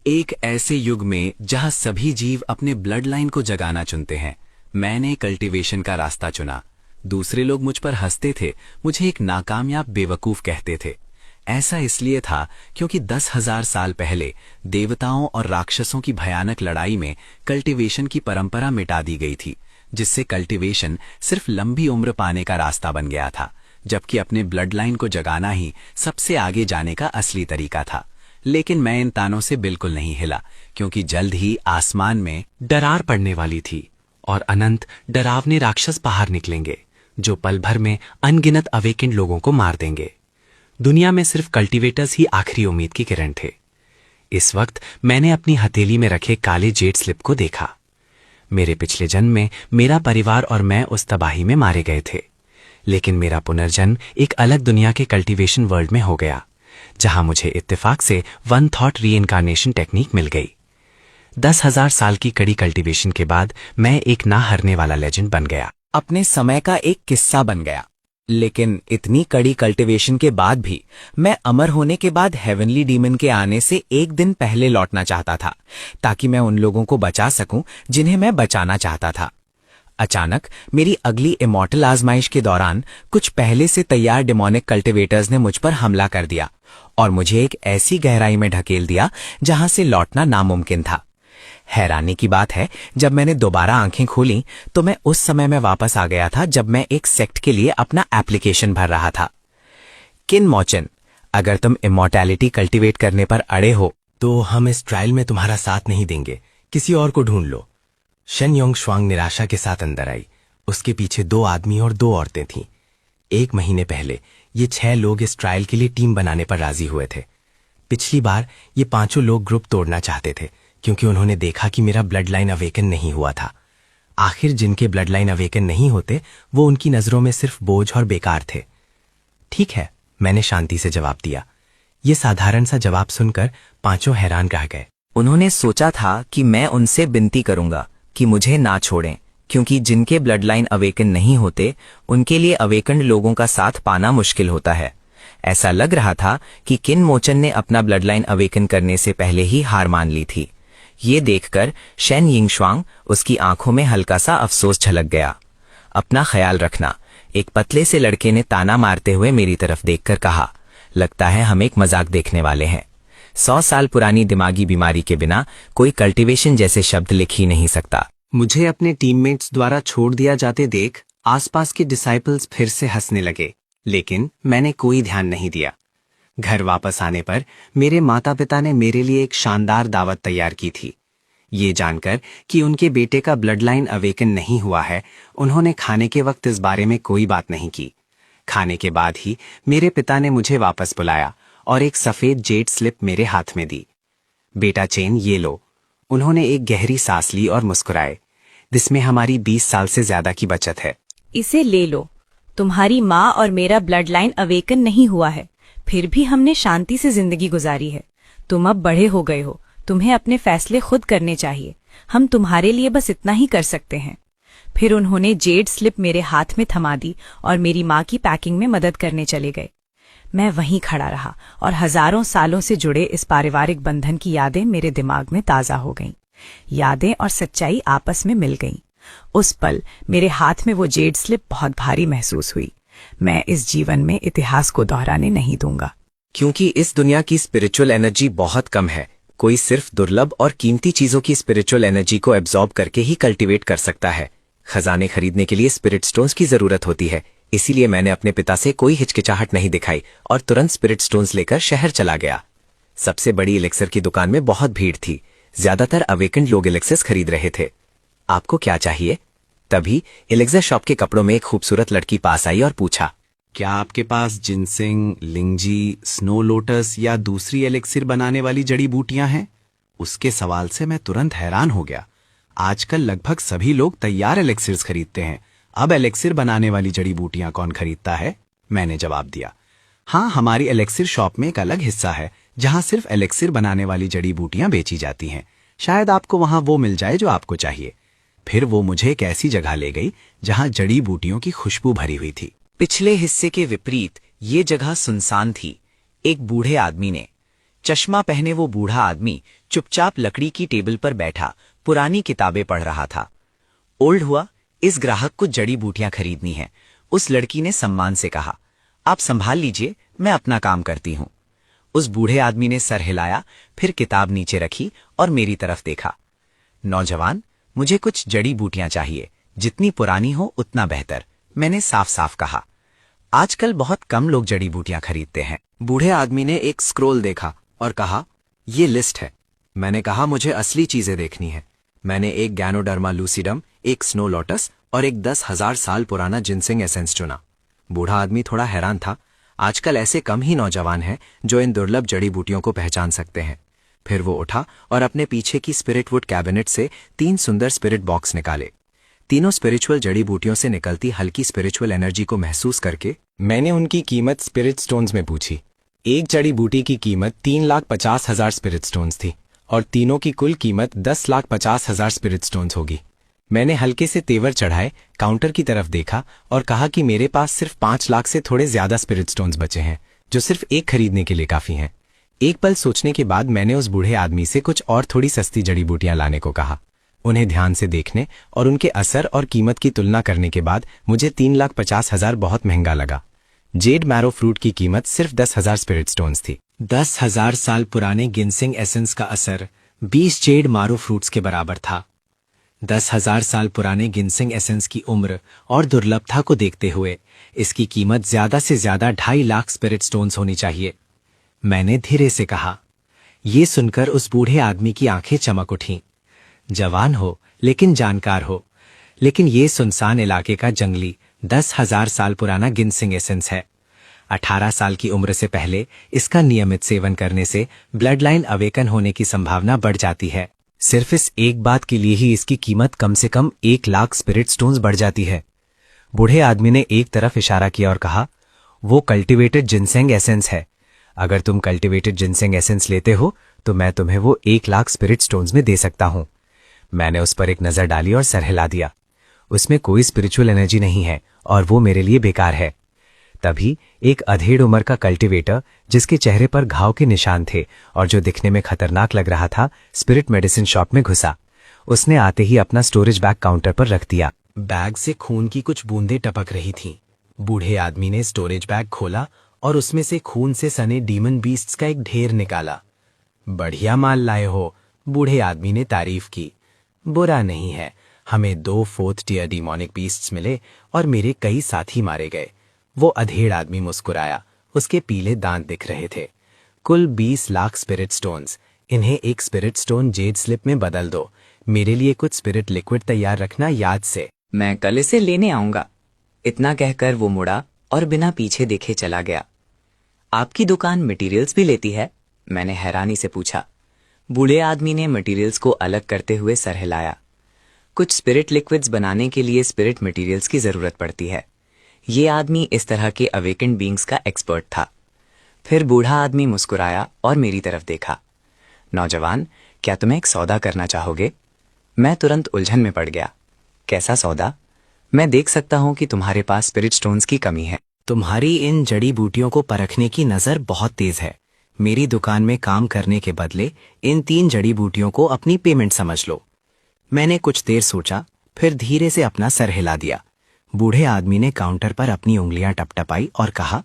एक ऐसे युग में जहां सभी जीव अपने ब्लड लाइन को जगाना चुनते हैं, मैंने कल्टीवेशन का रास्ता चुना। दूसरे लोग मुझ पर हंसते थे, मुझे एक नाकामयाब बेवकूफ कहते थे। ऐसा इसलिए था क्योंकि 10,000 साल पहले देवताओं और राक्षसों की भयानक लड़ाई में कल्टीवेशन की परंपरा मिटा दी गई थी, जिससे कल्टीवेशन सिर्फ लंबी उम्र पाने का रास्ता बन गया था, जबकि अपने ब्लड लाइन को जगाना ही सबसे आगे जाने का असली तरीका था। लेकिन मैं इन तानों से बिल्कुल नहीं हिला, क्योंकि जल्द ही आसमान में दरार पड़ने वाली थी और अनंत डरावने राक्षस बाहर निकलेंगे जो पल भर में अनगिनत अवेकेंड लोगों को मार देंगे। दुनिया में सिर्फ कल्टीवेटर्स ही आखिरी उम्मीद की किरण थे। इस वक्त मैंने अपनी हथेली में रखे काले जेड स्लिप को देखा। मेरे पिछले जन्म में मेरा परिवार और मैं उस तबाही में मारे गए थे, लेकिन मेरा पुनर्जन्म एक अलग दुनिया के कल्टीवेशन वर्ल्ड में हो गया, जहां मुझे इत्तेफाक से वन थॉट रीइंकार्नेशन टेक्निक मिल गई। 10,000 साल की कड़ी कल्टीवेशन के बाद मैं एक ना हारने वाला लेजेंड बन गया, अपने समय का एक किस्सा बन गया। लेकिन इतनी कड़ी कल्टीवेशन के बाद भी मैं अमर होने के बाद हेवनली डीमन के आने से एक दिन पहले लौटना चाहता था, ताकि मैं उन लोगों को बचा सकूं जिन्हें मैं बचाना चाहता था। अचानक मेरी अगली इमॉर्टल आजमाइश के दौरान कुछ पहले से तैयार डेमोनिक कल्टीवेटर्स ने मुझ पर हमला कर दिया और मुझे एक ऐसी गहराई में ढकेल दिया जहां से लौटना नामुमकिन था। हैरानी की बात है, जब मैंने दोबारा आंखें खोली तो मैं उस समय में वापस आ गया था जब मैं एक सेक्ट के लिए अपना एप्लीकेशन भर रहा था। किन मोचन, अगर तुम इमॉर्टैलिटी कल्टीवेट करने पर अड़े हो तो हम इस ट्रायल में तुम्हारा साथ नहीं देंगे, किसी और को ढूंढ लो। शन योंग श्वांग निराशा के साथ अंदर आई। उसके पीछे 2 आदमी और 2 औरतें थीं। 1 महीने पहले ये 6 लोग इस ट्रायल के लिए टीम बनाने पर राजी हुए थे। पिछली बार ये 5 लोग ग्रुप तोड़ना चाहते थे, क्योंकि उन्होंने देखा कि मेरा ब्लड लाइन अवेकन नहीं हुआ था। आखिर जिनके ब्लड लाइन अवेकन नहीं होते वो उनकी नजरों में सिर्फ बोझ और बेकार थे। ठीक है, मैंने शांति से जवाब दिया। ये साधारण सा जवाब सुनकर 5 हैरान रह गए। उन्होंने सोचा था कि मैं उनसे विनती करूंगा कि मुझे ना छोड़ें, क्योंकि जिनके ब्लड लाइन अवेकन नहीं होते उनके लिए अवेकन्ड लोगों का साथ पाना मुश्किल होता है। ऐसा लग रहा था कि किन मोचन ने अपना ब्लड लाइन अवेकन करने से पहले ही हार मान ली थी। ये देखकर शेन यिंगश्वांग, उसकी आंखों में हल्का सा अफसोस झलक गया। अपना ख्याल रखना, एक पतले से लड़के ने ताना मारते हुए मेरी तरफ देखकर कहा। लगता है हम एक मजाक देखने वाले हैं। 100 साल पुरानी दिमागी बीमारी के बिना कोई कल्टीवेशन जैसे शब्द लिख ही नहीं सकता। मुझे अपने टीममेट्स द्वारा छोड़ दिया जाते देख आसपास के डिसाइपल्स फिर से हंसने लगे, लेकिन मैंने कोई ध्यान नहीं दिया। घर वापस आने पर मेरे माता पिता ने मेरे लिए एक शानदार दावत तैयार की थी। ये जानकर कि उनके बेटे का ब्लड लाइन अवेकन नहीं हुआ है, उन्होंने खाने के वक्त इस बारे में कोई बात नहीं की। खाने के बाद ही मेरे पिता ने मुझे वापस बुलाया और एक सफेद जेड स्लिप मेरे हाथ में दी। बेटा चेन, ये लो। उन्होंने एक गहरी सांस ली और मुस्कुराए। जिसमें हमारी 20 साल से ज्यादा की बचत है। इसे ले लो। तुम्हारी माँ और मेरा ब्लड लाइन अवेकन नहीं हुआ है, फिर भी हमने शांति से जिंदगी गुजारी है। तुम अब बड़े हो गए हो, तुम्हें अपने फैसले खुद करने चाहिए। हम तुम्हारे लिए बस इतना ही कर सकते हैं। फिर उन्होंने जेड स्लिप मेरे हाथ में थमा दी और मेरी माँ की पैकिंग में मदद करने चले गए। मैं वहीं खड़ा रहा और हजारों सालों से जुड़े इस पारिवारिक बंधन की यादें मेरे दिमाग में ताजा हो गईं। यादें और सच्चाई आपस में मिल गईं। उस पल मेरे हाथ में वो जेड स्लिप बहुत भारी महसूस हुई। मैं इस जीवन में इतिहास को दोहराने नहीं दूंगा। क्योंकि इस दुनिया की स्पिरिचुअल एनर्जी बहुत कम है। कोई सिर्फ दुर्लभ और कीमती चीजों की स्पिरिचुअल एनर्जी को एब्जॉर्ब करके ही कल्टीवेट कर सकता है। खजाने खरीदने के लिए स्पिरिट स्टोन्स की जरूरत होती है। इसीलिए मैंने अपने पिता से कोई हिचकिचाहट नहीं दिखाई और तुरंत स्पिरिट स्टोन्स लेकर शहर चला गया। सबसे बड़ी एलेक्सर की दुकान में बहुत भीड़ थी। ज्यादातर अवेकन्ड लोग एलेक्सर्स खरीद रहे थे। आपको क्या चाहिए? तभी एलेक्सर शॉप के कपड़ों में एक खूबसूरत लड़की पास आई और पूछा, क्या आपके पास जिनसिंग, लिंगजी, स्नो लोटस या दूसरी एलेक्सिर बनाने वाली जड़ी बूटियां हैं? उसके सवाल से मैं तुरंत हैरान हो गया। आजकल लगभग सभी लोग तैयार एलेक्सिर्स खरीदते हैं। अब एलेक्सिर बनाने वाली जड़ी बूटियां कौन खरीदता है? मैंने जवाब दिया, हाँ, हमारी एलेक्सिर शॉप में एक अलग हिस्सा है जहां सिर्फ एलेक्सिर बनाने वाली जड़ी बूटियां बेची जाती हैं। शायद आपको वहां वो मिल जाए जो आपको चाहिए। फिर वो मुझे एक ऐसी जगह ले गई जहां जड़ी बूटियों की खुशबू भरी हुई थी। पिछले हिस्से के विपरीत ये जगह सुनसान थी। एक बूढ़े आदमी ने चश्मा पहने वो बूढ़ा आदमी चुपचाप लकड़ी की टेबल पर बैठा पुरानी किताबें पढ़ रहा था। ओल्ड हुआ, इस ग्राहक को जड़ी बूटियां खरीदनी है, उस लड़की ने सम्मान से कहा। आप संभाल लीजिए, मैं अपना काम करती हूं। उस बूढ़े आदमी ने सर हिलाया, फिर किताब नीचे रखी और मेरी तरफ देखा। नौजवान, मुझे कुछ जड़ी बूटियां चाहिए, जितनी पुरानी हो उतना बेहतर, मैंने साफ साफ कहा। आजकल बहुत कम लोग जड़ी बूटियां खरीदते हैं। बूढ़े आदमी ने एक स्क्रोल देखा और कहा, ये लिस्ट है। मैंने कहा, मुझे असली चीजें देखनी है। मैंने एक गैनोडर्मा लूसिडम, एक स्नो लोटस और एक 10,000 साल पुराना जिनसिंग एसेंस चुना। बूढ़ा आदमी थोड़ा हैरान था। आजकल ऐसे कम ही नौजवान हैं जो इन दुर्लभ जड़ी बूटियों को पहचान सकते हैं। फिर वो उठा और अपने पीछे की स्पिरिट वुड कैबिनेट से 3 सुंदर स्पिरिट बॉक्स निकाले। तीनों स्पिरिचुअल जड़ी बूटियों से निकलती हल्की स्पिरिचुअल एनर्जी को महसूस करके मैंने उनकी कीमत स्पिरिट स्टोन्स में पूछी। एक जड़ी बूटी की कीमत 3,50,000 स्पिरिट स्टोन्स थी और तीनों की कुल कीमत 10,50,000 स्पिरिट स्टोन्स होगी। मैंने हल्के से तेवर चढ़ाए काउंटर की तरफ देखा और कहा कि मेरे पास सिर्फ 5 लाख से थोड़े ज्यादा स्पिरिट स्टोन्स बचे हैं, जो सिर्फ एक खरीदने के लिए काफी हैं। एक पल सोचने के बाद मैंने उस बूढ़े आदमी से कुछ और थोड़ी सस्ती जड़ी बूटियां लाने को कहा। उन्हें ध्यान से देखने और उनके असर और कीमत की तुलना करने के बाद मुझे 3,50,000 बहुत महंगा लगा। जेड मैरो फ्रूट की कीमत सिर्फ 10,000 स्पिरिट स्टोन्स थी। 10,000 साल पुराने गिनसिंग एसेंस का असर 20 जेड मारो फ्रूट्स के बराबर था। 10,000 साल पुराने गिनसिंग एसेंस की उम्र और दुर्लभता को देखते हुए इसकी कीमत ज्यादा से ज्यादा 2.5 लाख स्पिरिट स्टोन्स होनी चाहिए। मैंने धीरे से कहा। ये सुनकर उस बूढ़े आदमी की आंखें चमक उठीं। जवान हो लेकिन जानकार हो, लेकिन ये सुनसान इलाके का जंगली 10,000 साल पुराना गिनसिंग एसेंस है। 18 साल की उम्र से पहले इसका नियमित सेवन करने से ब्लड लाइन अवेकन होने की संभावना बढ़ जाती है। सिर्फ इस एक बात के लिए ही इसकी कीमत कम से कम 1 लाख स्पिरिट स्टोन्स बढ़ जाती है। बूढ़े आदमी ने एक तरफ इशारा किया और कहा, वो कल्टिवेटेड जिनसेंग एसेंस है। अगर तुम कल्टिवेटेड जिनसेंग एसेंस लेते हो तो मैं तुम्हें वो 1 लाख स्पिरिट स्टोन्स में दे सकता हूं। मैंने उस पर एक नजर डाली और सर हिला दिया। उसमें कोई स्पिरिचुअल एनर्जी नहीं है और वो मेरे लिए बेकार है। तभी एक अधेड़ उम्र का कल्टिवेटर, जिसके चेहरे पर घाव के निशान थे और जो दिखने में खतरनाक लग रहा था, स्पिरिट मेडिसिन शॉप में घुसा। उसने आते ही अपना स्टोरेज बैग काउंटर पर रख दिया। बैग से खून की कुछ बूंदें टपक रही थीं। बूढ़े आदमी ने स्टोरेज बैग खोला और उसमें से खून से सने डीमन बीस्ट्स का एक ढेर निकाला। बढ़िया माल लाए हो, बूढ़े आदमी ने तारीफ की। बुरा नहीं है, हमें 2 4th टियर डीमोनिक बीस्ट्स मिले और मेरे कई साथी मारे गए। वो अधेड़ आदमी मुस्कुराया, उसके पीले दांत दिख रहे थे। कुल 20 लाख स्पिरिट स्टोन्स। इन्हें एक स्पिरिट स्टोन जेड स्लिप में बदल दो। मेरे लिए कुछ स्पिरिट लिक्विड तैयार रखना याद से। मैं कल इसे लेने आऊंगा। इतना कहकर वो मुड़ा और बिना पीछे देखे चला गया। आपकी दुकान मटेरियल्स भी लेती है? मैंने हैरानी से पूछा। बूढ़े आदमी ने मटेरियल्स को अलग करते हुए सर हिलाया। कुछ स्पिरिट लिक्विड्स बनाने के लिए स्पिरिट मटेरियल्स की जरूरत पड़ती है। ये आदमी इस तरह के अवेकेंड बीइंग्स का एक्सपर्ट था। फिर बूढ़ा आदमी मुस्कुराया और मेरी तरफ देखा। नौजवान, क्या तुम्हें एक सौदा करना चाहोगे? मैं तुरंत उलझन में पड़ गया। कैसा सौदा? मैं देख सकता हूं कि तुम्हारे पास स्पिरिट स्टोन्स की कमी है। तुम्हारी इन जड़ी बूटियों को परखने की नजर बहुत तेज है। मेरी दुकान में काम करने के बदले इन 3 जड़ी बूटियों को अपनी पेमेंट समझ लो। मैंने कुछ देर सोचा, फिर धीरे से अपना सर हिला दिया। बूढ़े आदमी ने काउंटर पर अपनी उंगलियां टपटपाई और कहा,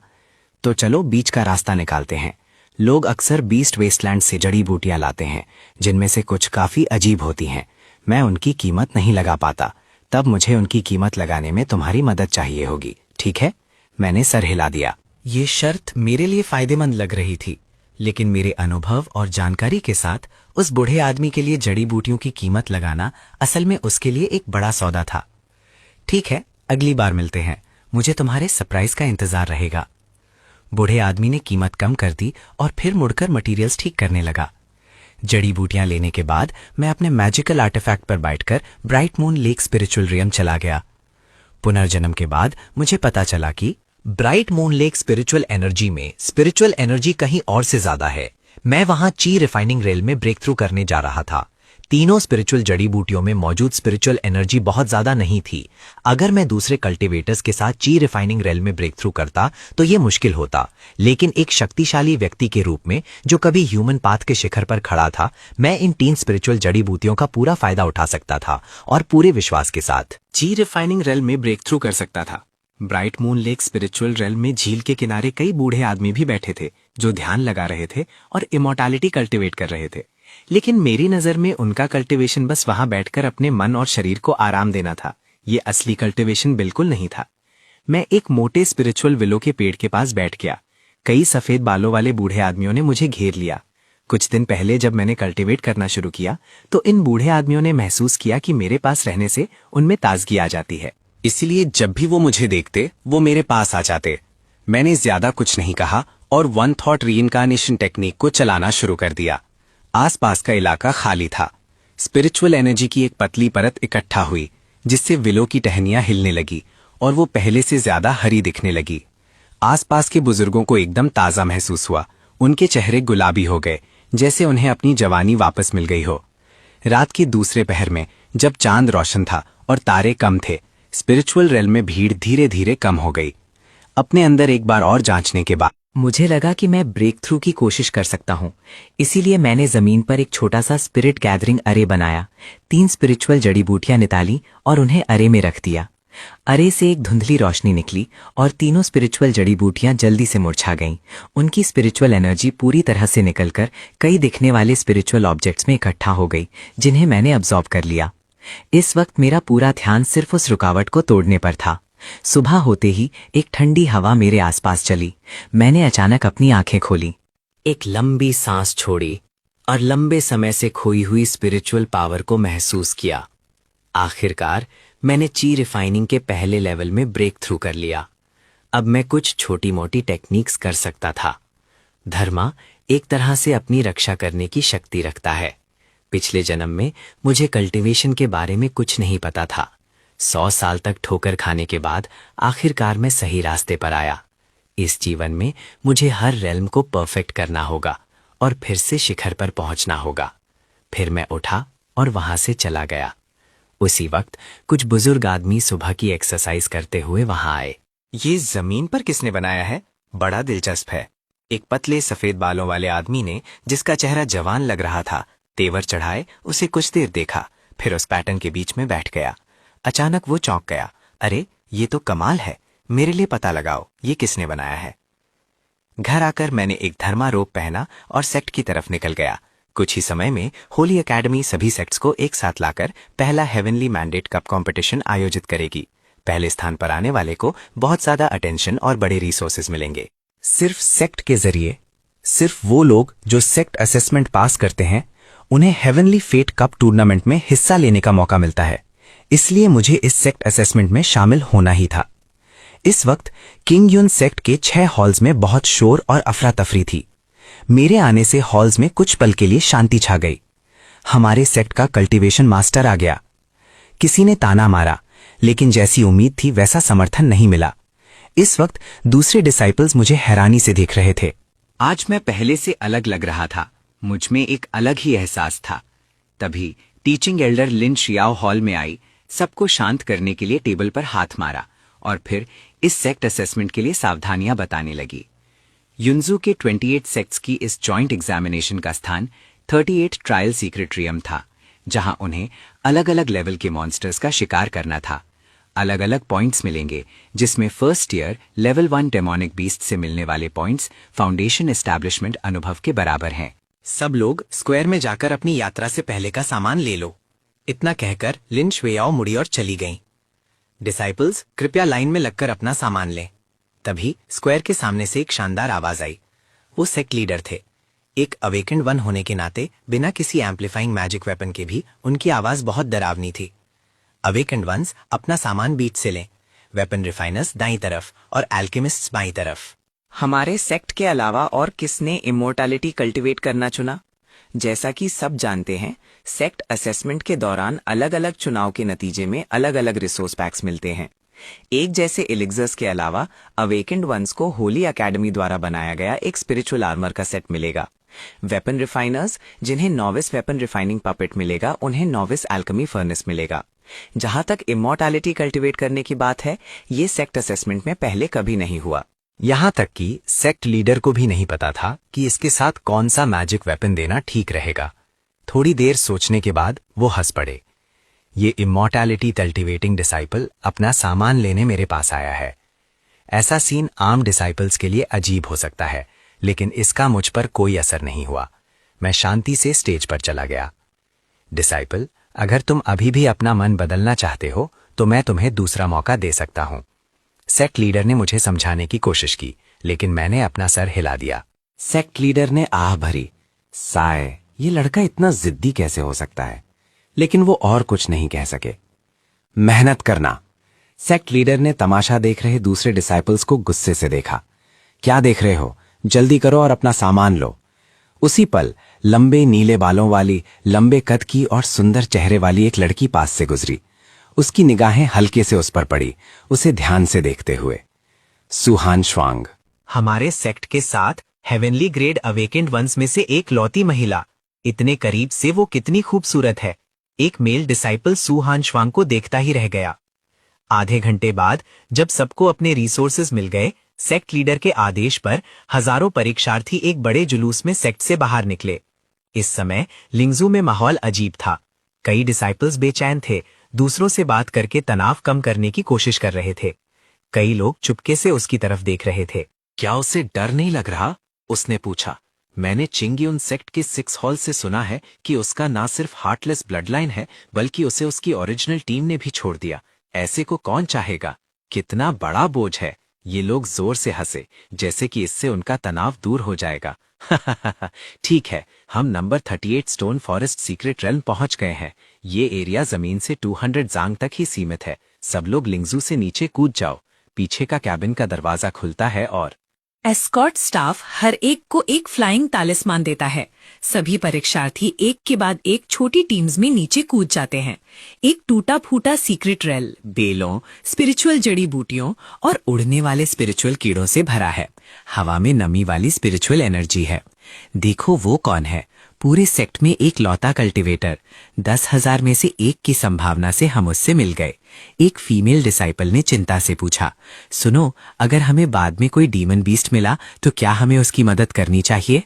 तो चलो बीच का रास्ता निकालते हैं। लोग अक्सर बीस्ट वेस्टलैंड से जड़ी बूटियां लाते हैं, जिनमें से कुछ काफी अजीब होती हैं। मैं उनकी कीमत नहीं लगा पाता, तब मुझे उनकी कीमत लगाने में तुम्हारी मदद चाहिए होगी, ठीक है? मैंने सर हिला दिया। ये शर्त मेरे लिए फायदेमंद लग रही थी, लेकिन मेरे अनुभव और जानकारी के साथ उस बूढ़े आदमी के लिए जड़ी बूटियों की कीमत लगाना असल में उसके लिए एक बड़ा सौदा था। ठीक है, अगली बार मिलते हैं। मुझे तुम्हारे सरप्राइज का इंतजार रहेगा। बूढ़े आदमी ने कीमत कम कर दी और फिर मुड़कर मटेरियल्स ठीक करने लगा। जड़ी बूटियां लेने के बाद मैं अपने मैजिकल आर्टिफैक्ट पर बैठकर ब्राइट मून लेक स्पिरिचुअल रियम चला गया। पुनर्जन्म के बाद मुझे पता चला कि bright moon lake spiritual energy में स्पिरिचुअल एनर्जी कहीं और से ज्यादा है। मैं वहां ची रिफाइनिंग रेल में ब्रेक थ्रू करने जा रहा था। तीनों स्पिरिचुअल जड़ी बूटियों में मौजूद स्पिरिचुअल एनर्जी बहुत ज्यादा नहीं थी। अगर मैं दूसरे कल्टिवेटर्स के साथ ची रिफाइनिंग रेल में ब्रेक थ्रू करता तो ये मुश्किल होता, लेकिन एक शक्तिशाली व्यक्ति के रूप में जो कभी ह्यूमन पाथ के शिखर पर खड़ा था, मैं इन 3 स्पिरिचुअल जड़ी बूटियों का पूरा फायदा उठा सकता था और पूरे विश्वास के साथ ची रिफाइनिंग रेल में ब्रेक थ्रू कर सकता था। Bright moon lake spiritual rail में झील के किनारे कई बूढ़े आदमी भी बैठे थे जो ध्यान लगा रहे थे और इमोर्टैलिटी कल्टिवेट कर रहे थे, लेकिन मेरी नजर में उनका कल्टिवेशन बस वहां बैठकर अपने मन और शरीर को आराम देना था। ये असली कल्टिवेशन बिल्कुल नहीं था। मैं एक मोटे स्पिरिचुअल विलो के पेड़ के पास बैठ गया। कई सफेद बालों वाले बूढ़े आदमियों ने मुझे घेर लिया। कुछ दिन पहले जब मैंने कल्टिवेट करना शुरू किया तो इन बूढ़े आदमियों ने महसूस किया कि मेरे पास रहने से उनमें ताजगी आ जाती है। इसलिए जब भी वो मुझे देखते वो मेरे पास आ जाते। मैंने ज्यादा कुछ नहीं कहा और वन थॉट रीइंकार्नेशन टेक्निक को चलाना शुरू कर दिया। आसपास का इलाका खाली था। स्पिरिचुअल एनर्जी की एक पतली परत इकट्ठा हुई जिससे विलो की टहनियां हिलने लगी और वो पहले से ज्यादा हरी दिखने लगी। आसपास के बुजुर्गों को एकदम ताजा महसूस हुआ। उनके चेहरे गुलाबी हो गए, जैसे उन्हें अपनी जवानी वापस मिल गई हो। रात के दूसरे पहर में जब चांद रोशन था और तारे कम थे, स्पिरिचुअल रेल में भीड़ धीरे धीरे कम हो गई। अपने अंदर एक बार और जांचने के बाद मुझे लगा कि मैं ब्रेक थ्रू की कोशिश कर सकता हूँ। इसीलिए मैंने जमीन पर एक छोटा सा स्पिरिट गैदरिंग अरे बनाया। 3 स्पिरिचुअल जड़ी बूटियां निकाली और उन्हें अरे में रख दिया। अरे से एक धुंधली रोशनी निकली और तीनों स्पिरिचुअल जड़ी बूटियां जल्दी से मुरझा गईं। उनकी स्पिरिचुअल एनर्जी पूरी तरह से निकलकर कई दिखने वाले स्पिरिचुअल ऑब्जेक्ट्स में इकट्ठा हो गई, जिन्हें मैंने अब्सॉर्ब कर लिया। इस वक्त मेरा पूरा ध्यान सिर्फ उस रुकावट को तोड़ने पर था। सुबह होते ही एक ठंडी हवा मेरे आसपास चली। मैंने अचानक अपनी आंखें खोली, एक लंबी सांस छोड़ी और लंबे समय से खोई हुई स्पिरिचुअल पावर को महसूस किया। आखिरकार मैंने ची रिफाइनिंग के पहले लेवल में ब्रेक थ्रू कर लिया। अब मैं कुछ छोटी मोटी टेक्निक्स कर सकता था। धर्मा एक तरह से अपनी रक्षा करने की शक्ति रखता है। पिछले जन्म में मुझे कल्टीवेशन के बारे में कुछ नहीं पता था। 100 साल तक ठोकर खाने के बाद आखिरकार मैं सही रास्ते पर आया। इस जीवन में मुझे हर रेल्म को परफेक्ट करना होगा और फिर से शिखर पर पहुंचना होगा। फिर मैं उठा और वहां से चला गया। उसी वक्त कुछ बुजुर्ग आदमी सुबह की एक्सरसाइज करते हुए वहां आए। ये जमीन पर किसने बनाया है? बड़ा दिलचस्प है। एक पतले सफेद बालों वाले आदमी ने, जिसका चेहरा जवान लग रहा था, तेवर चढ़ाए उसे कुछ देर देखा, फिर उस पैटर्न के बीच में बैठ गया। अचानक वो चौंक गया। अरे, ये तो कमाल है। मेरे लिए पता लगाओ ये किसने बनाया है। घर आकर मैंने एक धर्मा रोब पहना और सेक्ट की तरफ निकल गया। कुछ ही समय में होली एकेडमी सभी सेक्ट्स को एक साथ लाकर पहला हेवनली मैंडेट कप कंपटीशन आयोजित करेगी। पहले स्थान पर आने वाले को बहुत ज्यादा अटेंशन और बड़े रिसोर्सेज मिलेंगे। सिर्फ सेक्ट के जरिए सिर्फ वो लोग जो सेक्ट असेसमेंट पास करते हैं, उन्हें हेवनली फेट कप टूर्नामेंट में हिस्सा लेने का मौका मिलता है। इसलिए मुझे इस सेक्ट असेसमेंट में शामिल होना ही था। इस वक्त किंग युन सेक्ट के 6 हॉल्स में बहुत शोर और अफरा तफरी थी। मेरे आने से हॉल्स में कुछ पल के लिए शांति छा गई। हमारे सेक्ट का कल्टीवेशन मास्टर आ गया। किसी ने ताना मारा, लेकिन जैसी उम्मीद थी वैसा समर्थन नहीं मिला। इस वक्त दूसरे डिसाइपल्स मुझे हैरानी से देख रहे थे। आज मैं पहले से अलग लग रहा था। मुझ में एक अलग ही एहसास था। तभी टीचिंग एल्डर लिन शियाओ हॉल में आई, सबको शांत करने के लिए टेबल पर हाथ मारा और फिर इस सेक्ट असेसमेंट के लिए सावधानियां बताने लगी। युनजू के 28 सेक्ट्स की इस जॉइंट एग्जामिनेशन का स्थान 38 ट्रायल सीक्रेटरियम था, जहां उन्हें अलग अलग लेवल के मॉन्स्टर्स का शिकार करना था। अलग अलग पॉइंट्स मिलेंगे, जिसमें first year level 1 demonic beast से मिलने वाले पॉइंट्स फाउंडेशन एस्टैब्लिशमेंट अनुभव के बराबर हैं। सब लोग स्क्वायर में जाकर अपनी यात्रा से पहले का सामान ले लो। इतना कहकर लिन श्वेयाओ मुड़ी और चली गईं। डिसाइपल्स कृपया लाइन में लगकर अपना सामान लें। तभी स्क्वायर के सामने से एक शानदार आवाज आई। वो सेक्ट लीडर थे। एक अवेकेंड वन होने के नाते बिना किसी एम्पलीफाइंग मैजिक वेपन के भी उनकी आवाज बहुत डरावनी थी। अवेकेंड वंस अपना सामान बीच से लें। वेपन रिफाइनर्स दाईं तरफ और एल्केमिस्ट्स बाईं तरफ। हमारे सेक्ट के अलावा और किसने इमोर्टैलिटी कल्टीवेट करना चुना? जैसा कि सब जानते हैं, सेक्ट असेसमेंट के दौरान अलग अलग चुनाव के नतीजे में अलग अलग रिसोर्स पैक्स मिलते हैं। एक जैसे एलिक्सर्स के अलावा अवेकेंड वंस को होली एकेडमी द्वारा बनाया गया एक स्पिरिचुअल आर्मर का सेट मिलेगा। वेपन रिफाइनर्स, जिन्हें नॉविस वेपन रिफाइनिंग पपेट मिलेगा, उन्हें नॉविस एल्केमी फर्नेस मिलेगा। जहां तक इमॉर्टैलिटी कल्टीवेट करने की बात है, ये सेक्ट असेसमेंट में पहले कभी नहीं हुआ। यहां तक कि सेक्ट लीडर को भी नहीं पता था कि इसके साथ कौन सा मैजिक वेपन देना ठीक रहेगा। थोड़ी देर सोचने के बाद वो हंस पड़े। ये इमॉर्टैलिटी कल्टीवेटिंग डिसाइपल अपना सामान लेने मेरे पास आया है। ऐसा सीन आम डिसाइपल्स के लिए अजीब हो सकता है, लेकिन इसका मुझ पर कोई असर नहीं हुआ। मैं शांति से स्टेज पर चला गया। डिसाइपल, अगर तुम अभी भी अपना मन बदलना चाहते हो तो मैं तुम्हें दूसरा मौका दे सकता हूं। सेक्ट लीडर ने मुझे समझाने की कोशिश की, लेकिन मैंने अपना सर हिला दिया। सेक्ट लीडर ने आह भरी, साय, ये लड़का इतना जिद्दी कैसे हो सकता है? लेकिन वो और कुछ नहीं कह सके। मेहनत करना। सेक्ट लीडर ने तमाशा देख रहे दूसरे डिसाइपल्स को गुस्से से देखा। क्या देख रहे हो? जल्दी करो और अपना सामान लो। उसी पल लंबे नीले बालों वाली, लंबे कद की और सुंदर चेहरे वाली एक लड़की पास से गुजरी। उसकी निगाहें हल्के से उस पर पड़ी, उसे ध्यान से देखते हुए। सुहान श्वांग, हमारे सेक्ट के साथ हेवनली ग्रेड अवेकेंड वंस में से एक लौती महिला। इतने करीब से वो कितनी खूबसूरत है। एक मेल डिसाइपल सुहान श्वांग को देखता ही रह गया। आधे घंटे बाद जब सबको अपने रिसोर्सेज मिल गए, सेक्ट लीडर के आदेश पर हजारों परीक्षार्थी एक बड़े जुलूस में सेक्ट से बाहर निकले। इस समय लिंगजू में माहौल अजीब था। कई डिसाइपल्स बेचैन थे, दूसरों से बात करके तनाव कम करने की कोशिश कर रहे थे। कई लोग चुपके से उसकी तरफ देख रहे थे। क्या उसे डर नहीं लग रहा? उसने पूछा। मैंने चिंगयुन सेक्ट के 6 हॉल से सुना है कि उसका ना सिर्फ हार्टलेस ब्लडलाइन है, बल्कि उसे उसकी ओरिजिनल टीम ने भी छोड़ दिया। ऐसे को कौन चाहेगा? कितना बड़ा बोझ है। ये लोग जोर से हंसे, जैसे कि इससे उनका तनाव दूर हो जाएगा। ठीक है, हम number 38 stone forest secret realm पहुंच गए हैं। ये एरिया जमीन से 200 जांग तक ही सीमित है। सब लोग लिंगजू से नीचे कूद जाओ। पीछे का कैबिन का दरवाजा खुलता है और एस्कॉर्ट स्टाफ हर एक को एक फ्लाइंग तालिस्मान देता है। सभी परीक्षार्थी एक के बाद एक छोटी टीम्स में नीचे कूद जाते हैं। एक टूटा फूटा सीक्रेट रेल बेलों, स्पिरिचुअल जड़ी बूटियों और उड़ने वाले स्पिरिचुअल कीड़ों से भरा है। हवा में नमी वाली स्पिरिचुअल एनर्जी है। देखो वो कौन है? पूरे सेक्ट में एक लौता कल्टीवेटर। 10,000 में से एक की संभावना से हम उससे मिल गए। एक फीमेल डिसाइपल ने चिंता से पूछा, सुनो, अगर हमें बाद में कोई डीमन बीस्ट मिला तो क्या हमें उसकी मदद करनी चाहिए?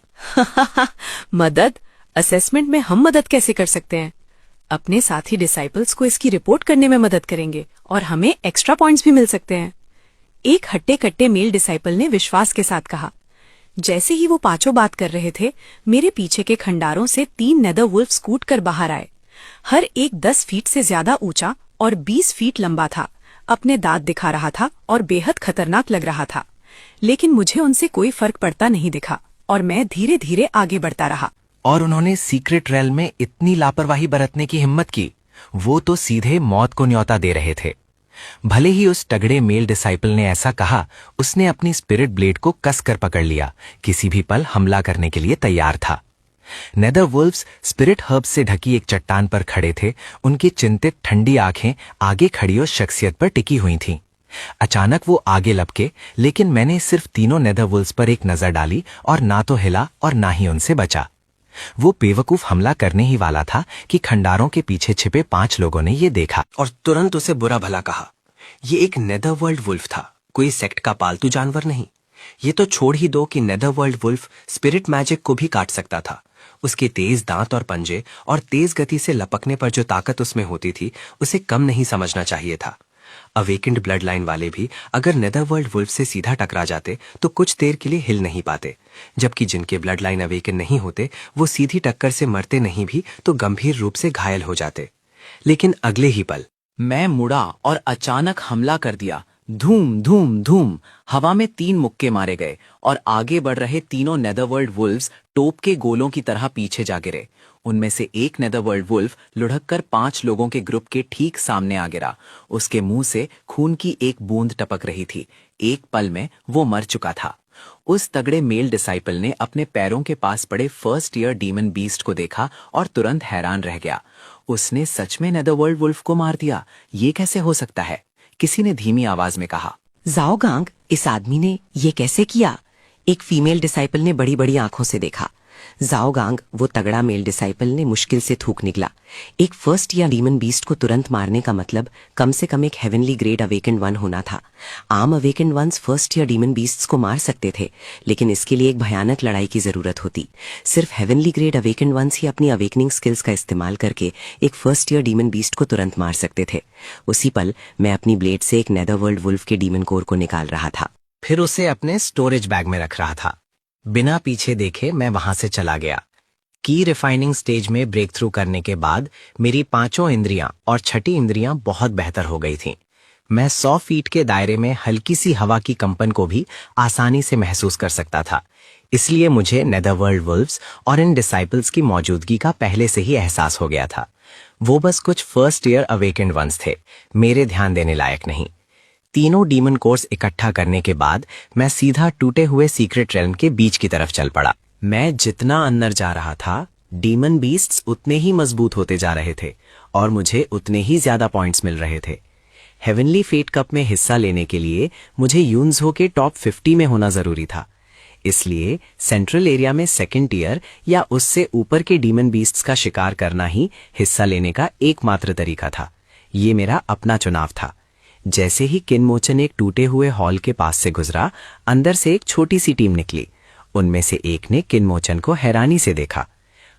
मदद? असेसमेंट में हम मदद कैसे कर सकते हैं? अपने साथी डिसाइपल्स को इसकी रिपोर्ट करने में मदद करेंगे और हमें एक्स्ट्रा पॉइंट्स भी मिल सकते हैं। एक हट्टे कट्टे मेल डिसाइपल ने विश्वास के साथ कहा। जैसे ही वो पांचों बात कर रहे थे, मेरे पीछे के खंडारों से 3 नेदर वुल्फ स्कूट कर बाहर आए। हर एक 10 फीट से ज्यादा ऊंचा और 20 फीट लंबा था। अपने दांत दिखा रहा था और बेहद खतरनाक लग रहा था। लेकिन मुझे उनसे कोई फर्क पड़ता नहीं दिखा और मैं धीरे धीरे आगे बढ़ता रहा। और उन्होंने सीक्रेट रेल में इतनी लापरवाही बरतने की हिम्मत की। वो तो सीधे मौत को न्योता दे रहे थे। भले ही उस तगड़े मेल डिसाइपल ने ऐसा कहा, उसने अपनी स्पिरिट ब्लेड को कसकर पकड़ लिया। किसी भी पल हमला करने के लिए तैयार था। नेदर वुल्व्स स्पिरिट हर्ब से ढकी एक चट्टान पर खड़े थे। उनकी चिंतित ठंडी आंखें आगे खड़ी उस शख्सियत पर टिकी हुई थीं। अचानक वो आगे लपके, लेकिन मैंने सिर्फ तीनों नेदर वुल्व्स पर एक नजर डाली और ना तो हिला और ना ही उनसे बचा। वो बेवकूफ हमला करने ही वाला था कि खंडारों के पीछे छिपे 5 लोगों ने ये देखा और तुरंत उसे बुरा भला कहा। ये एक नेदरवर्ल्ड वुल्फ था, कोई सेक्ट का पालतू जानवर नहीं। ये तो छोड़ ही दो कि नेदरवर्ल्ड वुल्फ स्पिरिट मैजिक को भी काट सकता था। उसके तेज दांत और पंजे और तेज गति से लपकने पर जो ताकत उसमें होती थी, उसे कम नहीं समझना चाहिए था। अवेकेंड ब्लड लाइन वाले भी अगर नेदरवर्ल्ड वुल्फ से सीधा टकरा जाते तो कुछ देर के लिए हिल नहीं पाते, जबकि जिनके ब्लड लाइन अवेकन नहीं होते वो सीधी टक्कर से मरते नहीं भी तो गंभीर रूप से घायल हो जाते। लेकिन अगले ही पल मैं मुड़ा और अचानक हमला कर दिया। धूम धूम धूम हवा में 3 मुक्के मारे गए और आगे बढ़ रहे तीनों नेदरवर्ल्ड वुल्व्स टोप के गोलों की तरह पीछे जा गिरे। उनमें से एक नेदरवर्ल्ड वुल्फ लुढ़क कर 5 लोगों के ग्रुप के ठीक सामने आ गिरा। उसके मुंह से खून की एक बूंद टपक रही थी। एक पल में वो मर चुका था। उस तगड़े मेल डिसाइपल ने अपने पैरों के पास पड़े फर्स्ट ईयर डीमन बीस्ट को देखा और तुरंत हैरान रह गया। उसने सच में नेदरवर्ल्ड वुल्फ को मार दिया। ये कैसे हो सकता है? किसी ने धीमी आवाज में कहा। जाओगांग, इस आदमी ने ये कैसे किया? एक फीमेल डिसाइपल ने बड़ी बड़ी आंखों से देखा। जाओगांग, वो तगड़ा मेल डिसाइपल, ने मुश्किल से थूक निकला। एक फर्स्ट या डीमन बीस्ट को तुरंत मारने का मतलब कम से कम एक हेवनली ग्रेड अवेकेंड वन होना था। आम अवेकेंड वंस फर्स्ट या डीमन बीस्ट्स को मार सकते थे, लेकिन इसके लिए एक भयानक लड़ाई की जरूरत होती। सिर्फ हेवनली ग्रेड अवेकेंड वंस ही अपनी अवेकनिंग स्किल्स का इस्तेमाल करके एक फर्स्ट ईयर डीमन बीस्ट को तुरंत मार सकते थे। उसी पल मैं अपनी ब्लेड से एक नेदरवर्ल्ड वुल्फ के डीमन कोर को निकाल रहा था। फिर उसे अपने स्टोरेज बैग में रख रहा था। बिना पीछे देखे मैं वहां से चला गया। की रिफाइनिंग स्टेज में ब्रेक थ्रू करने के बाद मेरी 5 इंद्रियां और 6ठी इंद्रियां बहुत बेहतर हो गई थीं। मैं 100 फीट के दायरे में हल्की सी हवा की कंपन को भी आसानी से महसूस कर सकता था। इसलिए मुझे नेदरवर्ल्ड वुल्व्स और इन डिसाइपल्स की मौजूदगी का पहले से ही एहसास हो गया था। वो बस कुछ फर्स्ट ईयर अवेकेंड वंस थे, मेरे ध्यान देने लायक नहीं। तीनों डीमन कोर्स इकट्ठा करने के बाद मैं सीधा टूटे हुए सीक्रेट रेल्म के बीच की तरफ चल पड़ा। मैं जितना अंदर जा रहा था, डीमन बीस्ट्स उतने ही मजबूत होते जा रहे थे और मुझे उतने ही ज्यादा पॉइंट्स मिल रहे थे। हेवनली फेट कप में हिस्सा लेने के लिए मुझे यून्सहो के टॉप 50 में होना जरूरी था। इसलिए सेंट्रल एरिया में सेकेंड टीयर या उससे ऊपर के डीमन बीस्ट्स का शिकार करना ही हिस्सा लेने का एकमात्र तरीका था। ये मेरा अपना चुनाव था। जैसे ही किनमोचन एक टूटे हुए हॉल के पास से गुजरा, अंदर से एक छोटी सी टीम निकली। उनमें से एक ने किनमोचन को हैरानी से देखा।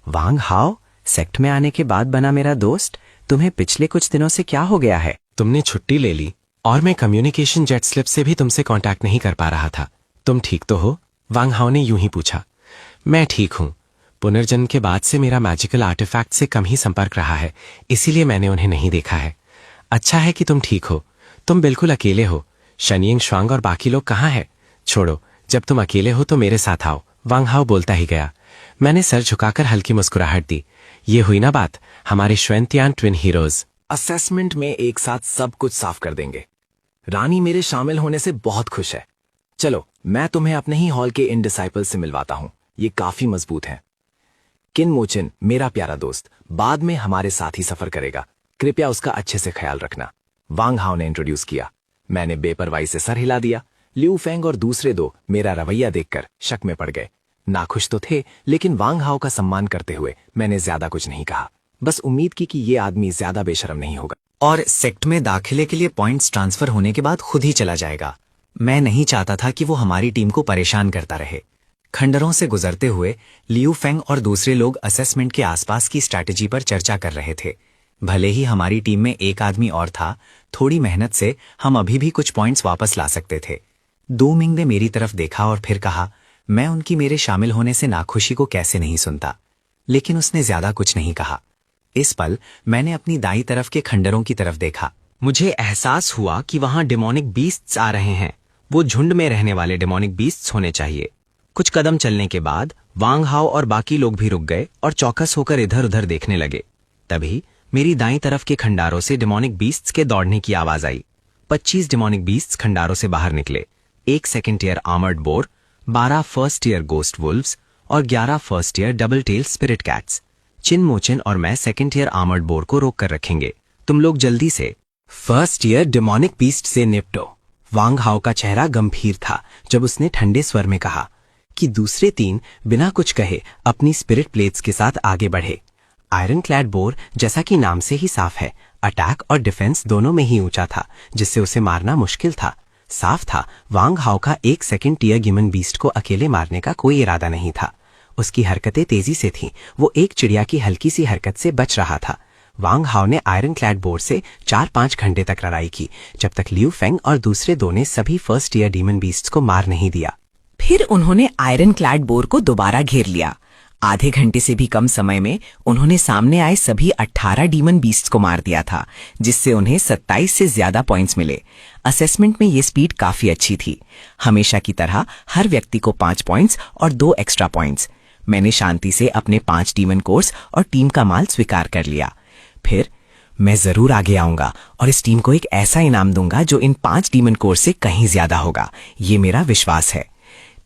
वांग हाओ, सेक्ट में आने के बाद बना मेरा दोस्त, तुम्हें पिछले कुछ दिनों से क्या हो गया है? तुमने छुट्टी ले ली और मैं कम्युनिकेशन जेट स्लिप से भी तुमसे कांटेक्ट नहीं कर पा रहा था। तुम ठीक तो हो? वांग हाओ ने यूं ही पूछा। मैं ठीक हूं। पुनर्जन्म के बाद से मेरा मैजिकल आर्टिफैक्ट से कम ही संपर्क रहा है, इसीलिए मैंने उन्हें नहीं देखा है। अच्छा है कि तुम ठीक हो। तुम बिल्कुल अकेले हो। शनियंग श्वांग और बाकी लोग कहाँ हैं? छोड़ो, जब तुम अकेले हो तो मेरे साथ आओ, वांग हाओ बोलता ही गया। मैंने सर झुकाकर हल्की मुस्कुराहट दी। ये हुई ना बात, हमारे श्वेंतियान ट्विन हीरोज। असेसमेंट में एक साथ सब कुछ साफ कर देंगे। रानी मेरे शामिल होने से बहुत खुश है। चलो, मैं तुम्हें अपने ही हॉल के इन डिसाइपल से मिलवाता हूं। ये काफी मजबूत हैं। किनमोचन, मेरा प्यारा दोस्त, बाद में हमारे साथ ही सफर करेगा। कृपया उसका अच्छे से ख्याल रखना। वांग हाओ ने इंट्रोड्यूस किया। मैंने बेपरवाही से सर हिला दिया। लिऊ फेंग और दूसरे दो मेरा रवैया देखकर शक में पड़ गए। नाखुश तो थे, लेकिन वांग हाओ का सम्मान करते हुए मैंने ज्यादा कुछ नहीं कहा। बस उम्मीद की कि ये आदमी ज्यादा बेशर्म नहीं होगा और सेक्ट में दाखिले के लिए पॉइंट्स ट्रांसफर होने के बाद खुद ही चला जाएगा। मैं नहीं चाहता था कि वो हमारी टीम को परेशान करता रहे। खंडरों से गुजरते हुए लियू फेंग और दूसरे लोग असेसमेंट के आसपास की स्ट्रैटेजी पर चर्चा कर रहे थे। भले ही हमारी टीम में एक आदमी और था, थोड़ी मेहनत से हम अभी भी कुछ पॉइंट्स वापस ला सकते थे। दो मिंग ने मेरी तरफ देखा और फिर कहा, मैं उनकी मेरे शामिल होने से नाखुशी को कैसे नहीं सुनता, लेकिन उसने ज्यादा कुछ नहीं कहा। इस पल मैंने अपनी दाईं तरफ के खंडरों की तरफ देखा। मुझे एहसास हुआ कि वहां डेमोनिक बीस्ट्स आ रहे हैं। वो झुंड में रहने वाले डेमोनिक बीस्ट्स होने चाहिए। कुछ कदम चलने के बाद वांग हाओ और बाकी लोग भी रुक गए और चौकस होकर इधर उधर देखने लगे। तभी मेरी दाईं तरफ के खंडारों से डेमोनिक बीस्ट्स के दौड़ने की आवाज आई। 25 डेमोनिक बीस्ट्स खंडारों से बाहर निकले। 1 second year armoured boar, 12 first year ghost wolves और 11 first year double tail spirit cats. चिनमोचन और मैं सेकेंड ईयर आर्मर्ड बोर को रोक कर रखेंगे। तुम लोग जल्दी से फर्स्ट ईयर डेमोनिक बीस्ट से निपटो। वांग हाओ का चेहरा गंभीर था जब उसने ठंडे स्वर में कहा कि दूसरे 3 बिना कुछ कहे अपनी स्पिरिट प्लेट्स के साथ आगे बढ़े। आयरन क्लैड बोर, जैसा कि नाम से ही साफ है, अटैक और डिफेंस दोनों में ही ऊंचा था, जिससे उसे मारना मुश्किल था। साफ था, वांग हाओ का 1 सेकेंड टीयर गिमन बीस्ट को अकेले मारने का कोई इरादा नहीं था। उसकी हरकतें तेजी से थीं। वो एक चिड़िया की हल्की सी हरकत से बच रहा था। वांग हाओ ने आयरन क्लैड बोर से 4-5 घंटे तक लड़ाई की, जब तक लियू फेंग और दूसरे 2 ने सभी फर्स्ट ईयर डीमन बीस्ट्स को मार नहीं दिया। फिर उन्होंने आयरन क्लैड बोर को दोबारा घेर लिया। आधे घंटे से भी कम समय में उन्होंने सामने आए सभी 18 डीमन बीस्ट्स को मार दिया था, जिससे उन्हें 27 से ज्यादा पॉइंट्स मिले। असेसमेंट में ये स्पीड काफी अच्छी थी। हमेशा की तरह हर व्यक्ति को 5 पॉइंट्स और 2 एक्स्ट्रा पॉइंट्स। मैंने शांति से अपने 5 डीमन कोर्स और टीम का माल स्वीकार कर लिया। फिर मैं जरूर आगे आऊंगा और इस टीम को एक ऐसा इनाम दूंगा जो इन 5 डीमन कोर्स से कहीं ज्यादा होगा। ये मेरा विश्वास है।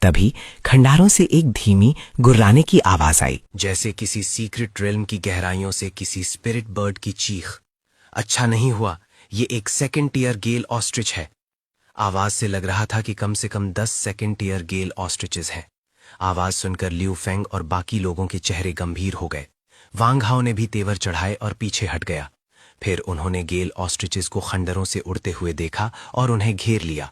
तभी खंडारों से एक धीमी गुर्राने की आवाज आई, जैसे किसी सीक्रेट रेल्म की गहराइयों से किसी स्पिरिट बर्ड की चीख। अच्छा नहीं हुआ, ये एक सेकेंड टीयर गेल ऑस्ट्रिच है। आवाज से लग रहा था कि कम से कम 10 सेकेंड टीयर गेल ऑस्ट्रिचेस हैं। आवाज सुनकर लिू फेंग और बाकी लोगों के चेहरे गंभीर हो गए। वांग हाओ ने भी तेवर चढ़ाए और पीछे हट गया। फिर उन्होंने गेल ऑस्ट्रिचेस को खंडरों से उड़ते हुए देखा और उन्हें घेर लिया।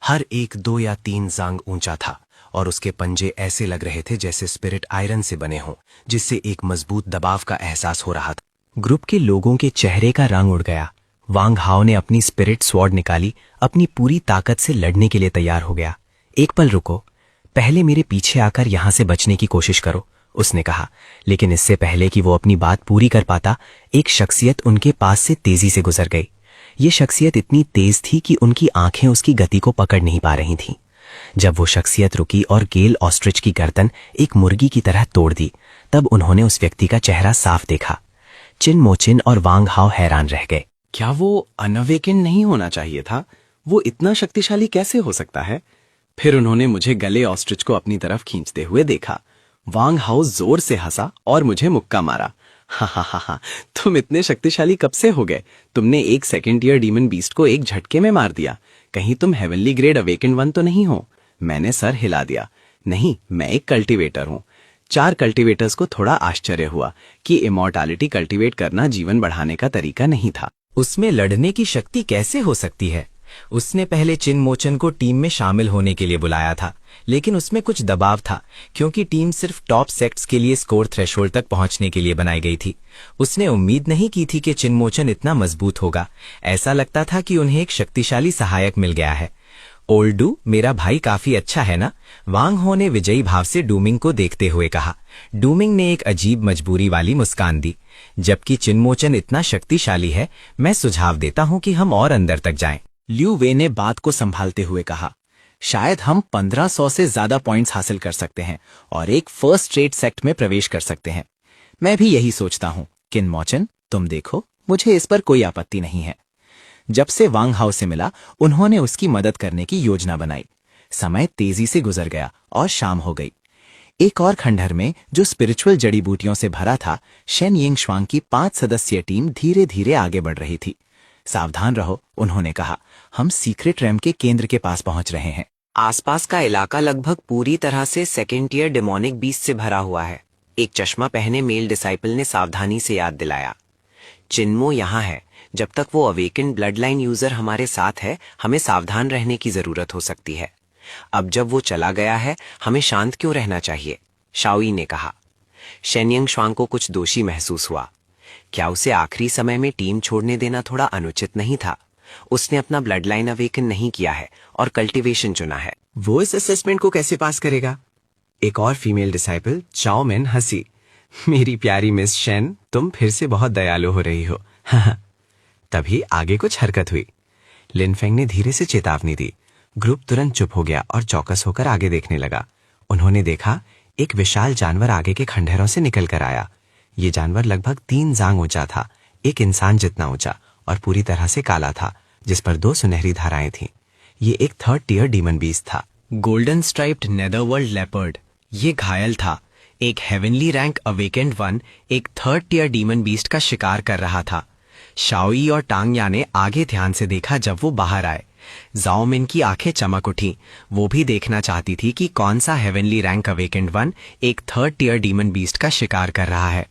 हर एक 2 या 3 जांग ऊंचा था और उसके पंजे ऐसे लग रहे थे जैसे स्पिरिट आयरन से बने हों, जिससे एक मजबूत दबाव का एहसास हो रहा था। ग्रुप के लोगों के चेहरे का रंग उड़ गया। वांग हाओ ने अपनी स्पिरिट स्वॉर्ड निकाली, अपनी पूरी ताकत से लड़ने के लिए तैयार हो गया। एक पल रुको, पहले मेरे पीछे आकर यहां से बचने की कोशिश करो, उसने कहा। लेकिन इससे पहले कि वो अपनी बात पूरी कर पाता, एक शख्सियत उनके पास से तेजी से गुजर गई। ये शख्सियत इतनी तेज थी कि उनकी आंखें उसकी गति को पकड़ नहीं पा रही थीं। जब वो शख्सियत रुकी और गेल ऑस्ट्रिच की गर्दन एक मुर्गी की तरह तोड़ दी, तब उन्होंने उस व्यक्ति का चेहरा साफ देखा। चिन मोचिन और वांग हाओ हैरान रह गए। क्या वो अनअवेकेंड नहीं होना चाहिए था? वो इतना शक्तिशाली कैसे हो सकता है? फिर उन्होंने मुझे गले ऑस्ट्रिच को अपनी तरफ खींचते हुए देखा। वांग हाउ जोर से हंसा और मुझे मुक्का मारा। हा, तुम इतने शक्तिशाली कब से हो गए? तुमने एक सेकेंड ईयर डीमन बीस्ट को एक झटके में मार दिया। कहीं तुम हेवनली ग्रेड अवेकेंड 1 तो नहीं हो? मैंने सर हिला दिया। नहीं, मैं एक कल्टीवेटर हूं। 4 कल्टीवेटर्स को थोड़ा आश्चर्य हुआ कि इमॉर्टैलिटी कल्टीवेट करना जीवन बढ़ाने का तरीका नहीं था। उसमें लड़ने की शक्ति कैसे हो सकती है? उसने पहले चिन मोचन को टीम में शामिल होने के लिए बुलाया था, लेकिन उसमें कुछ दबाव था क्योंकि टीम सिर्फ टॉप सेक्ट्स के लिए स्कोर थ्रेशोल्ड तक पहुंचने के लिए बनाई गई थी। उसने उम्मीद नहीं की थी कि चिन मोचन इतना मजबूत होगा। ऐसा लगता था कि उन्हें एक शक्तिशाली सहायक मिल गया है। ओल्डू, मेरा भाई काफी अच्छा है ना? वांग हो ने विजयी भाव से डूमिंग को देखते हुए कहा। डूमिंग ने एक अजीब मजबूरी वाली मुस्कान दी। जबकि चिनमोचन इतना शक्तिशाली है, मैं सुझाव देता हूं कि हम और अंदर तक जाएं। ल्यू वे ने बात को संभालते हुए कहा, शायद हम 1500 से ज्यादा पॉइंट्स हासिल कर सकते हैं और एक फर्स्ट रेट सेक्ट में प्रवेश कर सकते हैं। मैं भी यही सोचता हूं। किनमोचन, तुम देखो, मुझे इस पर कोई आपत्ति नहीं है। जब से वांग हाउ से मिला, उन्होंने उसकी मदद करने की योजना बनाई। समय तेजी से गुजर गया और शाम हो गई। एक और खंडहर में, जो स्पिरिचुअल जड़ी बूटियों से भरा था, शेन यिंग श्वांग की 5 सदस्यीय टीम धीरे धीरे आगे बढ़ रही थी। सावधान रहो, उन्होंने कहा, हम सीक्रेट रैम के केंद्र के पास पहुंच रहे हैं। आसपास का इलाका लगभग पूरी तरह से सेकेंड ईयर डेमोनिक बीस्ट से भरा हुआ है, एक चश्मा पहने मेल डिसाइपल ने सावधानी से याद दिलाया। चिन्मो यहाँ है। जब तक वो अवेकेंड ब्लड लाइन यूजर हमारे साथ है, हमें सावधान रहने की जरूरत हो सकती है। अब जब वो चला गया है, हमें शांत क्यों रहना चाहिए? शाओई ने कहा। शेनयंग श्वांग को कुछ दोषी महसूस हुआ। क्या उसे आखिरी समय में टीम छोड़ने देना थोड़ा अनुचित नहीं था? उसने अपना ब्लड लाइन अवेकन नहीं किया है और कल्टीवेशन चुना है। वो इस असेसमेंट को कैसे पास करेगा? एक और फीमेल डिसाइपल चाओ मेन हंसी। मेरी प्यारी मिस शेन, तुम फिर से बहुत दयालु हो रही हो। तभी आगे कुछ हरकत हुई। लिनफेंग ने धीरे से चेतावनी दी। ग्रुप तुरंत चुप हो गया और चौकस होकर आगे देखने लगा। उन्होंने देखा, एक विशाल जानवर आगे के खंडहरों से निकल कर आया। ये जानवर लगभग 3 जांग ऊंचा था, एक इंसान जितना ऊंचा, और पूरी तरह से काला था, जिस पर 2 सुनहरी धाराएं थीं। ये एक 3rd टियर डीमन बीस्ट था। Golden striped netherworld leopard. ये घायल था। एक हेवनली रैंक अवेकेंड 1 एक 3rd टियर डीमन बीस्ट का शिकार कर रहा था। शाओई और टांगया ने आगे ध्यान से देखा जब वो बाहर आए। जाओमिन की आंखें चमक उठी। वो भी देखना चाहती थी कि कौन सा हेवनली रैंक अवेकेंड 1 एक 3rd टियर डीमन बीस्ट का शिकार कर रहा है।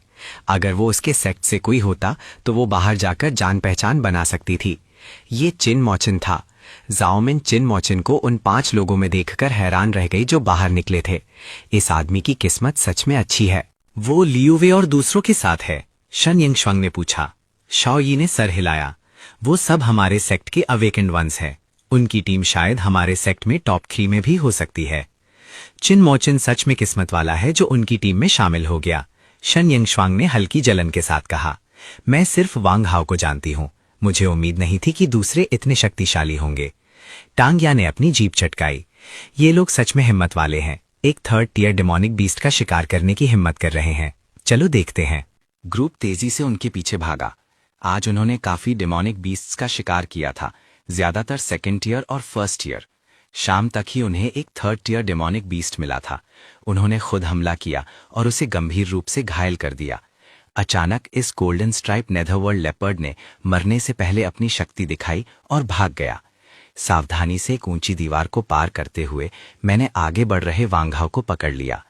अगर वो उसके सेक्ट से कोई होता तो वो बाहर जाकर जान पहचान बना सकती थी। ये चिन मोचिन था। जाओमिन चिन मोचिन को उन 5 लोगों में देखकर हैरान रह गई जो बाहर निकले थे। इस आदमी की किस्मत सच में अच्छी है। वो लियूवे और दूसरों के साथ है? शन यंग श्वांग ने पूछा। शाओई ने सर हिलाया। वो सब हमारे सेक्ट के अवेकेंड वंस है। उनकी टीम शायद हमारे सेक्ट में टॉप 3 में भी हो सकती है। चिन मोचिन सच में किस्मत वाला है जो उनकी टीम में शामिल हो गया। शन यंग श्वांग ने हल्की जलन के साथ कहा। मैं सिर्फ वांग हाओ को जानती हूं। मुझे उम्मीद नहीं थी कि दूसरे इतने शक्तिशाली होंगे। टांगया ने अपनी जीभ चटकाई। ये लोग सच में हिम्मत वाले हैं। एक 3rd टियर डेमोनिक बीस्ट का शिकार करने की हिम्मत कर रहे हैं। चलो देखते हैं। ग्रुप तेजी से उनके पीछे भागा। आज उन्होंने काफी डेमोनिक बीस्ट्स का शिकार किया था, ज्यादातर 2nd टियर और 1st टियर। शाम तक ही उन्हें एक 3rd टियर डेमोनिक बीस्ट मिला था। उन्होंने खुद हमला किया और उसे गंभीर रूप से घायल कर दिया। अचानक इस गोल्डन स्ट्राइप नेदरवर्ल्ड लेपर्ड ने मरने से पहले अपनी शक्ति दिखाई और भाग गया। सावधानी से एक ऊंची दीवार को पार करते हुए मैंने आगे बढ़ रहे वांगहाओ को पकड़ लिया।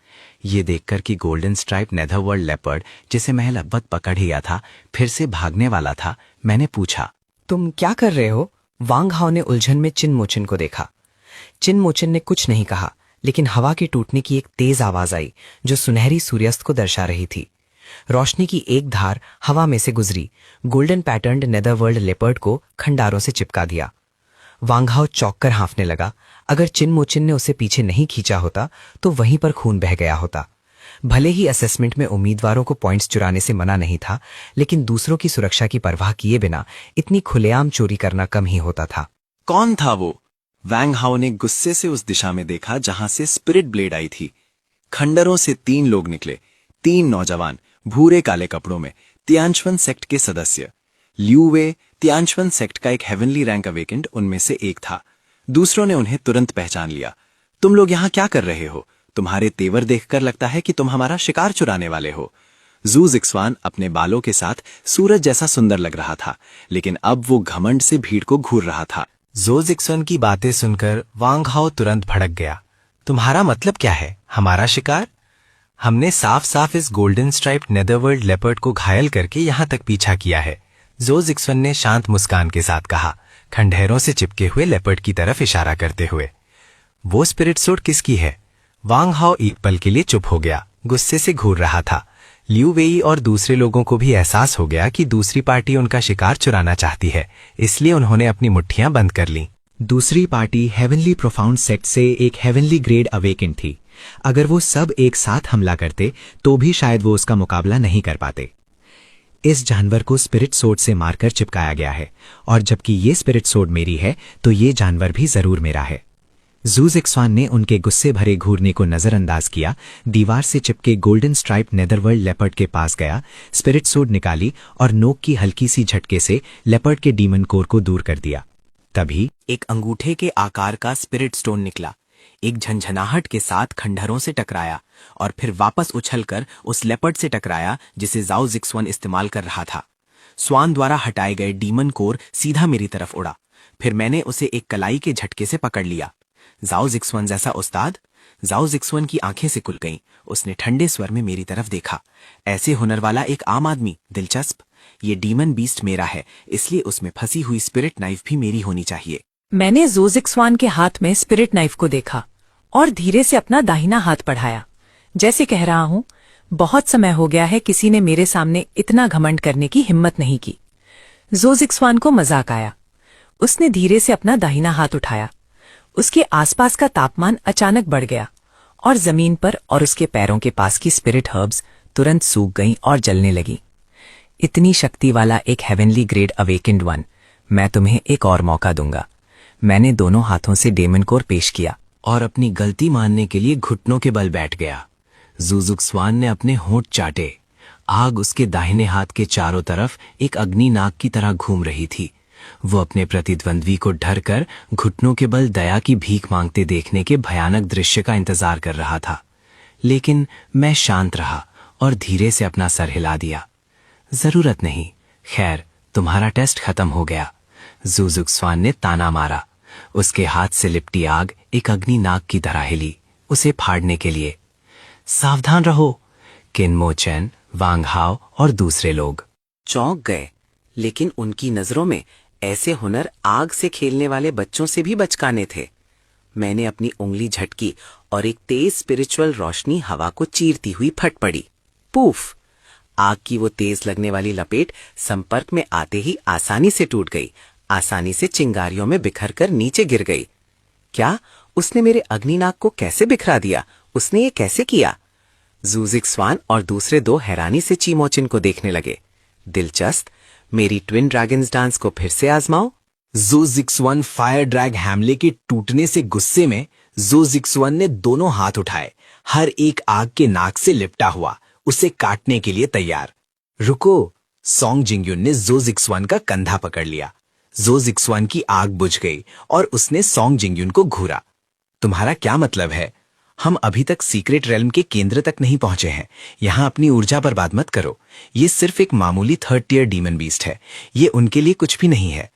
ये देखकर कि गोल्डन स्ट्राइप नेदरवर्ल्ड लेपर्ड, जिसे मैं लगभग पकड़ लिया था, फिर से भागने वाला था, मैंने पूछा, तुम क्या कर रहे हो? वांगहाओ ने उलझन में चिनमोचिन को देखा। चिनमोचिन ने कुछ नहीं कहा, लेकिन हवा के टूटने की एक तेज आवाज आई जो सुनहरी सूर्यास्त को दर्शा रही थी। रोशनी की एक धार हवा में से गुजरी, गोल्डन पैटर्न्ड नेदरवर्ल्ड लेपर्ड को खंडारों से चिपका दिया। वांगहाओ चौंककर हाँफने लगा। अगर चिनमोचिन ने उसे पीछे नहीं खींचा होता तो वहीं पर खून बह गया होता। भले ही असेसमेंट में उम्मीदवारों को पॉइंट्स चुराने से मना नहीं था, लेकिन दूसरों की सुरक्षा की परवाह किए बिना इतनी खुलेआम चोरी करना कम ही होता था। कौन था वो? वांगहाओ ने गुस्से से उस दिशा में देखा जहां से स्पिरिट ब्लेड आई थी। खंडरों से 3 लोग निकले, 3 नौजवान भूरे काले कपड़ों में, तियानश्वन सेक्ट के सदस्य। लियू वे, तियानश्वन सेक्ट का एक हेवनली रैंक अवेकेंड उनमें से एक था। दूसरों ने उन्हें तुरंत पहचान लिया। तुम लोग यहाँ क्या कर रहे हो? तुम्हारे तेवर देखकर लगता है कि तुम हमारा शिकार चुराने वाले हो। जू जिक्सवान अपने बालों के साथ सूरज जैसा सुंदर लग रहा था, लेकिन अब वो घमंड से भीड़ को घूर रहा था। जो जिक्सन की बातें सुनकर वांगहाओ तुरंत भड़क गया। तुम्हारा मतलब क्या है? हमारा शिकार? हमने साफ साफ इस गोल्डन स्ट्राइप्ड नेदरवर्ल्ड लेपर्ड को घायल करके यहां तक पीछा किया है। जो जिक्सन ने शांत मुस्कान के साथ कहा, खंडहरों से चिपके हुए लेपर्ड की तरफ इशारा करते हुए। वो स्पिरिट सूट किसकी है? वांगहाओ एक पल के लिए चुप हो गया, गुस्से से घूर रहा था। लियू वेई और दूसरे लोगों को भी एहसास हो गया कि दूसरी पार्टी उनका शिकार चुराना चाहती है, इसलिए उन्होंने अपनी मुट्ठियां बंद कर लीं। दूसरी पार्टी हेवनली प्रोफाउंड सेक्ट से एक हेवनली ग्रेड अवेकेंड थी। अगर वो सब एक साथ हमला करते तो भी शायद वो उसका मुकाबला नहीं कर पाते। इस जानवर को स्पिरिट सोड से मारकर चिपकाया गया है, और जबकि ये स्पिरिट सोड मेरी है तो ये जानवर भी जरूर मेरा है। जू जिक्सवान ने उनके गुस्से भरे घूरने को नजरअंदाज किया, दीवार से चिपके गोल्डन स्ट्राइप नेदरवर्ल्ड लेपर्ड के पास गया, स्पिरिट सोड निकाली और नोक की हल्की सी झटके से लेपर्ड के डीमन कोर को दूर कर दिया। तभी एक अंगूठे के आकार का स्पिरिट स्टोन निकला, एक झंझनाहट के साथ खंडहरों से टकराया और फिर वापस उछलकर उस लेपर्ड से टकराया जिसे जाओ जिक्सवन इस्तेमाल कर रहा था। स्वान द्वारा हटाए गए डीमन कोर सीधा मेरी तरफ उड़ा। फिर मैंने उसे एक कलाई के झटके से पकड़ लिया। जाओ जिक्सवन जैसा उस्ताद? जाओ जिक्सवन की आंखें से खुल गईं। उसने ठंडे स्वर में मेरी तरफ देखा। ऐसे हुनर वाला एक आम आदमी? दिलचस्प। ये डीमन बीस्ट मेरा है, इसलिए उसमें फंसी हुई स्पिरिट नाइफ भी मेरी होनी चाहिए। मैंने जो जिक्सवान के हाथ में स्पिरिट नाइफ को देखा और धीरे से अपना दाहिना हाथ बढ़ाया, जैसे कह रहा हूं, बहुत समय हो गया है किसी ने मेरे सामने इतना घमंड करने की हिम्मत नहीं की। जो जिक्सवान को मजाक आया। उसने धीरे से अपना दाहिना हाथ उठाया। उसके आसपास का तापमान अचानक बढ़ गया और जमीन पर और उसके पैरों के पास की स्पिरिट हर्ब्स तुरंत सूख गईं और जलने लगी। इतनी शक्ति वाला एक हेवनली ग्रेड अवेकेंड वन, मैं तुम्हें एक और मौका दूंगा। मैंने दोनों हाथों से डेमन कोर पेश किया और अपनी गलती मानने के लिए घुटनों के बल बैठ गया। जुजुक्सवान ने अपने होंठ चाटे। आग उसके दाहिने हाथ के चारों तरफ एक अग्नि नाग की तरह घूम रही थी। वो अपने प्रतिद्वंद्वी को डर कर घुटनों के बल दया की भीख मांगते देखने के भयानक दृश्य का इंतजार कर रहा था, लेकिन मैं शांत रहा और धीरे से अपना सर हिला दिया। जरूरत नहीं, खैर तुम्हारा टेस्ट खत्म हो गया। जुजुक्सवान ने ताना मारा। उसके हाथ से लिपटी आग एक अग्नि नाग की तरह हिली, उसे फाड़ने के लिए। सावधान रहो। किनमोचेन, वांगहाओ और दूसरे लोग चौंक गए, लेकिन उनकी नजरों में ऐसे हुनर आग से खेलने वाले बच्चों से भी बचकाने थे। मैंने अपनी उंगली झटकी और एक तेज स्पिरिचुअल रोशनी हवा को चीरती हुई फट पड़ी। पूफ! आग की वो तेज लगने वाली लपेट संपर्क में आते ही आसानी से टूट गई, आसानी से चिंगारियों में बिखर कर नीचे गिर गई। क्या उसने मेरे अग्निनाग को कैसे बिखरा दिया? उसने ये कैसे किया? जू जिक्सवान और दूसरे दो हैरानी से चीमोचिन को देखने लगे। दिलचस्प, मेरी ट्विन ड्रैगन्स डांस को फिर से आजमाओ। जू जिक्सवन फायर ड्रैग हैमले के टूटने से गुस्से में जू जिक्सवन ने दोनों हाथ उठाए, हर एक आग के नाक से लिपटा हुआ, उसे काटने के लिए तैयार। रुको! सोंग जिंगयुन ने जो जिक्सवन का कंधा पकड़ लिया। जो जिक्सवन की आग बुझ गई और उसने सोंग जिंगयुन को घूरा। तुम्हारा क्या मतलब है? हम अभी तक सीक्रेट रेल्म के केंद्र तक नहीं पहुंचे हैं। यहां अपनी ऊर्जा बर्बाद मत करो। ये सिर्फ एक मामूली 3rd टियर डीमन बीस्ट है, ये उनके लिए कुछ भी नहीं है।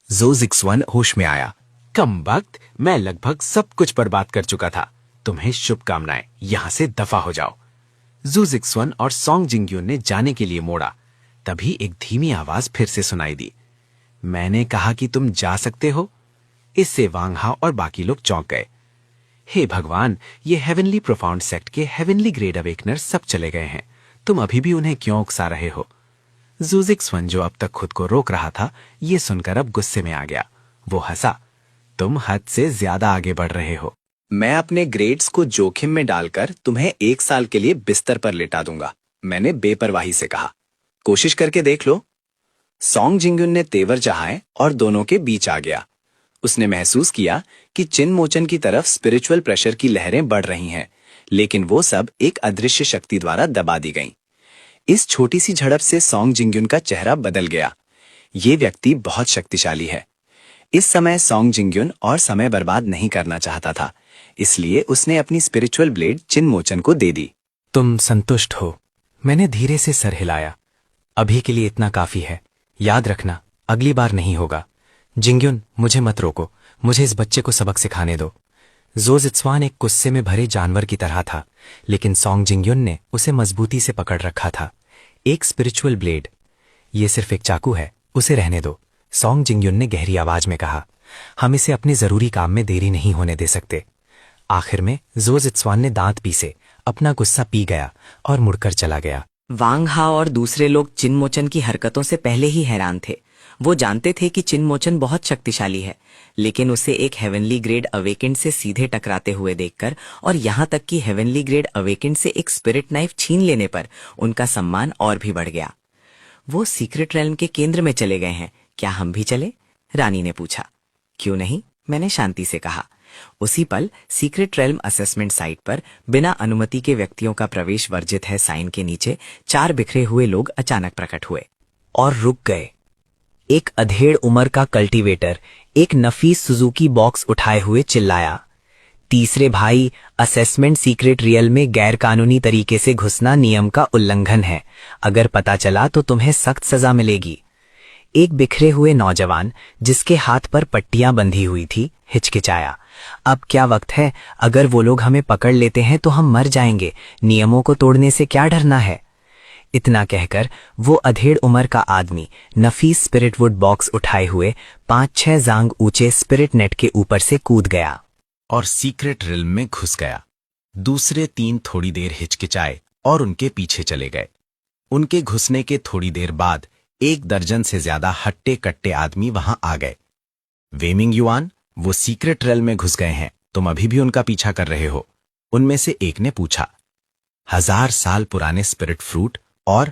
जो जिक्सवन होश में आया। कम वक्त, मैं लगभग सब कुछ बर्बाद कर चुका था। तुम्हें शुभकामनाएं, यहां से दफा हो जाओ। जू जिक्सवन और सॉन्ग जिंग्यून ने जाने के लिए मोड़ा। तभी एक धीमी आवाज फिर से सुनाई दी। मैंने कहा कि तुम जा सकते हो। इससे वांग हाओ और बाकी लोग चौंक गए। हे भगवान, ये हेवनली प्रोफाउंड सेक्ट के हेवनली ग्रेड अवेकनर सब चले गए हैं। तुम अभी भी उन्हें क्यों उकसा रहे हो? जू जिक्सवन, जो अब तक खुद को रोक रहा था, ये सुनकर अब गुस्से में आ गया। वो हंसा। तुम हद से ज्यादा आगे बढ़ रहे हो। मैं अपने ग्रेड्स को जोखिम में डालकर तुम्हें 1 साल के लिए बिस्तर पर लेटा दूंगा, मैंने बेपरवाही से कहा। कोशिश करके देख लो। सॉन्ग जिंग्यून ने तेवर चाहे और दोनों के बीच आ गया। उसने महसूस किया कि चिन मोचन की तरफ स्पिरिचुअल प्रेशर की लहरें बढ़ रही हैं, लेकिन वो सब एक अदृश्य शक्ति द्वारा दबा दी गईं। इस छोटी सी झड़प से सॉन्ग जिंग्यून का चेहरा बदल गया। ये व्यक्ति बहुत शक्तिशाली है। इस समय सॉन्ग जिंग्यून और समय बर्बाद नहीं करना चाहता था, इसलिए उसने अपनी स्पिरिचुअल ब्लेड चिन मोचन को दे दी। तुम संतुष्ट हो? मैंने धीरे से सर हिलाया। अभी के लिए इतना काफी है। याद रखना, अगली बार नहीं होगा। जिंग्यून, मुझे मत रोको। मुझे इस बच्चे को सबक सिखाने दो। जो जित्सवान एक गुस्से में भरे जानवर की तरह था, लेकिन सॉन्ग जिंग्यून ने उसे मजबूती से पकड़ रखा था। एक स्पिरिचुअल ब्लेड, ये सिर्फ एक चाकू है, उसे रहने दो। सॉन्ग जिंग्यून ने गहरी आवाज में कहा। हम इसे अपने जरूरी काम में देरी नहीं होने दे सकते। आखिर में जो जित्सवान ने दांत पीसे, अपना गुस्सा पी गया और मुड़कर चला गया। वांग हाओ और दूसरे लोग चिन मोचन की हरकतों से पहले ही हैरान थे। वो जानते थे कि चिन मोचन बहुत शक्तिशाली है, लेकिन उसे एक हेवनली ग्रेड अवेकेंड से सीधे टकराते हुए देखकर और यहां तक कि हेवनली ग्रेड अवेकेंड से एक स्पिरिट नाइफ छीन लेने पर उनका सम्मान और भी बढ़ गया। वो सीक्रेट रेल्म के केंद्र में चले गए हैं, क्या हम भी चले? रानी ने पूछा। क्यों नहीं, मैंने शांति से कहा। उसी पल सीक्रेट रेल्म असेसमेंट साइट पर बिना अनुमति के व्यक्तियों का प्रवेश वर्जित है साइन के नीचे 4 बिखरे हुए लोग अचानक प्रकट हुए और रुक गए। एक अधेड़ उम्र का कल्टीवेटर एक नफीस सुजुकी बॉक्स उठाए हुए चिल्लाया, तीसरे भाई, असेसमेंट सीक्रेट रियल में गैर कानूनी तरीके से घुसना नियम का उल्लंघन है। अगर पता चला तो तुम्हें सख्त सजा मिलेगी। एक बिखरे हुए नौजवान, जिसके हाथ पर पट्टियां बंधी हुई थी, हिचकिचाया। अब क्या वक्त है? अगर वो लोग हमें पकड़ लेते हैं तो हम मर जाएंगे। नियमों को तोड़ने से क्या डरना है? इतना कहकर वो अधेड़ उम्र का आदमी नफीस स्पिरिट वुड बॉक्स उठाए हुए 5-6 जांग ऊंचे स्पिरिट नेट के ऊपर से कूद गया और सीक्रेट रिल्म में घुस गया। दूसरे 3 थोड़ी देर हिचकिचाए और उनके पीछे चले गए। उनके घुसने के थोड़ी देर बाद 1 दर्जन से ज्यादा हट्टे कट्टे आदमी वहां आ गए। वेमिंग युआन, वो सीक्रेट रेल में घुस गए हैं, तुम अभी भी उनका पीछा कर रहे हो? उनमें से एक ने पूछा। 1000 साल पुराने स्पिरिट फ्रूट और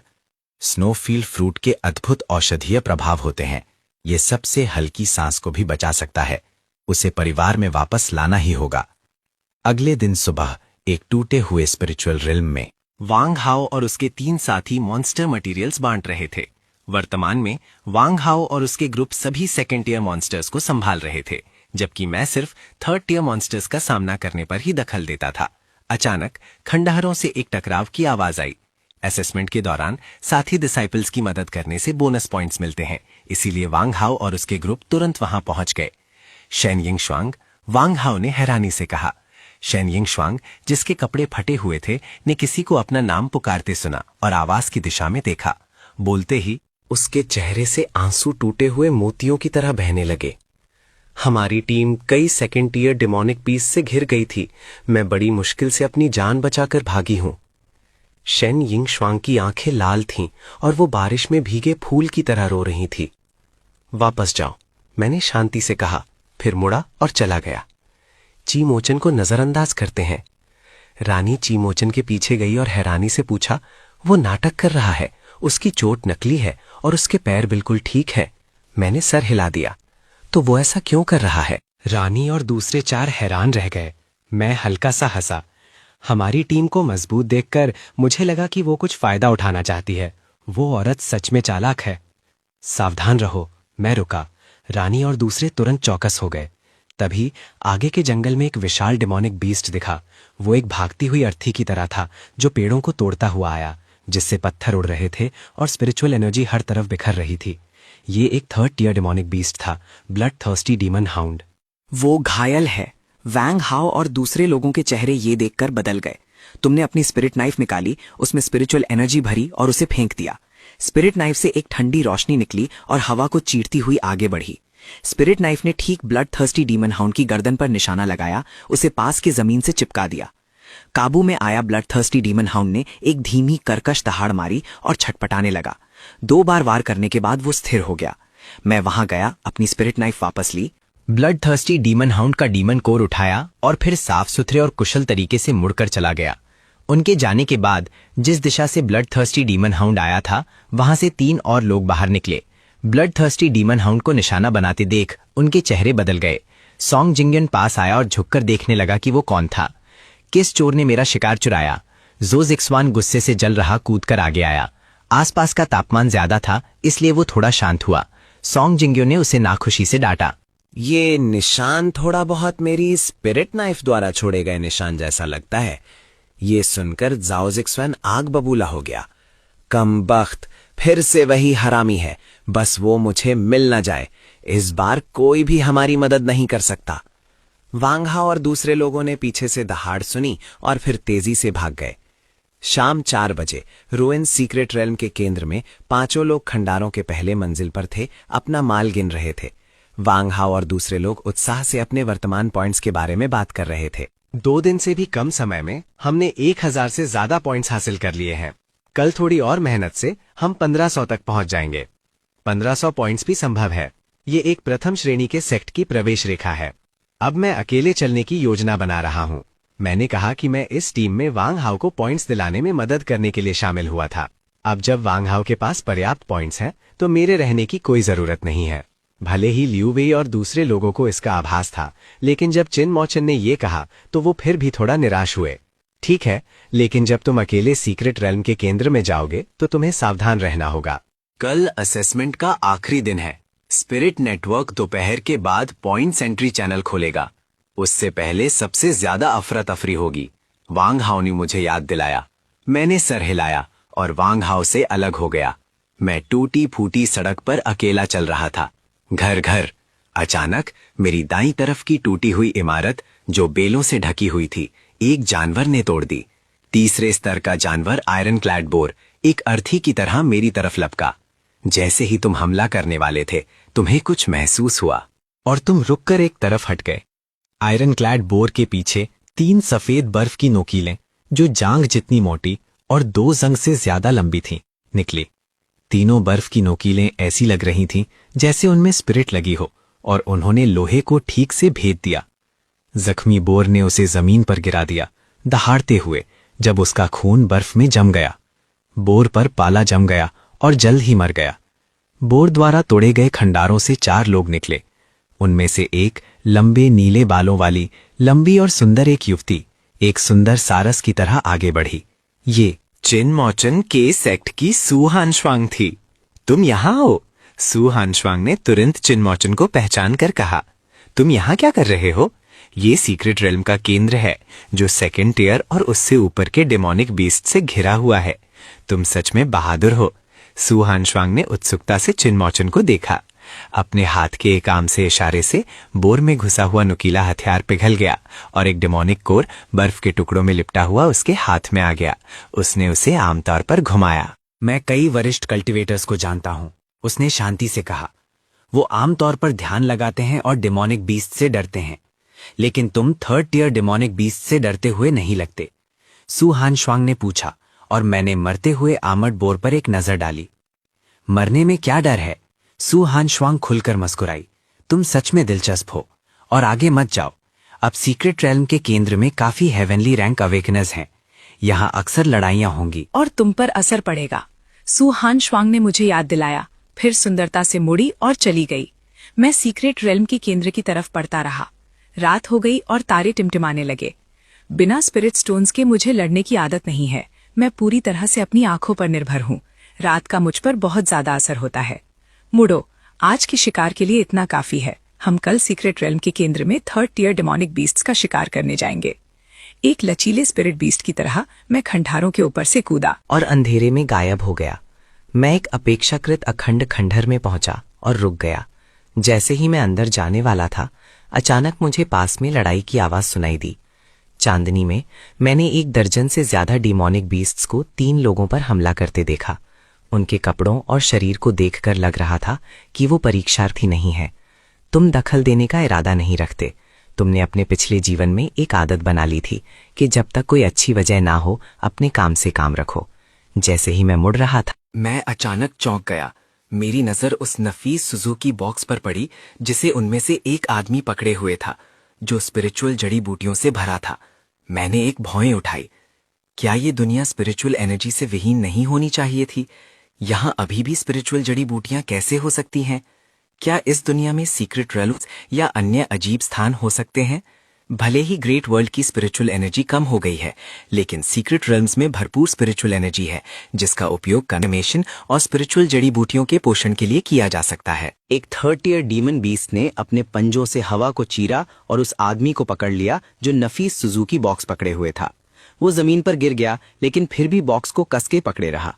स्नोफील्ड फ्रूट के अद्भुत औषधीय प्रभाव होते हैं। ये सबसे हल्की सांस को भी बचा सकता है। उसे परिवार में वापस लाना ही होगा। अगले दिन सुबह एक टूटे हुए स्पिरिचुअल रिल्म में वांग हाओ और उसके 3 साथी मॉन्स्टर मटेरियल्स बांट रहे थे। वर्तमान में वांग हाओ और उसके ग्रुप सभी 2nd टियर मॉन्स्टर्स को संभाल रहे थे, जबकि मैं सिर्फ 3rd टियर मॉन्स्टर्स का सामना करने पर ही दखल देता था। अचानक खंडहरों से एक टकराव की आवाज आई। असेसमेंट के दौरान साथी डिसाइपल्स की मदद करने से बोनस पॉइंट्स मिलते हैं, इसीलिए वांग हाओ और उसके ग्रुप तुरंत वहां पहुंच गए। शेन यिंगश्वांग, वांग हाओ ने हैरानी से कहा। शेन यिंगश्वांग, जिसके कपड़े फटे हुए थे, ने किसी को अपना नाम पुकारते सुना और आवाज की दिशा में देखा। बोलते ही उसके चेहरे से आंसू टूटे हुए मोतियों की तरह बहने लगे। हमारी टीम कई 2nd टियर डिमोनिक बीस्ट से घिर गई थी। मैं बड़ी मुश्किल से अपनी जान बचाकर भागी हूं। शेन यिंगश्वांग की आंखें लाल थीं और वो बारिश में भीगे फूल की तरह रो रही थी। वापस जाओ, मैंने शांति से कहा, फिर मुड़ा और चला गया। चीमोचन को नजरअंदाज करते हैं। रानी चीमोचन के पीछे गई और हैरानी से पूछा, वो नाटक कर रहा है, उसकी चोट नकली है और उसके पैर बिल्कुल ठीक है। मैंने सर हिला दिया। तो वो ऐसा क्यों कर रहा है? रानी और दूसरे 4 हैरान रह गए। मैं हल्का सा हंसा। हमारी टीम को मजबूत देखकर मुझे लगा कि वो कुछ फायदा उठाना चाहती है। वो औरत सच में चालाक है। सावधान रहो, मैं रुका। रानी और दूसरे तुरंत चौकस हो गए। तभी आगे के जंगल में एक विशाल डिमोनिक बीस्ट दिखा। वो एक भागती हुई अर्थी की तरह था, जो पेड़ों को तोड़ता हुआ आया, जिससे पत्थर उड़ रहे थे और स्पिरिचुअल एनर्जी हर तरफ बिखर रही थी। ये एक 3rd टियर डिमोनिक बीस्ट था, ब्लड थर्स्टी डीमन हाउंड। वो घायल है। वैंग हाओ और दूसरे लोगों के चेहरे ये देखकर बदल गए। तुमने अपनी स्पिरिट नाइफ निकाली, उसमें स्पिरिचुअल एनर्जी भरी और उसे फेंक दिया। स्पिरिट नाइफ से एक ठंडी रोशनी निकली और हवा को चीरती हुई आगे बढ़ी। स्पिरिट नाइफ ने ठीक ब्लड थर्स्टी डीमन हाउंड की गर्दन पर निशाना लगाया, उसे पास की जमीन से चिपका दिया। काबू में आया ब्लड थर्स्टी डीमन हाउंड ने एक धीमी कर्कश दहाड़ मारी और छटपटाने लगा। 2 बार वार करने के बाद वो स्थिर हो गया। मैं वहां गया, अपनी स्पिरिट नाइफ वापस ली। ब्लड थर्स्टी डीमन हाउंड का डीमन कोर उठाया और फिर साफ सुथरे और कुशल तरीके से मुड़कर चला गया। उनके जाने के बाद जिस दिशा से ब्लड थर्स्टी डीमन हाउंड आया था, वहां से 3 और लोग बाहर निकले। ब्लड थर्स्टी डीमन हाउंड को निशाना बनाते देख उनके चेहरे बदल गए। सॉन्ग जिंगन पास आया और झुककर देखने लगा कि वो कौन था। किस चोर ने मेरा शिकार चुराया? जो जिक्सवान गुस्से से जल रहा कूदकर आगे आया। आसपास का तापमान ज्यादा था, इसलिए वो थोड़ा शांत हुआ। सॉन्ग जिंग्यो ने उसे नाखुशी से डांटा। ये निशान थोड़ा बहुत मेरी स्पिरिट नाइफ द्वारा छोड़े गए निशान जैसा लगता है। ये सुनकर जाओ जिक्सवान आग बबूला हो गया। कमबख्त, फिर से वही हरामी है, बस वो मुझे मिल न जाए। इस बार कोई भी हमारी मदद नहीं कर सकता। वांगहा और दूसरे लोगों ने पीछे से दहाड़ सुनी और फिर तेजी से भाग गए। शाम 4 बजे रुइन सीक्रेट रेल्म के केंद्र में 5 लोग खंडारों के पहले मंजिल पर थे, अपना माल गिन रहे थे। वांगहा और दूसरे लोग उत्साह से अपने वर्तमान पॉइंट्स के बारे में बात कर रहे थे। 2 दिन से भी कम समय में हमने 1000 से ज्यादा पॉइंट्स हासिल कर लिए हैं। कल थोड़ी और मेहनत से हम 1500 तक पहुंच जाएंगे। 1500 पॉइंट्स भी संभव है। ये एक प्रथम श्रेणी के सेक्ट की प्रवेश रेखा है। अब मैं अकेले चलने की योजना बना रहा हूं। मैंने कहा कि मैं इस टीम में वांग हाओ को पॉइंट्स दिलाने में मदद करने के लिए शामिल हुआ था। अब जब वांग हाओ के पास पर्याप्त पॉइंट्स हैं, तो मेरे रहने की कोई जरूरत नहीं है। भले ही लियू वेई और दूसरे लोगों को इसका आभास था, लेकिन जब चिन मौचन ने ये कहा तो वो फिर भी थोड़ा निराश हुए। ठीक है, लेकिन जब तुम अकेले सीक्रेट रेल्म के केंद्र में जाओगे तो तुम्हें सावधान रहना होगा। कल असेसमेंट का आखिरी दिन है। स्पिरिट नेटवर्क दोपहर के बाद पॉइंट एंट्री चैनल खोलेगा। उससे पहले सबसे ज्यादा अफरा तफरी होगी। वांग हाओ ने मुझे याद दिलाया। मैंने सर हिलाया और वांग हाओ से अलग हो गया। मैं टूटी फूटी सड़क पर अकेला चल रहा था। घर घर। अचानक मेरी दाईं तरफ की टूटी हुई इमारत, जो बेलों से ढकी हुई थी, एक जानवर ने तोड़ दी। तीसरे स्तर का जानवर आयरन क्लैड बोर एक अर्थी की तरह मेरी तरफ लपका। जैसे ही तुम हमला करने वाले थे, तुम्हें कुछ महसूस हुआ और तुम रुककर एक तरफ हट गए। आयरन क्लैड बोर के पीछे 3 सफेद बर्फ की नोकीलें, जो जांग जितनी मोटी और 2 जंग से ज्यादा लंबी थीं, निकली। तीनों बर्फ की नोकीलें ऐसी लग रही थीं जैसे उनमें स्पिरिट लगी हो, और उन्होंने लोहे को ठीक से भेद दिया। जख्मी बोर ने उसे जमीन पर गिरा दिया, दहाड़ते हुए, जब उसका खून बर्फ में जम गया। बोर पर पाला जम गया और जल्द ही मर गया। बोर द्वारा तोड़े गए खंडारों से 4 लोग निकले। उनमें से एक लंबे नीले बालों वाली लंबी और सुंदर एक युवती एक सुंदर सारस की तरह आगे बढ़ी। ये चिन मौचन के सेक्ट की सू हानश्वांग थी। तुम यहाँ हो? सू हानश्वांग ने तुरंत चिन मौचन को पहचान कर कहा। तुम यहाँ क्या कर रहे हो? ये सीक्रेट रेल्म का केंद्र है, जो 2nd टियर और उससे ऊपर के डेमोनिक बीस्ट से घिरा हुआ है। तुम सच में बहादुर हो। सू हानश्वांग ने उत्सुकता से चिन मौचन को देखा। अपने हाथ के एक आर्म से इशारे से बोर में घुसा हुआ नुकीला हथियार पिघल गया और एक डेमोनिक कोर बर्फ के टुकड़ों में लिपटा हुआ उसके हाथ में आ गया। उसने उसे आमतौर पर घुमाया। मैं कई वरिष्ठ कल्टीवेटर्स को जानता हूं, उसने शांति से कहा। वो आमतौर पर ध्यान लगाते हैं और डेमोनिक बीस्ट से डरते हैं, लेकिन तुम 3rd टियर डेमोनिक बीस्ट से डरते हुए नहीं लगते। सू हानश्वांग ने पूछा और मैंने मरते हुए आमर्ड बोर पर एक नजर डाली। मरने में क्या डर है? सू हानश्वांग खुलकर मुस्कुराई। तुम सच में दिलचस्प हो, और आगे मत जाओ। अब सीक्रेट रेल्म के केंद्र में काफी हेवनली रैंक अवेकनर्स हैं। यहाँ अक्सर लड़ाइयाँ होंगी और तुम पर असर पड़ेगा। सू हानश्वांग ने मुझे याद दिलाया, फिर सुंदरता से मुड़ी और चली गई। मैं सीक्रेट रेल्म के केंद्र की तरफ पड़ता रहा। रात हो गई और तारे टिमटिमाने लगे। बिना स्पिरिट स्टोन्स के मुझे लड़ने की आदत नहीं है। मैं पूरी तरह से अपनी आंखों पर निर्भर हूँ। रात का मुझ पर बहुत ज्यादा असर होता है। मुड़ो, आज की शिकार के लिए इतना काफी है। हम कल सीक्रेट रेल्म के केंद्र में 3rd टियर डेमोनिक बीस्ट्स का शिकार करने जाएंगे। एक लचीले स्पिरिट बीस्ट की तरह मैं खंडारों के ऊपर से कूदा और अंधेरे में गायब हो गया। मैं एक अपेक्षाकृत अखंड खंडहर में पहुंचा और रुक गया। जैसे ही मैं अंदर जाने वाला था, अचानक मुझे पास में लड़ाई की आवाज सुनाई दी। चांदनी में मैंने 1 दर्जन से ज्यादा डिमोनिक बीस्ट्स को 3 लोगों पर हमला करते देखा। उनके कपड़ों और शरीर को देखकर लग रहा था कि वो परीक्षार्थी नहीं है। तुम दखल देने का इरादा नहीं रखते। तुमने अपने पिछले जीवन में एक आदत बना ली थी कि जब तक कोई अच्छी वजह ना हो अपने काम से काम रखो। जैसे ही मैं मुड़ रहा था, मैं अचानक चौंक गया। मेरी नजर उस नफीस सुजुकी बॉक्स पर पड़ी जिसे उनमें से एक आदमी पकड़े हुए था, जो स्पिरिचुअल जड़ी बूटियों से भरा था। मैंने एक भौएं उठाई। क्या ये दुनिया स्पिरिचुअल एनर्जी से विहीन नहीं होनी चाहिए थी? यहाँ अभी भी स्पिरिचुअल जड़ी बूटियां कैसे हो सकती हैं? क्या इस दुनिया में सीक्रेट रेल्म्स या अन्य अजीब स्थान हो सकते हैं? भले ही ग्रेट वर्ल्ड की स्पिरिचुअल एनर्जी कम हो गई है, लेकिन सीक्रेट रेल्म्स में भरपूर स्पिरिचुअल एनर्जी है, जिसका उपयोग कन्फर्मेशन और स्पिरिचुअल जड़ी बूटियों के पोषण के लिए किया जा सकता है। एक 3rd ईयर डीमन बीस्ट ने अपने पंजों से हवा को चीरा और उस आदमी को पकड़ लिया जो नफीस सुजुकी बॉक्स पकड़े हुए था। वो जमीन पर गिर गया, लेकिन फिर भी बॉक्स को कसके पकड़े रहा।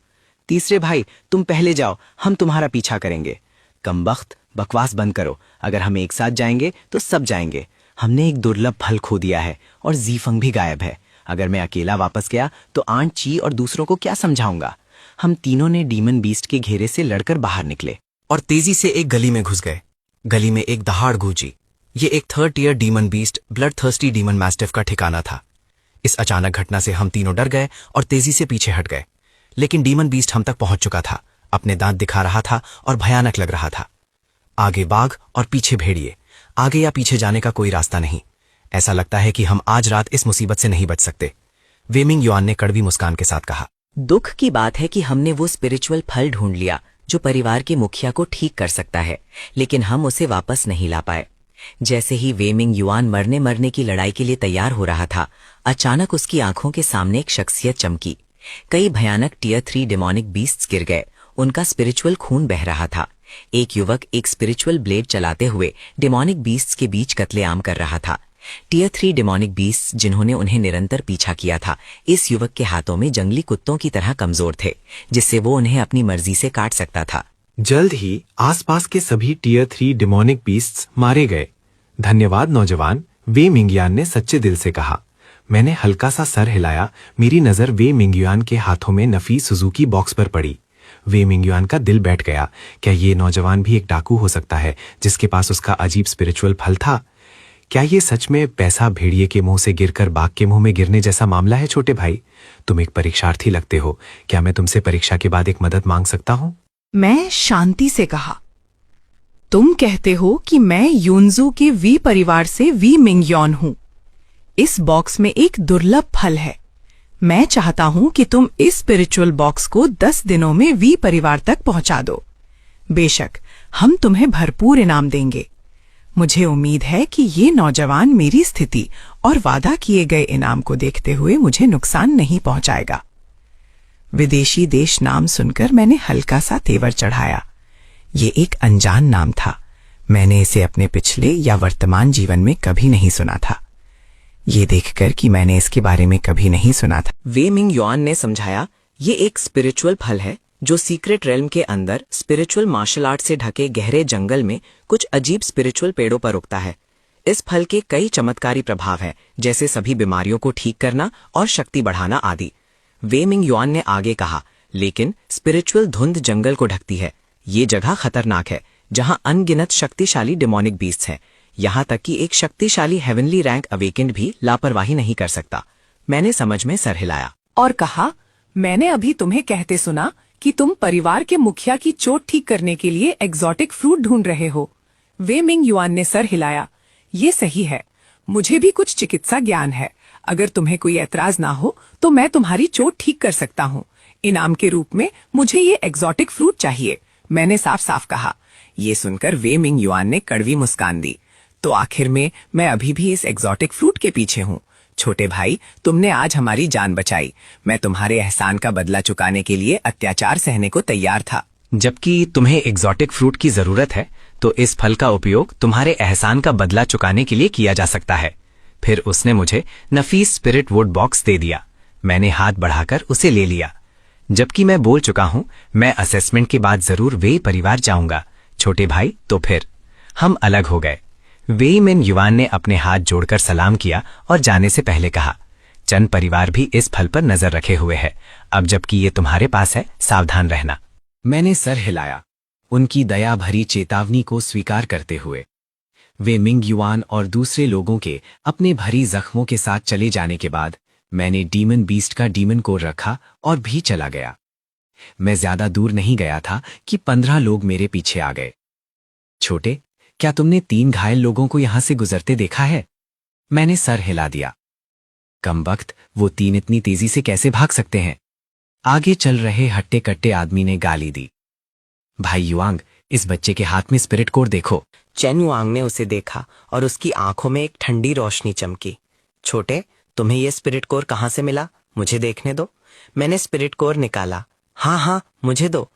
तीसरे भाई, तुम पहले जाओ, हम तुम्हारा पीछा करेंगे। कमबख्त, बकवास बंद करो। अगर हम एक साथ जाएंगे तो सब जाएंगे। हमने एक दुर्लभ फल खो दिया है और जीफंग भी गायब है। अगर मैं अकेला वापस गया तो आंट ची और दूसरों को क्या समझाऊंगा? हम तीनों ने डीमन बीस्ट के घेरे से लड़कर बाहर निकले और तेजी से एक गली में घुस गए। गली में एक दहाड़ गूंजी। ये एक 3rd year demon beast blood thirsty demon mastiff का ठिकाना था। इस अचानक घटना से हम तीनों डर गए और तेजी से पीछे हट गए। लेकिन डीमन बीस्ट हम तक पहुंच चुका था, अपने दांत दिखा रहा था और भयानक लग रहा था। आगे बाघ और पीछे भेड़िए। आगे या पीछे जाने का कोई रास्ता नहीं। ऐसा लगता है कि हम आज रात इस मुसीबत से नहीं बच सकते। वेमिंग युआन ने कड़वी मुस्कान के साथ कहा। दुख की बात है कि हमने वो स्पिरिचुअल फल ढूंढ लिया जो परिवार के मुखिया को ठीक कर सकता है, लेकिन हम उसे वापस नहीं ला पाए। जैसे ही वेमिंग युआन मरने की लड़ाई के लिए तैयार हो रहा था, अचानक उसकी आंखों के सामने एक शख्सियत चमकी। कई भयानक टियर 3 डिमोनिक बीस्ट्स गिर गए। उनका स्पिरिचुअल खून बह रहा था। एक युवक एक स्पिरिचुअल ब्लेड चलाते हुए डिमोनिक बीस्ट्स के बीच कत्लेआम कर रहा था। टियर 3 डिमोनिक बीस्ट्स जिन्होंने उन्हें निरंतर पीछा किया था, इस युवक के हाथों में जंगली कुत्तों की तरह कमजोर थे, जिससे वो उन्हें अपनी मर्जी से काट सकता था। जल्द ही आसपास के सभी टियर 3 डिमोनिक बीस्ट्स मारे गए। धन्यवाद नौजवान, वे मिंगयान ने सच्चे दिल से कहा। मैंने हल्का सा सर हिलाया। मेरी नजर वे मिंगयान के हाथों में नफीस सुजुकी बॉक्स पर पड़ी। वे मिंगयान का दिल बैठ गया। क्या ये नौजवान भी एक डाकू हो सकता है जिसके पास उसका अजीब स्पिरिचुअल फल था? क्या ये सच में पैसा भेड़िए के मुंह से गिरकर बाघ के मुंह में गिरने जैसा मामला है? छोटे भाई, तुम एक परीक्षार्थी लगते हो। क्या मैं तुमसे परीक्षा के बाद एक मदद मांग सकता हूँ? मैं शांति से कहा, तुम कहते हो कि मैं यूनजू के वी परिवार से वी मिंगयॉन हूं। इस बॉक्स में एक दुर्लभ फल है। मैं चाहता हूं कि तुम इस स्पिरिचुअल बॉक्स को 10 दिनों में वी परिवार तक पहुंचा दो। बेशक हम तुम्हें भरपूर इनाम देंगे। मुझे उम्मीद है कि ये नौजवान मेरी स्थिति और वादा किए गए इनाम को देखते हुए मुझे नुकसान नहीं पहुंचाएगा। विदेशी देश नाम सुनकर मैंने हल्का सा तेवर चढ़ाया। ये एक अनजान नाम था। मैंने इसे अपने पिछले या वर्तमान जीवन में कभी नहीं सुना था। ये देखकर कि मैंने इसके बारे में कभी नहीं सुना था। वे मिंग युआन ने समझाया, ये एक स्पिरिचुअल फल है जो सीक्रेट रेल्म के अंदर स्पिरिचुअल मार्शल आर्ट से ढके गहरे जंगल में कुछ अजीब स्पिरिचुअल पेड़ों पर उगता है। इस फल के कई चमत्कारी प्रभाव हैं, जैसे सभी बीमारियों को ठीक करना और शक्ति बढ़ाना आदि। वे मिंग युआन ने आगे कहा, लेकिन स्पिरिचुअल धुंध जंगल को ढकती है। ये जगह खतरनाक है, जहाँ अनगिनत शक्तिशाली डिमोनिक बीस्ट्स हैं। यहाँ तक कि एक शक्तिशाली हेवनली रैंक अवेकेंड भी लापरवाही नहीं कर सकता। मैंने समझ में सर हिलाया और कहा, मैंने अभी तुम्हें कहते सुना कि तुम परिवार के मुखिया की चोट ठीक करने के लिए एग्जॉटिक फ्रूट ढूंढ रहे हो। वे मिंग युआन ने सर हिलाया। ये सही है, मुझे भी कुछ चिकित्सा ज्ञान है। अगर तुम्हें कोई ऐतराज ना हो तो मैं तुम्हारी चोट ठीक कर सकता हूँ। इनाम के रूप में मुझे ये एग्जॉटिक फ्रूट चाहिए, मैंने साफ साफ कहा। ये सुनकर वे मिंग युआन ने कड़वी मुस्कान दी। तो आखिर में मैं अभी भी इस एग्जॉटिक फ्रूट के पीछे हूँ। छोटे भाई, तुमने आज हमारी जान बचाई। मैं तुम्हारे एहसान का बदला चुकाने के लिए अत्याचार सहने को तैयार था। जबकि तुम्हें एग्जॉटिक फ्रूट की जरूरत है, तो इस फल का उपयोग तुम्हारे एहसान का बदला चुकाने के लिए किया जा सकता है। फिर उसने मुझे नफीस स्पिरिट वुड बॉक्स दे दिया। मैंने हाथ बढ़ाकर उसे ले लिया। जबकि मैं बोल चुका हूं, मैं असेसमेंट के बाद जरूर वे परिवार जाऊंगा। छोटे भाई, तो फिर हम अलग हो गए। वेई मिन युआन ने अपने हाथ जोड़कर सलाम किया और जाने से पहले कहा, चंद परिवार भी इस फल पर नजर रखे हुए है, अब जबकि ये तुम्हारे पास है, सावधान रहना। मैंने सर हिलाया, उनकी दया भरी चेतावनी को स्वीकार करते हुए। वे मिंग युआन और दूसरे लोगों के अपने भरी जख्मों के साथ चले जाने के बाद मैंने डीमन बीस्ट का डीमन कोर रखा और भी चला गया। मैं ज्यादा दूर नहीं गया था कि 15 लोग मेरे पीछे आ गए। छोटे, क्या तुमने 3 घायल लोगों को यहां से गुजरते देखा है? मैंने सर हिला दिया। कमबख्त, वो 3 इतनी तेजी से कैसे भाग सकते हैं? आगे चल रहे हट्टे कट्टे आदमी ने गाली दी। भाई युआंग, इस बच्चे के हाथ में स्पिरिट कोर देखो। चेन युआंग ने उसे देखा और उसकी आंखों में एक ठंडी रोशनी चमकी। छोटे, तुम्हें यह स्पिरिट कोर कहां से मिला? मुझे देखने दो। मैंने स्पिरिट कोर निकाला। हाँ, मुझे दो।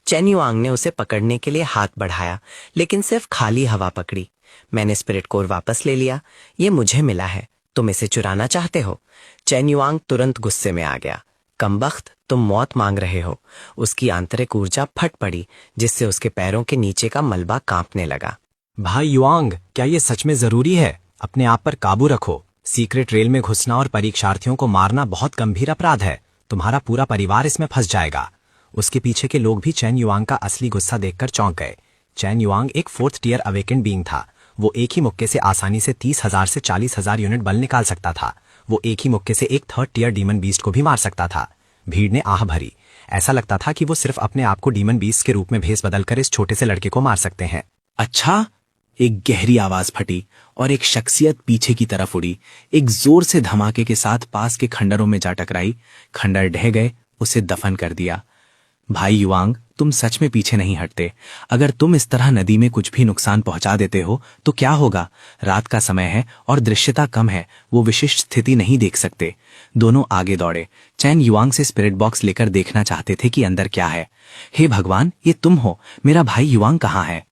चेन युआंग ने उसे पकड़ने के लिए हाथ बढ़ाया, लेकिन सिर्फ खाली हवा पकड़ी। मैंने स्पिरिट कोर वापस ले लिया। ये मुझे मिला है, तुम इसे चुराना चाहते हो? चेन युआंग तुरंत गुस्से में आ गया। कमबख्त, तुम मौत मांग रहे हो। उसकी आंतरिक ऊर्जा फट पड़ी, जिससे उसके पैरों के नीचे का मलबा कांपने लगा। भाई युआंग, क्या ये सच में जरूरी है? अपने आप पर काबू रखो। सीक्रेट रेल में घुसना और परीक्षार्थियों को मारना बहुत गंभीर अपराध है। तुम्हारा पूरा परिवार इसमें फंस जाएगा। उसके पीछे के लोग भी चेन युआंग का असली गुस्सा देखकर चौंक गए। चेन युआंग एक 4th टियर अवेकेंड बीइंग था। वो एक ही मुक्के से आसानी से 30,000 से 40,000 यूनिट बल निकाल सकता था। वो एक ही मुक्के से एक 3rd टियर डीमन बीस्ट को भी मार सकता था। भीड़ ने आह भरी। ऐसा लगता था कि वो सिर्फ अपने आप को डीमन बीस्ट के रूप में भेस बदलकर इस छोटे से लड़के को मार सकते हैं। अच्छा, एक गहरी आवाज फटी और एक शख्सियत पीछे की तरफ उड़ी। एक जोर से धमाके के साथ पास के खंडरों में जा टकराई। खंडर ढह गए, उसे दफन कर दिया। भाई युआंग, तुम सच में पीछे नहीं हटते। अगर तुम इस तरह नदी में कुछ भी नुकसान पहुंचा देते हो तो क्या होगा? रात का समय है और दृश्यता कम है, वो विशिष्ट स्थिति नहीं देख सकते। दोनों आगे दौड़े। चेन युआंग से स्पिरिट बॉक्स लेकर देखना चाहते थे कि अंदर क्या है। हे भगवान, ये तुम हो। मेरा भाई युआंग कहाँ है?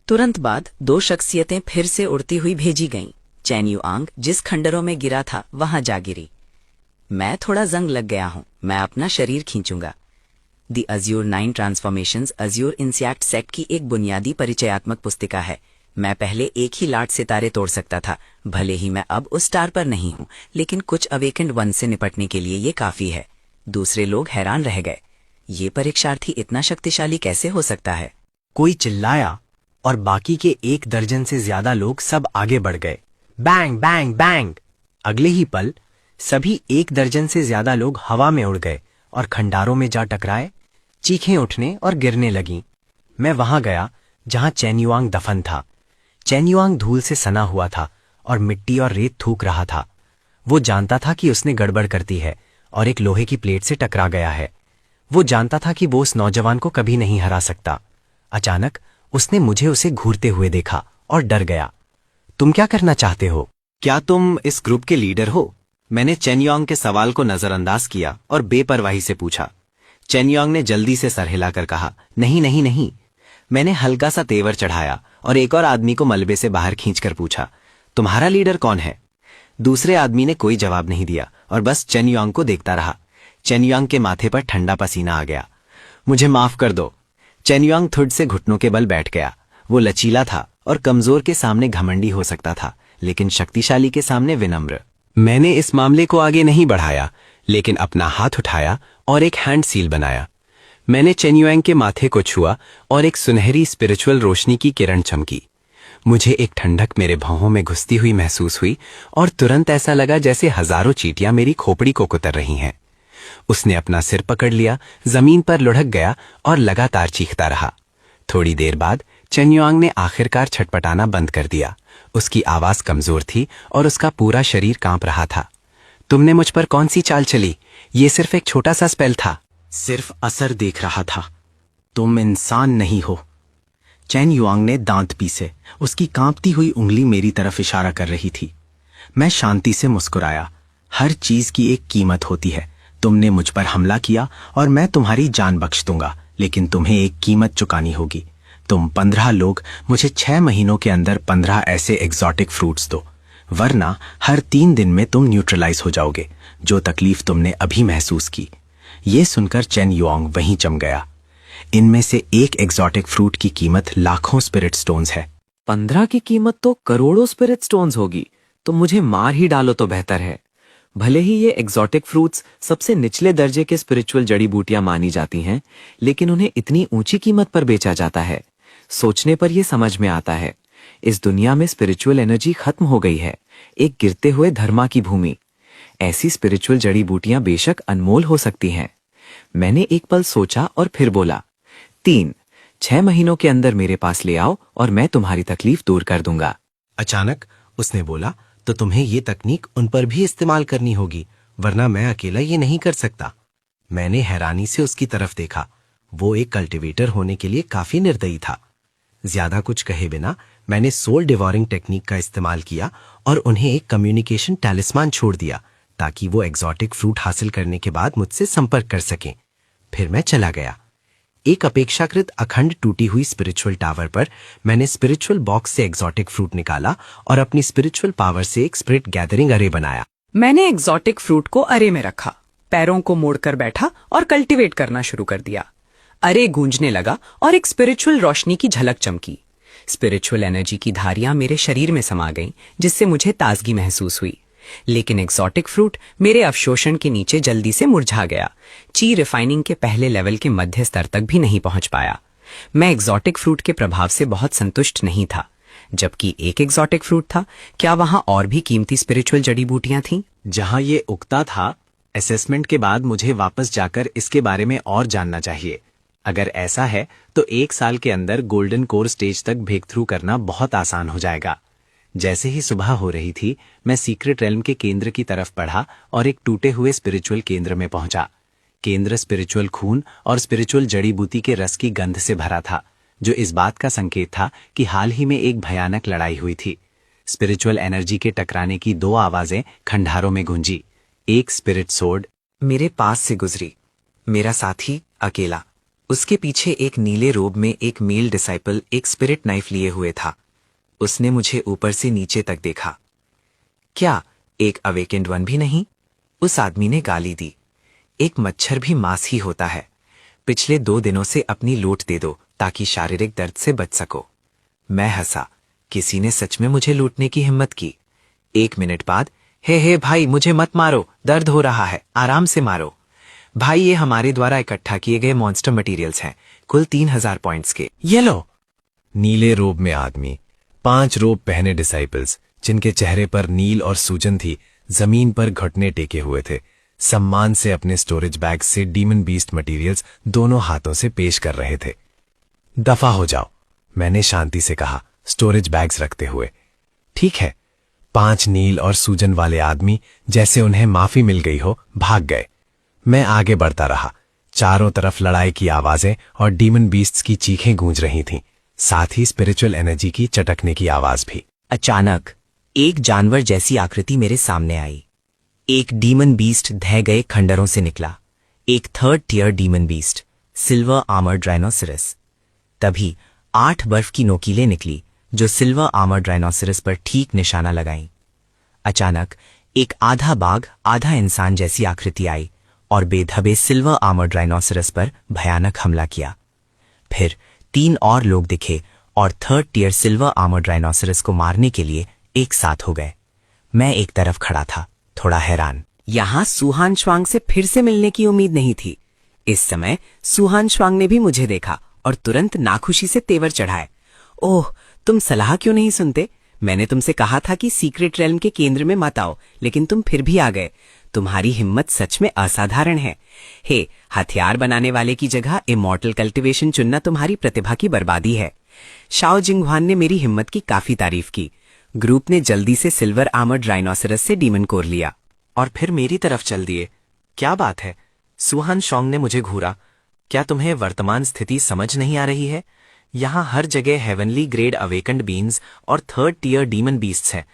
तुरंत बाद 2 शख्सियतें फिर से उड़ती हुई भेजी गईं। चेन युआंग जिस खंडरों में गिरा था वहां जा गिरी। मैं थोड़ा जंग लग गया हूं, मैं अपना शरीर खींचूंगा। The azure 9 transformations azure insect set की एक बुनियादी परिचयात्मक पुस्तिका है। मैं पहले एक ही लाट सितारे तोड़ सकता था, भले ही मैं अब उस स्टार पर नहीं हूं, लेकिन कुछ अवेकेंड 1 से निपटने के लिए ये काफी है। दूसरे लोग हैरान रह गए। ये परीक्षार्थी इतना शक्तिशाली कैसे हो सकता है? कोई चिल्लाया और बाकी के 1 दर्जन से ज्यादा लोग सब आगे बढ़ गए। Bang bang bang. अगले ही पल सभी 1 दर्जन से ज्यादा लोग हवा में उड़ गए और खंडारों में जा टकराए। चीखें उठने और गिरने लगीं। मैं वहां गया जहां चेन युआंग दफन था। चेन युआंग धूल से सना हुआ था और मिट्टी और रेत थूक रहा था। वो जानता था कि उसने गड़बड़ कर दी है और एक लोहे की प्लेट से टकरा गया है। वो जानता था कि वो उस नौजवान को कभी नहीं हरा सकता। अचानक उसने मुझे उसे घूरते हुए देखा और डर गया। तुम क्या करना चाहते हो? क्या तुम इस ग्रुप के लीडर हो? मैंने चेन युआंग के सवाल को नजरअंदाज किया और बेपरवाही से पूछा। चेन युआंग ने जल्दी से सर हिलाकर कहा, नहीं नहीं नहीं। मैंने हल्का सा तेवर चढ़ाया और एक और आदमी को मलबे से बाहर खींचकर पूछा, तुम्हारा लीडर कौन है? दूसरे आदमी ने कोई जवाब नहीं दिया और बस चेन युआंग को देखता रहा। चेन युआंग के माथे पर ठंडा पसीना आ गया। मुझे माफ कर दो। चेन युआंग थुड से घुटनों के बल बैठ गया। वो लचीला था और कमजोर के सामने घमंडी हो सकता था, लेकिन शक्तिशाली के सामने विनम्र। मैंने इस मामले को आगे नहीं बढ़ाया, लेकिन अपना हाथ उठाया और एक हैंड सील बनाया। मैंने चेन युआंग के माथे को छुआ और एक सुनहरी स्पिरिचुअल रोशनी की किरण चमकी। मुझे एक ठंडक मेरे भौहों में घुसती हुई महसूस हुई और तुरंत ऐसा लगा जैसे हजारों चींटियां मेरी खोपड़ी को कुतर रही हैं। उसने अपना सिर पकड़ लिया, जमीन पर लुढ़क गया और लगातार चीखता रहा। थोड़ी देर बाद चेन युआंग ने आखिरकार छटपटाना बंद कर दिया। उसकी आवाज कमजोर थी और उसका पूरा शरीर कांप रहा था। तुमने मुझ पर कौन सी चाल चली? ये सिर्फ एक छोटा सा स्पेल था। सिर्फ असर देख रहा था। तुम इंसान नहीं हो। चेन युआंग ने दांत पीसे। उसकी कांपती हुई उंगली मेरी तरफ इशारा कर रही थी। मैं शांति से मुस्कुराया। हर चीज की एक कीमत होती है। तुमने मुझ पर हमला किया और मैं तुम्हारी जान बख्श दूंगा, लेकिन तुम्हें एक कीमत चुकानी होगी। तुम 15 लोग मुझे 6 महीनों के अंदर 15 ऐसे एग्जॉटिक फ्रूट्स दो, वरना हर 3 दिन में तुम न्यूट्रलाइज हो जाओगे, जो तकलीफ तुमने अभी महसूस की। ये सुनकर चेन युआंग वहीं जम गया। इनमें से एक एग्जॉटिक फ्रूट की कीमत लाखों स्पिरिट स्टोन्स है। 15 की कीमत तो करोड़ों स्पिरिट स्टोन्स होगी, तो मुझे मार ही डालो तो बेहतर है। भले ही ये एग्जॉटिक फ्रूट्स सबसे निचले दर्जे के स्पिरिचुअल जड़ी बूटियां मानी जाती हैं, लेकिन उन्हें इतनी ऊंची कीमत पर बेचा जाता है। सोचने पर यह समझ में आता है, इस दुनिया में स्पिरिचुअल एनर्जी खत्म हो गई है, एक गिरते हुए धर्मा की भूमि। ऐसी स्पिरिचुअल जड़ी बूटियां बेशक अनमोल हो सकती हैं। मैंने एक पल सोचा और फिर बोला, 6 महीनों के अंदर मेरे पास ले आओ और मैं तुम्हारी तकलीफ दूर कर दूंगा। अचानक उसने बोला, तो तुम्हें ये तकनीक उन पर भी इस्तेमाल करनी होगी, वरना मैं अकेला ये नहीं कर सकता। मैंने हैरानी से उसकी तरफ देखा। वो एक कल्टीवेटर होने के लिए काफी निर्दयी था। ज्यादा कुछ कहे बिना मैंने सोल डिवॉरिंग टेक्निक का इस्तेमाल किया और उन्हें एक कम्युनिकेशन टैलिस्मान छोड़ दिया, ताकि वो एग्जॉटिक फ्रूट हासिल करने के बाद मुझसे संपर्क कर सकें। फिर मैं चला गया। एक अपेक्षाकृत अखंड टूटी हुई स्पिरिचुअल टावर पर मैंने स्पिरिचुअल बॉक्स से एग्जॉटिक फ्रूट निकाला और अपनी स्पिरिचुअल पावर से एक स्पिरिट गैदरिंग अरे बनाया। मैंने एग्जॉटिक फ्रूट को अरे में रखा, पैरों को मोड़कर बैठा और कल्टीवेट करना शुरू कर दिया। अरे गूंजने लगा और एक स्पिरिचुअल रोशनी की झलक चमकी। स्पिरिचुअल एनर्जी की धारियां मेरे शरीर में समा गईं, जिससे मुझे ताजगी महसूस हुई। लेकिन एक्सोटिक फ्रूट मेरे अवशोषण के नीचे जल्दी से मुरझा गया। ची रिफाइनिंग के पहले लेवल के मध्य स्तर तक भी नहीं पहुंच पाया। मैं एक्सोटिक फ्रूट के प्रभाव से बहुत संतुष्ट नहीं था। जबकि एक एक्सोटिक फ्रूट था, क्या वहां और भी कीमती स्पिरिचुअल जड़ी बूटियां थीं? जहां ये उगता था, असेसमेंट के बाद मुझे वापस जाकर इसके बारे में और जानना चाहिए। अगर ऐसा है तो 1 साल के अंदर गोल्डन कोर स्टेज तक ब्रेक थ्रू करना बहुत आसान हो जाएगा। जैसे ही सुबह हो रही थी, मैं सीक्रेट रेल्म के केंद्र की तरफ बढ़ा और एक टूटे हुए स्पिरिचुअल केंद्र में पहुंचा। केंद्र स्पिरिचुअल खून और स्पिरिचुअल जड़ी बूटी के रस की गंध से भरा था, जो इस बात का संकेत था कि हाल ही में एक भयानक लड़ाई हुई थी। स्पिरिचुअल एनर्जी के टकराने की 2 आवाजें खंडारों में गूंजी। एक स्पिरिट सोर्ड मेरे पास से गुजरी, मेरा साथी अकेला। उसके पीछे एक नीले रोब में एक मेल डिसाइपल एक स्पिरिट नाइफ लिए हुए था। उसने मुझे ऊपर से नीचे तक देखा। क्या एक अवेकेंड वन भी नहीं? उस आदमी ने गाली दी। एक मच्छर भी मांस ही होता है। पिछले 2 दिनों से अपनी लूट दे दो ताकि शारीरिक दर्द से बच सको। मैं हंसा। किसी ने सच में मुझे लूटने की हिम्मत की। 1 मिनट बाद, हे भाई, मुझे मत मारो, दर्द हो रहा है, आराम से मारो। भाई, ये हमारे द्वारा इकट्ठा किए गए मॉन्स्टर मटेरियल्स हैं, कुल 3000 पॉइंट्स के। ये लो। नीले रोब में आदमी, 5 रोब पहने डिसाइपल्स, जिनके चेहरे पर नील और सूजन थी, जमीन पर घुटने टेके हुए थे, सम्मान से अपने स्टोरेज बैग से डीमन बीस्ट मटेरियल्स दोनों हाथों से पेश कर रहे थे। दफा हो जाओ, मैंने शांति से कहा, स्टोरेज बैग्स रखते हुए। ठीक है। 5 नील और सूजन वाले आदमी, जैसे उन्हें माफी मिल गई हो, भाग गए। मैं आगे बढ़ता रहा। चारों तरफ लड़ाई की आवाजें और डीमन बीस्ट्स की चीखें गूंज रही थीं, साथ ही स्पिरिचुअल एनर्जी की चटकने की आवाज भी। अचानक एक जानवर जैसी आकृति मेरे सामने आई। एक डीमन बीस्ट ढह गए खंडरों से निकला। एक 3rd tier demon beast, silver armoured rhinoceros. तभी 8 बर्फ की नोकीलें निकली, जो सिल्वर आर्मर्ड राइनोसरस पर ठीक निशाना लगाईं। अचानक एक आधा बाघ आधा इंसान जैसी आकृति आई और बेधबे सिल्वर आर्मर्ड राइनोसरस पर भयानक हमला किया। फिर 3 और लोग दिखे और 3rd tier silver armoured rhinoceros को मारने के लिए एक साथ हो गए। मैं एक तरफ खड़ा था, थोड़ा हैरान। यहां सुहान श्वांग से फिर से मिलने की उम्मीद नहीं थी। इस समय सुहान श्वांग ने भी मुझे देखा और तुरंत नाखुशी से तेवर चढ़ाए। ओह, तुम सलाह क्यों नहीं सुनते? मैंने तुमसे कहा था कि सीक्रेट रेल्म के केंद्र में मत आओ, लेकिन तुम फिर भी आ गए। तुम्हारी हिम्मत सच में असाधारण है। हे, हथियार बनाने वाले की जगह इमॉर्टल कल्टीवेशन चुनना तुम्हारी प्रतिभा की बर्बादी है। शाओ जिंगहुआन ने मेरी हिम्मत की काफी तारीफ की। ग्रुप ने जल्दी से सिल्वर आर्मर्ड राइनोसरस से डीमन कोर लिया और फिर मेरी तरफ चल दिए। क्या बात है? सुहान शोंग ने मुझे घूरा। क्या तुम्हें वर्तमान स्थिति समझ नहीं आ रही है? यहाँ हर जगह हेवनली ग्रेड अवेकंड बीन्स और 3rd टियर डीमन बीस्ट्स हैं।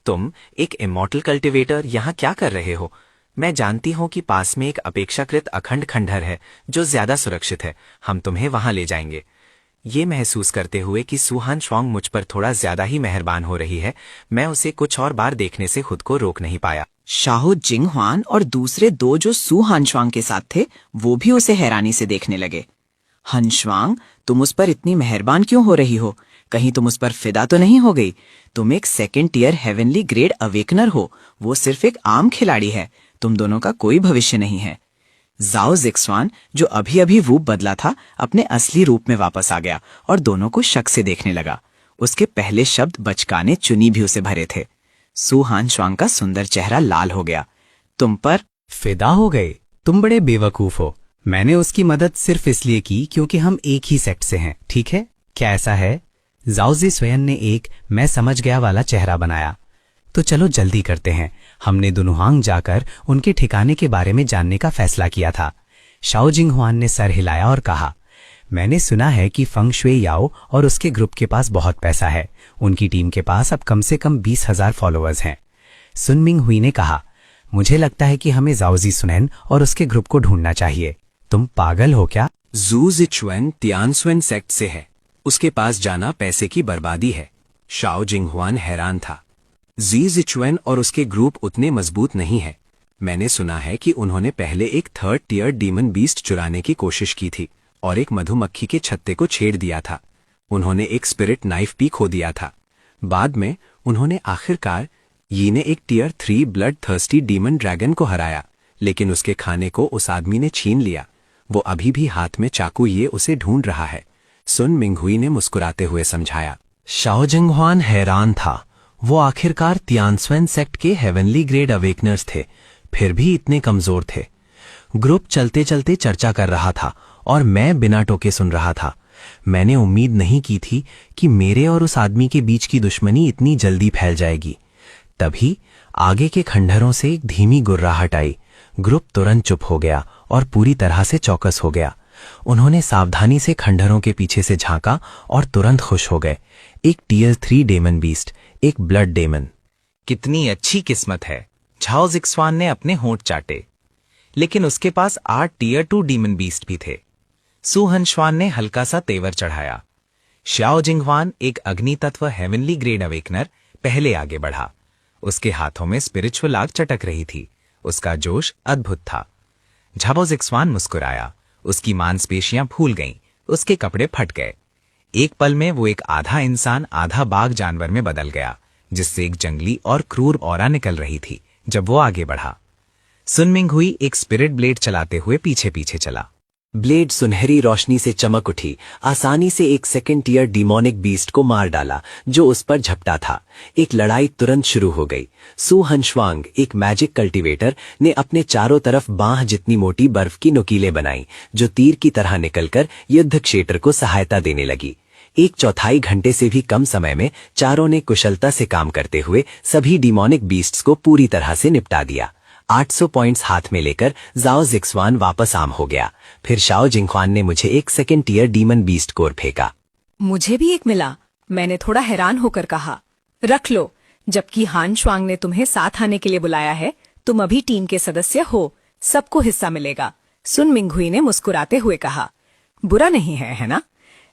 तुम एक इमॉर्टल कल्टीवेटर यहाँ क्या कर रहे हो? मैं जानती हूँ कि पास में एक अपेक्षाकृत अखंड खंडहर है जो ज्यादा सुरक्षित है। हम तुम्हें वहां ले जाएंगे। ये महसूस करते हुए कि सुहान श्वांग मुझ पर थोड़ा ज्यादा ही मेहरबान हो रही है, मैं उसे कुछ और बार देखने से खुद को रोक नहीं पाया। शाहो जिंगहुआन और दूसरे 2 जो सु हानश्वांग के साथ थे, वो भी उसे हैरानी से देखने लगे। हनश्वांग, तुम उस पर इतनी मेहरबान क्यों हो रही हो? कहीं तुम उस पर फिदा तो नहीं हो गई? तुम एक second tier heavenly grade awakener हो, वो सिर्फ एक आम खिलाड़ी है। तुम दोनों का कोई भविष्य नहीं है। जाओ जिक्सवान, जो अभी अभी रूप बदला था, अपने असली रूप में वापस आ गया और दोनों को शक से देखने लगा। उसके पहले शब्द बचकाने चुनी भी उसे भरे थे। सू हान श्वांग का सुंदर चेहरा लाल हो गया। तुम पर फिदा हो गए? तुम बड़े बेवकूफ हो। मैंने उसकी मदद सिर्फ इसलिए की क्योंकि हम एक ही सेक्ट से हैं, ठीक है? क्या ऐसा है? जाओ जी स्वयं ने एक मैं समझ गया वाला चेहरा बनाया। तो चलो जल्दी करते हैं। हमने दुनुहांग जाकर उनके ठिकाने के बारे में जानने का फैसला किया था। शाओ जिंगहुआन ने सर हिलाया और कहा, मैंने सुना है कि फंग शुए याओ और उसके ग्रुप के पास बहुत पैसा है। उनकी टीम के पास अब कम से कम 20,000 फॉलोअर्स हैं। सुन मिंग हुई ने कहा, मुझे लगता है कि हमें जाओजी सुनैन और उसके ग्रुप को ढूंढना चाहिए। तुम पागल हो क्या? जू जिचुएन तियानसुएन सेक्ट से है। उसके पास जाना पैसे की बर्बादी है। शाओ जिंगहुआन हैरान था। जी जिचुएन और उसके ग्रुप उतने मजबूत नहीं है। मैंने सुना है कि उन्होंने पहले एक 3rd टियर डीमन बीस्ट चुराने की कोशिश की थी और एक मधुमक्खी के छत्ते को छेड़ दिया था। उन्होंने एक स्पिरिट नाइफ भी खो दिया था। बाद में उन्होंने आखिरकार यी ने एक tier 3 blood thirsty demon dragon को हराया, लेकिन उसके खाने को उस आदमी ने छीन लिया। वो अभी भी हाथ में चाकू लिए उसे ढूंढ रहा है। सुन मिंगहुई ने मुस्कुराते हुए समझाया। शाओ जिंगहुआन हैरान था। वो आखिरकार तियानसुएन सेक्ट के हेवनली ग्रेड अवेकनर्स थे, फिर भी इतने कमजोर थे। ग्रुप चलते चलते चर्चा कर रहा था और मैं बिना टोके सुन रहा था। मैंने उम्मीद नहीं की थी कि मेरे और उस आदमी के बीच की दुश्मनी इतनी जल्दी फैल जाएगी। तभी आगे के खंडहरों से एक धीमी गुर्राहट आई। ग्रुप तुरंत चुप हो गया और पूरी तरह से चौकस हो गया। उन्होंने सावधानी से खंडहरों के पीछे से झांका और तुरंत खुश हो गए। एक टियर 3 डेमन बीस्ट, एक ब्लड डेमन। कितनी अच्छी किस्मत है। झाओ जिक्सवान ने अपने होंठ चाटे। लेकिन उसके पास 8 टियर 2 डीमन बीस्ट भी थे। सू हनश्वान ने हल्का सा तेवर चढ़ाया। शाओ जिंगहुआन, एक अग्नि तत्व हेवनली ग्रेड अवेकनर, पहले आगे बढ़ा। उसके हाथों में स्पिरिचुअल आग चटक रही थी। उसका जोश अद्भुत था। झाओ जिक्सवान मुस्कुराया। उसकी मांसपेशियां फूल गईं। उसके कपड़े फट गए। एक पल में वो एक आधा इंसान आधा बाघ जानवर में बदल गया, जिससे एक जंगली और क्रूर ऑरा निकल रही थी। जब वो आगे बढ़ा, सुन मिंगहुई एक स्पिरिट ब्लेड चलाते हुए पीछे पीछे चला। ब्लेड सुनहरी रोशनी से चमक उठी, आसानी से एक 2nd टियर डिमोनिक बीस्ट को मार डाला जो उस पर झपटा था। एक लड़ाई तुरंत शुरू हो गई। सू हनश्वांग, एक मैजिक कल्टीवेटर, ने अपने चारों तरफ बांह जितनी मोटी बर्फ की नुकीलें बनाई, जो तीर की तरह निकलकर युद्ध क्षेत्र को सहायता देने लगी। 1/4 घंटे से भी कम समय में चारों ने कुशलता से काम करते हुए सभी डिमोनिक बीस्ट्स को पूरी तरह से निपटा दिया। 800 पॉइंट्स हाथ में लेकर जाओ जिक्सवान वापस आम हो गया। फिर शाओ जिंगहुआन ने मुझे एक 2nd tier demon beast core फेंका। मुझे भी एक मिला। मैंने थोड़ा हैरान होकर कहा, रख लो। जबकि हान श्वांग ने तुम्हें साथ आने के लिए बुलाया है, तुम अभी टीम के सदस्य हो, सबको हिस्सा मिलेगा। सुन मिंगहुई ने मुस्कुराते हुए कहा, बुरा नहीं है ना?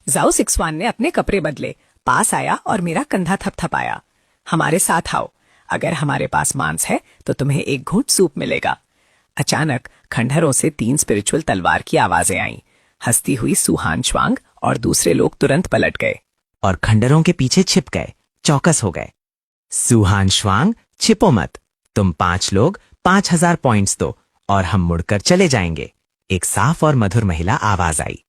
जाओ जिक्सवान ने अपने कपड़े बदले, पास आया और मेरा कंधा थपथपाया। हमारे साथ आओ। अगर हमारे पास मांस है तो तुम्हें एक घूंट सूप मिलेगा। अचानक खंडहरों से 3 स्पिरिचुअल तलवार की आवाजें आईं। हंसती हुई सू हानश्वांग और दूसरे लोग तुरंत पलट गए और खंडहरों के पीछे छिप गए, चौकस हो गए। सू हानश्वांग, छिपो मत। तुम 5 लोग 5000 पॉइंट्स दो और हम मुड़कर चले जाएंगे। एक साफ और मधुर महिला आवाज आई।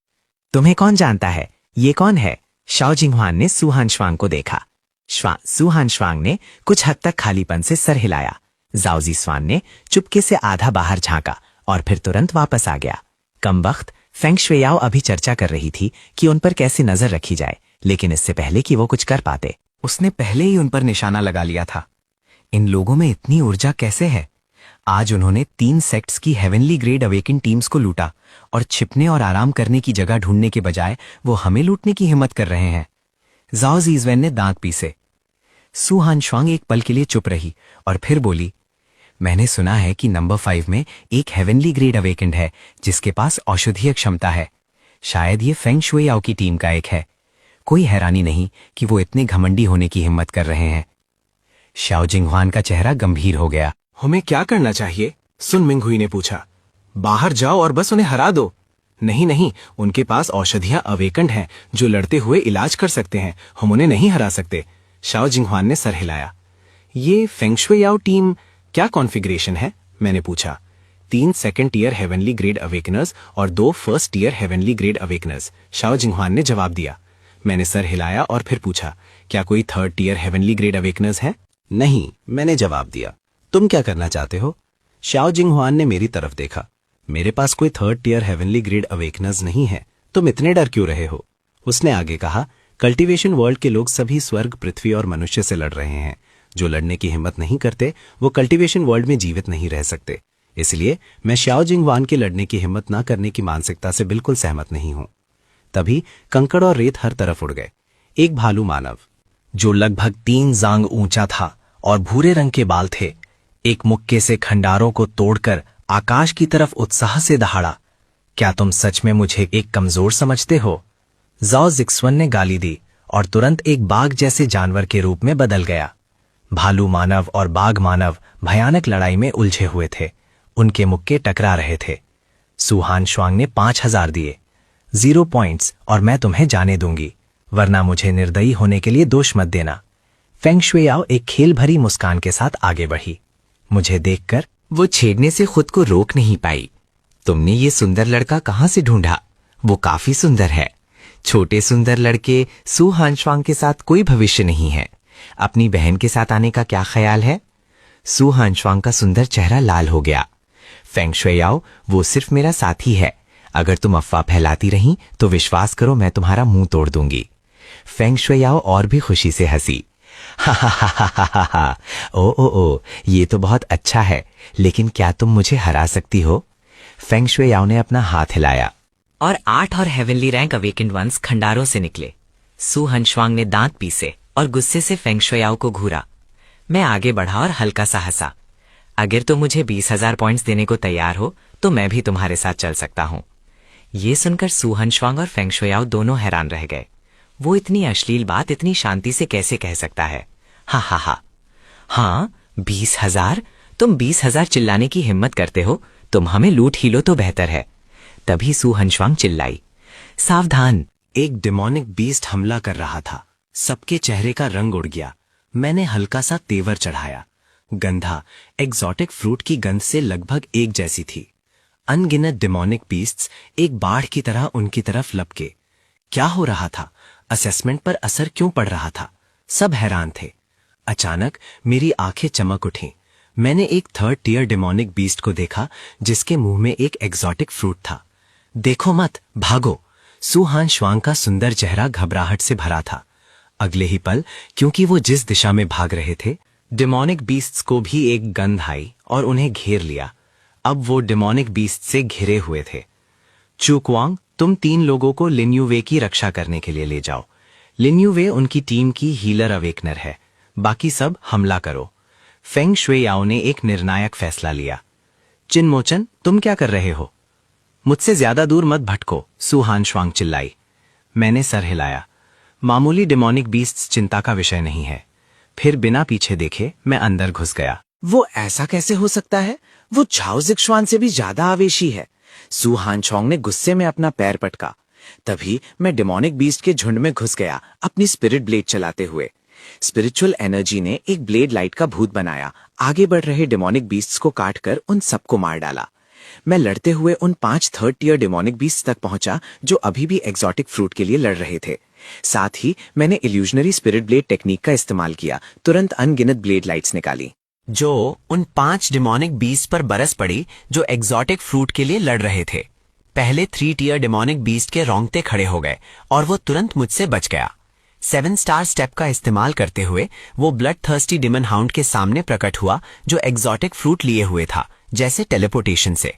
तुम्हें कौन जानता है? ये कौन है? शाओ जिंगहुआन ने सू हानश्वांग को देखा। सू हानश्वांग ने कुछ हद तक खालीपन से सर हिलाया। जाओ जिक्सवान ने चुपके से आधा बाहर झांका और फिर तुरंत वापस आ गया। कम वक्त फेंग शुएयाओ अभी चर्चा कर रही थी कि उन पर कैसे नजर रखी जाए, लेकिन इससे पहले कि वो कुछ कर पाते, उसने पहले ही उन पर निशाना लगा लिया था। इन लोगों में इतनी ऊर्जा कैसे है? आज उन्होंने 3 सेक्ट्स की हेवनली ग्रेड अवेकन टीम्स को लूटा और छिपने और आराम करने की जगह ढूंढने के बजाय वो हमें लूटने की हिम्मत कर रहे हैं। जाओ जीजवेन ने दांत पीसे। सू हानश्वांग एक पल के लिए चुप रही और फिर बोली, मैंने सुना है कि नंबर 5 में एक हेवनली ग्रेड अवेकेंड है जिसके पास औषधीय क्षमता है। शायद ये फेंग शुएयाओ की टीम का एक है। कोई हैरानी नहीं कि वो इतने घमंडी होने की हिम्मत कर रहे हैं। शाओ जिंगहुआन का चेहरा गंभीर हो गया। हमें क्या करना चाहिए? सुन मिंगहुई ने पूछा। बाहर जाओ और बस उन्हें हरा दो। नहीं नहीं, उनके पास औषधियां अवेकंड हैं जो लड़ते हुए इलाज कर सकते हैं, हम उन्हें नहीं हरा सकते। शाओ जिंगहुआन ने सर हिलाया। ये फेंगशुई टीम क्या कॉन्फ़िगरेशन है? मैंने पूछा। 3 second tier heavenly grade awakeners और 2 first tier heavenly grade awakeners, Shao Jinghuan ने जवाब दिया। मैंने सर हिलाया और फिर पूछा, क्या कोई 3rd टीयर हेवनली ग्रेड अवेकनर्स है? नहीं, मैंने जवाब दिया। तुम क्या करना चाहते हो? शाओ जिंगहुआन ने मेरी तरफ देखा। मेरे पास कोई 3rd टीयर हेवनली ग्रेड अवेकनर्स नहीं है, तुम इतने डर क्यों रहे हो? उसने आगे कहा, कल्टीवेशन वर्ल्ड के लोग सभी स्वर्ग, पृथ्वी और मनुष्य से लड़ रहे हैं। जो लड़ने की हिम्मत नहीं करते वो कल्टीवेशन वर्ल्ड में जीवित नहीं रह सकते। इसलिए मैं शाओ जिंगहुआन के लड़ने की हिम्मत न करने की मानसिकता से बिल्कुल सहमत नहीं हूं। तभी कंकड़ और रेत हर तरफ उड़ गए। एक भालू मानव जो लगभग 3 जांग ऊंचा था और भूरे रंग के बाल थे, एक मुक्के से खंडारों को तोड़कर आकाश की तरफ उत्साह से दहाड़ा। क्या तुम सच में मुझे एक कमजोर समझते हो? जाओ जिक्सवन ने गाली दी और तुरंत एक बाघ जैसे जानवर के रूप में बदल गया। भालू मानव और बाघ मानव भयानक लड़ाई में उलझे हुए थे। उनके मुक्के टकरा रहे थे। सुहान श्वांग ने 5000 दिए, 0 पॉइंट्स, और मैं तुम्हें जाने दूंगी, वरना मुझे निर्दयी होने के लिए दोष मत देना। फेंगशुई एक खेल भरी मुस्कान के साथ आगे बढ़ी। मुझे देखकर वो छेड़ने से खुद को रोक नहीं पाई। तुमने ये सुंदर लड़का कहाँ से ढूंढा? वो काफी सुंदर है। छोटे सुंदर लड़के सु हानश्वांग के साथ कोई भविष्य नहीं है। अपनी बहन के साथ आने का क्या ख्याल है? सु हानश्वांग का सुंदर चेहरा लाल हो गया। फेंगशुई वो सिर्फ मेरा साथी है। अगर तुम अफवाह फैलाती रही तो विश्वास करो मैं तुम्हारा मुंह तोड़ दूंगी। फेंगशुई और भी खुशी से हंसी। हा हा हा हा हा हा, ओ, ये तो बहुत अच्छा है, लेकिन क्या तुम मुझे हरा सकती हो? फेंगशुई ने अपना हाथ हिलाया और 8 और हेवनली रैंक अवेकेंड वंस खंडारों से निकले। सु हनश्वांग ने दांत पीसे और गुस्से से फेंगशुई को घूरा। मैं आगे बढ़ा और हल्का सा हंसा। अगर तुम मुझे 20,000 पॉइंट्स देने को तैयार हो तो मैं भी तुम्हारे साथ चल सकता हूं। ये सुनकर सु हनश्वांग और फेंगशुई दोनों हैरान रह गए। वो इतनी अश्लील बात इतनी शांति से कैसे कह सकता है? हा हा हा। हाँ, 20,000? तुम 20,000 चिल्लाने की हिम्मत करते हो? तुम हमें लूट ही लो तो बेहतर है। तभी सु हनश्वांग चिल्लाई, सावधान! एक डिमोनिक बीस्ट हमला कर रहा था। सबके चेहरे का रंग उड़ गया। मैंने हल्का सा तेवर चढ़ाया। गंधा एग्जॉटिक फ्रूट की गंध से लगभग एक जैसी थी। अनगिनत डिमोनिक बीस्ट्स एक बाढ़ की तरह उनकी तरफ लपके। क्या हो रहा था? असेसमेंट पर असर क्यों पड़ रहा था? सब हैरान थे। अचानक मेरी आंखें चमक उठीं। मैंने एक 3rd टीयर डिमोनिक बीस्ट को देखा जिसके मुंह में एक एग्जॉटिक फ्रूट था। देखो मत, भागो! सु हानश्वांग का सुंदर चेहरा घबराहट से भरा था। अगले ही पल, क्योंकि वो जिस दिशा में भाग रहे थे, डिमोनिक बीस्ट्स को भी एक गंध आई और उन्हें घेर लिया। अब वो डिमोनिक बीस्ट से घिरे हुए थे। चुक्वांग, तुम 3 लोगों को लिन्युवे की रक्षा करने के लिए ले जाओ। लिन्युवे उनकी टीम की हीलर अवेकनर है। बाकी सब हमला करो। फेंगशुई ने एक निर्णायक फैसला लिया। चिनमोचन, तुम क्या कर रहे हो? मुझसे ज्यादा दूर मत भटको, सु हानश्वांग चिल्लाई। मैंने सर हिलाया। मामूली डिमोनिक बीस्ट्स चिंता का विषय नहीं है। फिर बिना पीछे देखे मैं अंदर घुस गया। वो ऐसा कैसे हो सकता है? वो झाओ जिक्सवान से भी ज्यादा आवेशी है। सु हानश्वांग ने गुस्से में अपना पैर पटका। तभी मैं डिमोनिक बीस्ट के झुंड में घुस गया, अपनी स्पिरिट ब्लेड चलाते हुए। स्पिरिचुअल एनर्जी ने एक ब्लेड लाइट का भूत बनाया, आगे बढ़ रहे डिमोनिक बीस्ट्स को काटकर उन सबको मार डाला। मैं लड़ते हुए उन 5 3rd टीयर डिमोनिक बीस्ट तक पहुंचा जो अभी भी एग्जॉटिक फ्रूट के लिए लड़ रहे थे। साथ ही मैंने इल्यूजनरी स्पिरिट ब्लेड टेक्निक का इस्तेमाल किया। तुरंत अनगिनत ब्लेड लाइट्स निकाली जो उन 5 डिमोनिक बीस्ट पर बरस पड़ी जो एग्जॉटिक फ्रूट के लिए लड़ रहे थे। पहले 3 टीयर डिमोनिक बीस्ट के रोंगटे खड़े हो गए और वो तुरंत मुझसे बच गया। 7 स्टार स्टेप का इस्तेमाल करते हुए वो ब्लड थर्स्टी डिमन हाउंड के सामने प्रकट हुआ जो एग्जॉटिक फ्रूट लिए हुए था, जैसे टेलीपोर्टेशन से।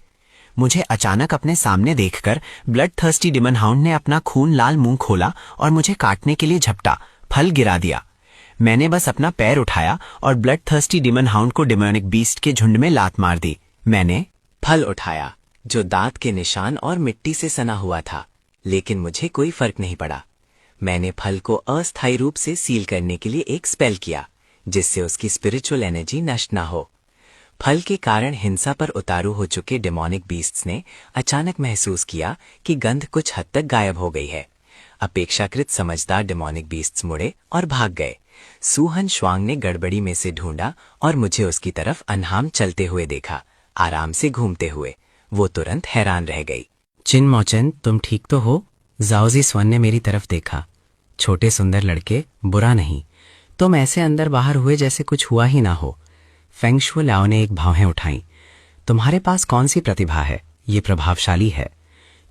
मुझे अचानक अपने सामने देखकर ब्लड थर्स्टी डिमन हाउंड ने अपना खून लाल मुंह खोला और मुझे काटने के लिए झपटा, फल गिरा दिया। मैंने बस अपना पैर उठाया और ब्लड थर्स्टी डिमन हाउंड को डिमोनिक बीस्ट के झुंड में लात मार दी। मैंने फल उठाया जो दांत के निशान और मिट्टी से सना हुआ था, लेकिन मुझे कोई फर्क नहीं पड़ा। मैंने फल को अस्थायी रूप से सील करने के लिए एक स्पेल किया जिससे उसकी स्पिरिचुअल एनर्जी नष्ट ना हो। फल के कारण हिंसा पर उतारू हो चुके डेमोनिक बीस्ट्स ने अचानक महसूस किया कि गंध कुछ हद तक गायब हो गई है। अपेक्षाकृत समझदार डेमोनिक बीस्ट्स मुड़े और भाग गए। सूहन श्वांग ने गड़बड़ी में से ढूंढा और मुझे उसकी तरफ अनहाम चलते हुए देखा, आराम से घूमते हुए। वो तुरंत हैरान रह गई। चिन मोचन, तुम ठीक तो हो? जाओजी स्वन ने मेरी तरफ देखा। छोटे सुंदर लड़के, बुरा नहीं। तुम ऐसे अंदर बाहर हुए जैसे कुछ हुआ ही ना हो। फेंगशुओ लाओ ने एक भावें उठाई। तुम्हारे पास कौन सी प्रतिभा है? ये प्रभावशाली है।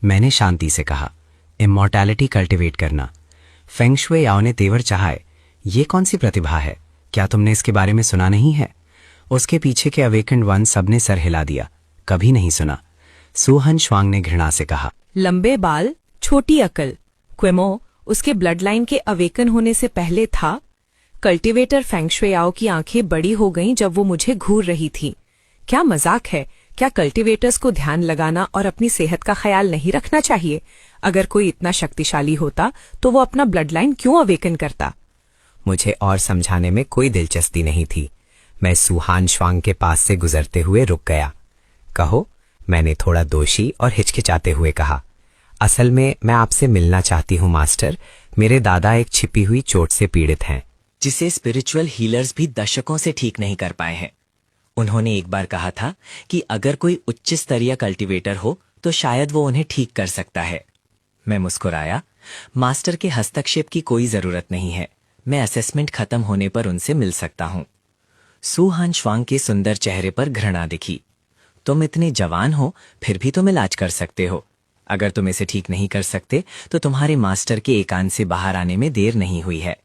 मैंने शांति से कहा, इमॉर्टैलिटी कल्टिवेट करना। फेंगशुओ याओ ने तेवर चाहे, ये कौन सी प्रतिभा है? क्या तुमने इसके बारे में सुना नहीं है? उसके पीछे के अवेकेंड वन सबने सर हिला दिया। कभी नहीं सुना। सूहन श्वांग ने घृणा से कहा, लंबे बाल, छोटी अकल। क्वेमो उसके ब्लड लाइन के अवेकन होने से पहले था। कल्टीवेटर फेंगशुओ की आंखें बड़ी हो गईं जब वो मुझे घूर रही थी। क्या मजाक है? क्या कल्टीवेटर्स को ध्यान लगाना और अपनी सेहत का ख्याल नहीं रखना चाहिए? अगर कोई इतना शक्तिशाली होता तो वो अपना ब्लड लाइन क्यों अवेकन करता? मुझे और समझाने में कोई दिलचस्पी नहीं थी। मैं सुहान श्वांग के पास से गुजरते हुए रुक गया। कहो, मैंने थोड़ा दोषी और हिचकिचाते हुए कहा। असल में मैं आपसे मिलना चाहती हूँ मास्टर। मेरे दादा एक छिपी हुई चोट से पीड़ित हैं, जिसे स्पिरिचुअल हीलर्स भी दशकों से ठीक नहीं कर पाए हैं। उन्होंने एक बार कहा था कि अगर कोई उच्च स्तरीय कल्टीवेटर हो तो शायद वो उन्हें ठीक कर सकता है। मैं मुस्कुराया। मास्टर के हस्तक्षेप की कोई जरूरत नहीं है। मैं असेसमेंट खत्म होने पर उनसे मिल सकता हूं। सूहान श्वांग के सुंदर चेहरे पर घृणा दिखी। तुम इतने जवान हो, फिर भी तुम इलाज कर सकते हो। अगर तुम इसे ठीक नहीं कर सकते तो तुम्हारे मास्टर के एकांत से बाहर आने में देर नहीं हुई है।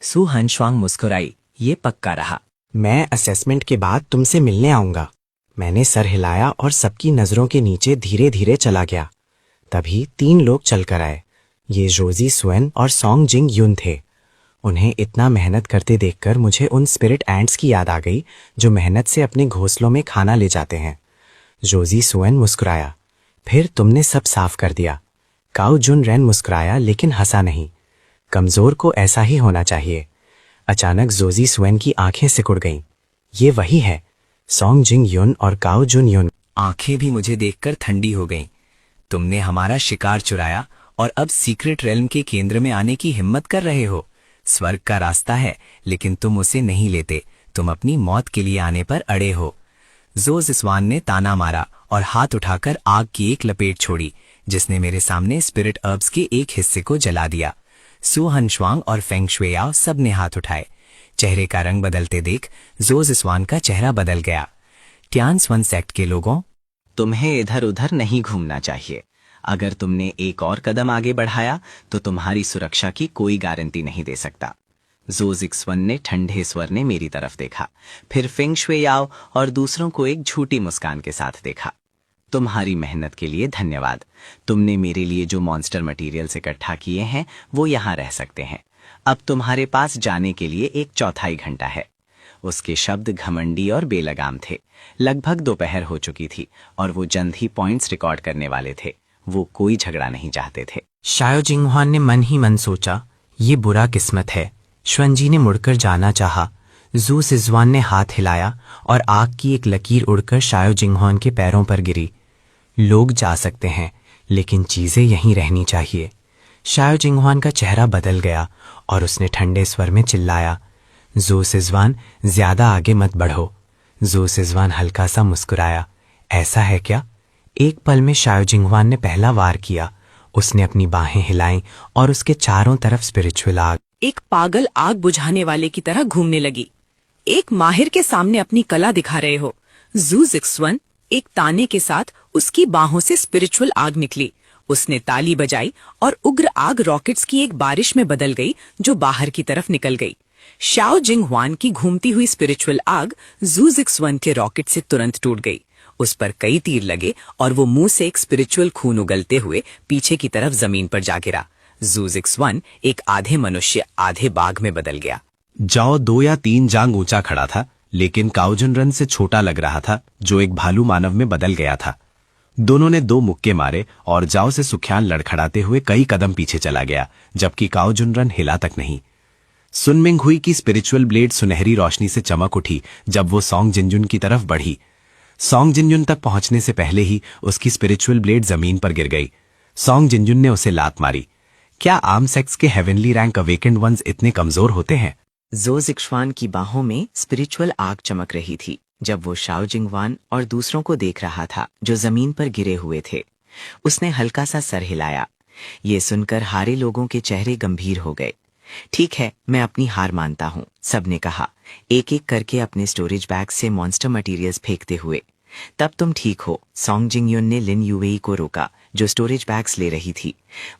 सूहान श्वांग मुस्कुराई। ये पक्का रहा। मैं असेसमेंट के बाद तुमसे मिलने आऊंगा। मैंने सर हिलाया और सबकी नजरों के नीचे धीरे धीरे चला गया। तभी 3 लोग चलकर आए। ये जोजी स्वेन और सॉन्ग जिंग युन थे। उन्हें इतना मेहनत करते देखकर मुझे उन स्पिरिट एंट्स की याद आ गई जो मेहनत से अपने घोंसलों में खाना ले जाते हैं। जोजी स्वेन मुस्कुराया। फिर तुमने सब साफ कर दिया। काओ जुन रैन मुस्कुराया लेकिन हंसा नहीं। कमजोर को ऐसा ही होना चाहिए। अचानक जोजी स्वेन की आंखें सिकुड़ गईं। ये वही है, सॉन्ग जिंग युन और काओ जुन युन। आंखें भी मुझे देखकर ठंडी हो गईं। तुमने हमारा शिकार चुराया और अब सीक्रेट रेल्म के केंद्र में आने की हिम्मत कर रहे हो। स्वर्ग का रास्ता है, लेकिन तुम उसे नहीं लेते। तुम अपनी मौत के लिए आने पर अड़े हो। जोज स्वान ने ताना मारा और हाथ उठाकर आग की एक लपेट छोड़ी, जिसने मेरे सामने स्पिरिट अर्ब्स के एक हिस्से को जला दिया। सूहन श्वांग और फेंगशुओ याओ सब ने हाथ उठाए। चेहरे का रंग बदलते देख जोज स्वान का चेहरा बदल गया। ट्यान स्वन सेक्ट के लोगों, तुम्हें इधर उधर नहीं घूमना चाहिए। अगर तुमने एक और कदम आगे बढ़ाया तो तुम्हारी सुरक्षा की कोई गारंटी नहीं दे सकता। जोजिक्सवन ने ठंडे स्वर ने मेरी तरफ देखा, फिर फेंगशुओ याओ और दूसरों को एक झूठी मुस्कान के साथ देखा। तुम्हारी मेहनत के लिए धन्यवाद। तुमने मेरे लिए जो मॉन्स्टर मटेरियल्स इकट्ठा किए हैं वो यहाँ रह सकते हैं। अब तुम्हारे पास जाने के लिए एक 1/4 घंटा है। उसके शब्द घमंडी और बेलगाम थे। लगभग दोपहर हो चुकी थी और वो जल्द ही पॉइंट्स रिकॉर्ड करने वाले थे। वो कोई झगड़ा नहीं चाहते थे। शायो जिंगहुआन ने मन ही मन सोचा, ये बुरा किस्मत है। श्वनजी ने मुड़कर जाना चाहा। जू सिजवान ने हाथ हिलाया और आग की एक लकीर उड़कर शायो जिंगहुआन के पैरों पर गिरी। लोग जा सकते हैं, लेकिन चीजें यहीं रहनी चाहिए। शायो जिंगहुआन का चेहरा बदल गया और उसने ठंडे स्वर में चिल्लाया, जू सिजवान, ज्यादा आगे मत बढ़ो। जू सिजवान हल्का सा मुस्कुराया। ऐसा है क्या? एक पल में शायो जिंगहुआन ने पहला वार किया। उसने अपनी बाहें हिलाईं और उसके चारों तरफ स्पिरिचुअल आग एक पागल आग बुझाने वाले की तरह घूमने लगी। एक माहिर के सामने अपनी कला दिखा रहे हो। जू जिक्सवन एक ताने के साथ उसकी बाहों से स्पिरिचुअल आग निकली। उसने ताली बजाई और उग्र आग रॉकेट्स की एक बारिश में बदल गई जो बाहर की तरफ निकल गई। शाओ जिंगहुआन की घूमती हुई स्पिरिचुअल आग जू जिक्सवन के रॉकेट से तुरंत टूट गई। उस पर कई तीर लगे और वो मुंह से एक स्पिरिचुअल खून उगलते हुए पीछे की तरफ जमीन पर जा गिरा। जू जिक्सवन एक आधे मनुष्य आधे बाघ में बदल गया। जाओ 2 या 3 जांग ऊंचा खड़ा था, लेकिन काउजन रन से छोटा लग रहा था, जो एक भालू मानव में बदल गया था। दोनों ने 2 मुक्के मारे और जाओ से सुख्यान लड़खड़ाते हुए कई कदम पीछे चला गया, जबकि काउजन रन हिला तक नहीं। सुनमिंग हुई की स्पिरिचुअल ब्लेड सुनहरी रोशनी से चमक उठी जब वो सॉन्ग जिनजुन की तरफ बढ़ी। सॉन्ग जिनजुन तक पहुंचने से पहले ही उसकी स्पिरिचुअल ब्लेड जमीन पर गिर गई। सॉन्ग जिनजुन ने उसे लात मारी। क्या आर्म सेक्स के हेवनली रैंक अवेकेंड वंस इतने कमजोर होते हैं? जो जिक्श्वान की बाहों में स्पिरिचुअल आग चमक रही थी जब वो शाओ जिंगवान और दूसरों को देख रहा था जो जमीन पर गिरे हुए थे। उसने हल्का सा सर हिलाया। ये सुनकर हारे लोगों के चेहरे गंभीर हो गए। ठीक है, मैं अपनी हार मानता हूँ, सबने कहा, एक एक करके अपने स्टोरेज बैग से मॉन्स्टर मटेरियल्स फेंकते हुए। तब तुम ठीक हो, सॉन्ग जिंगयुन ने लिन यूवेई को रोका जो स्टोरेज बैग्स ले रही थी।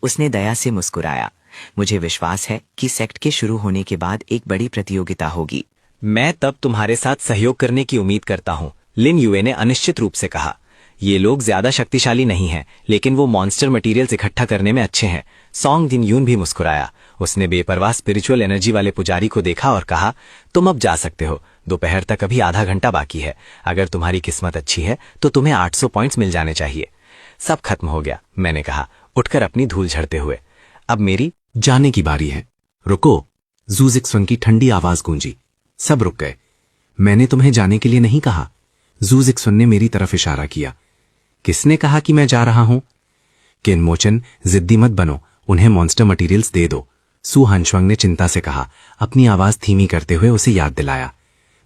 उसने दया से मुस्कुराया। मुझे विश्वास है कि सेक्ट के शुरू होने के बाद एक बड़ी प्रतियोगिता होगी। मैं तब तुम्हारे साथ सहयोग करने की उम्मीद करता हूँ, लिन यूए ने अनिश्चित रूप से कहा। ये लोग ज्यादा शक्तिशाली नहीं हैं, लेकिन वो मॉन्स्टर मटेरियल्स इकट्ठा करने में अच्छे हैं। सॉन्ग जिनयून भी मुस्कुराया। उसने बेपरवाह स्पिरिचुअल एनर्जी वाले पुजारी को देखा और कहा, तुम अब जा सकते हो। दोपहर तक अभी आधा घंटा बाकी है। अगर तुम्हारी किस्मत अच्छी है तो तुम्हें 800 पॉइंट्स मिल जाने चाहिए। सब खत्म हो गया, मैंने कहा, उठकर अपनी धूल झड़ते हुए। अब मेरी जाने की बारी है। रुको, जू जिक्सन की ठंडी आवाज गूंजी। सब रुक गए। मैंने तुम्हें जाने के लिए नहीं कहा। जू जिक्सन ने मेरी तरफ इशारा किया। किसने कहा कि मैं जा रहा हूं? किनमोचन, जिद्दी मत बनो, उन्हें मॉन्स्टर मटेरियल्स दे दो, सू हानश्वांग ने चिंता से कहा, अपनी आवाज धीमी करते हुए उसे याद दिलाया।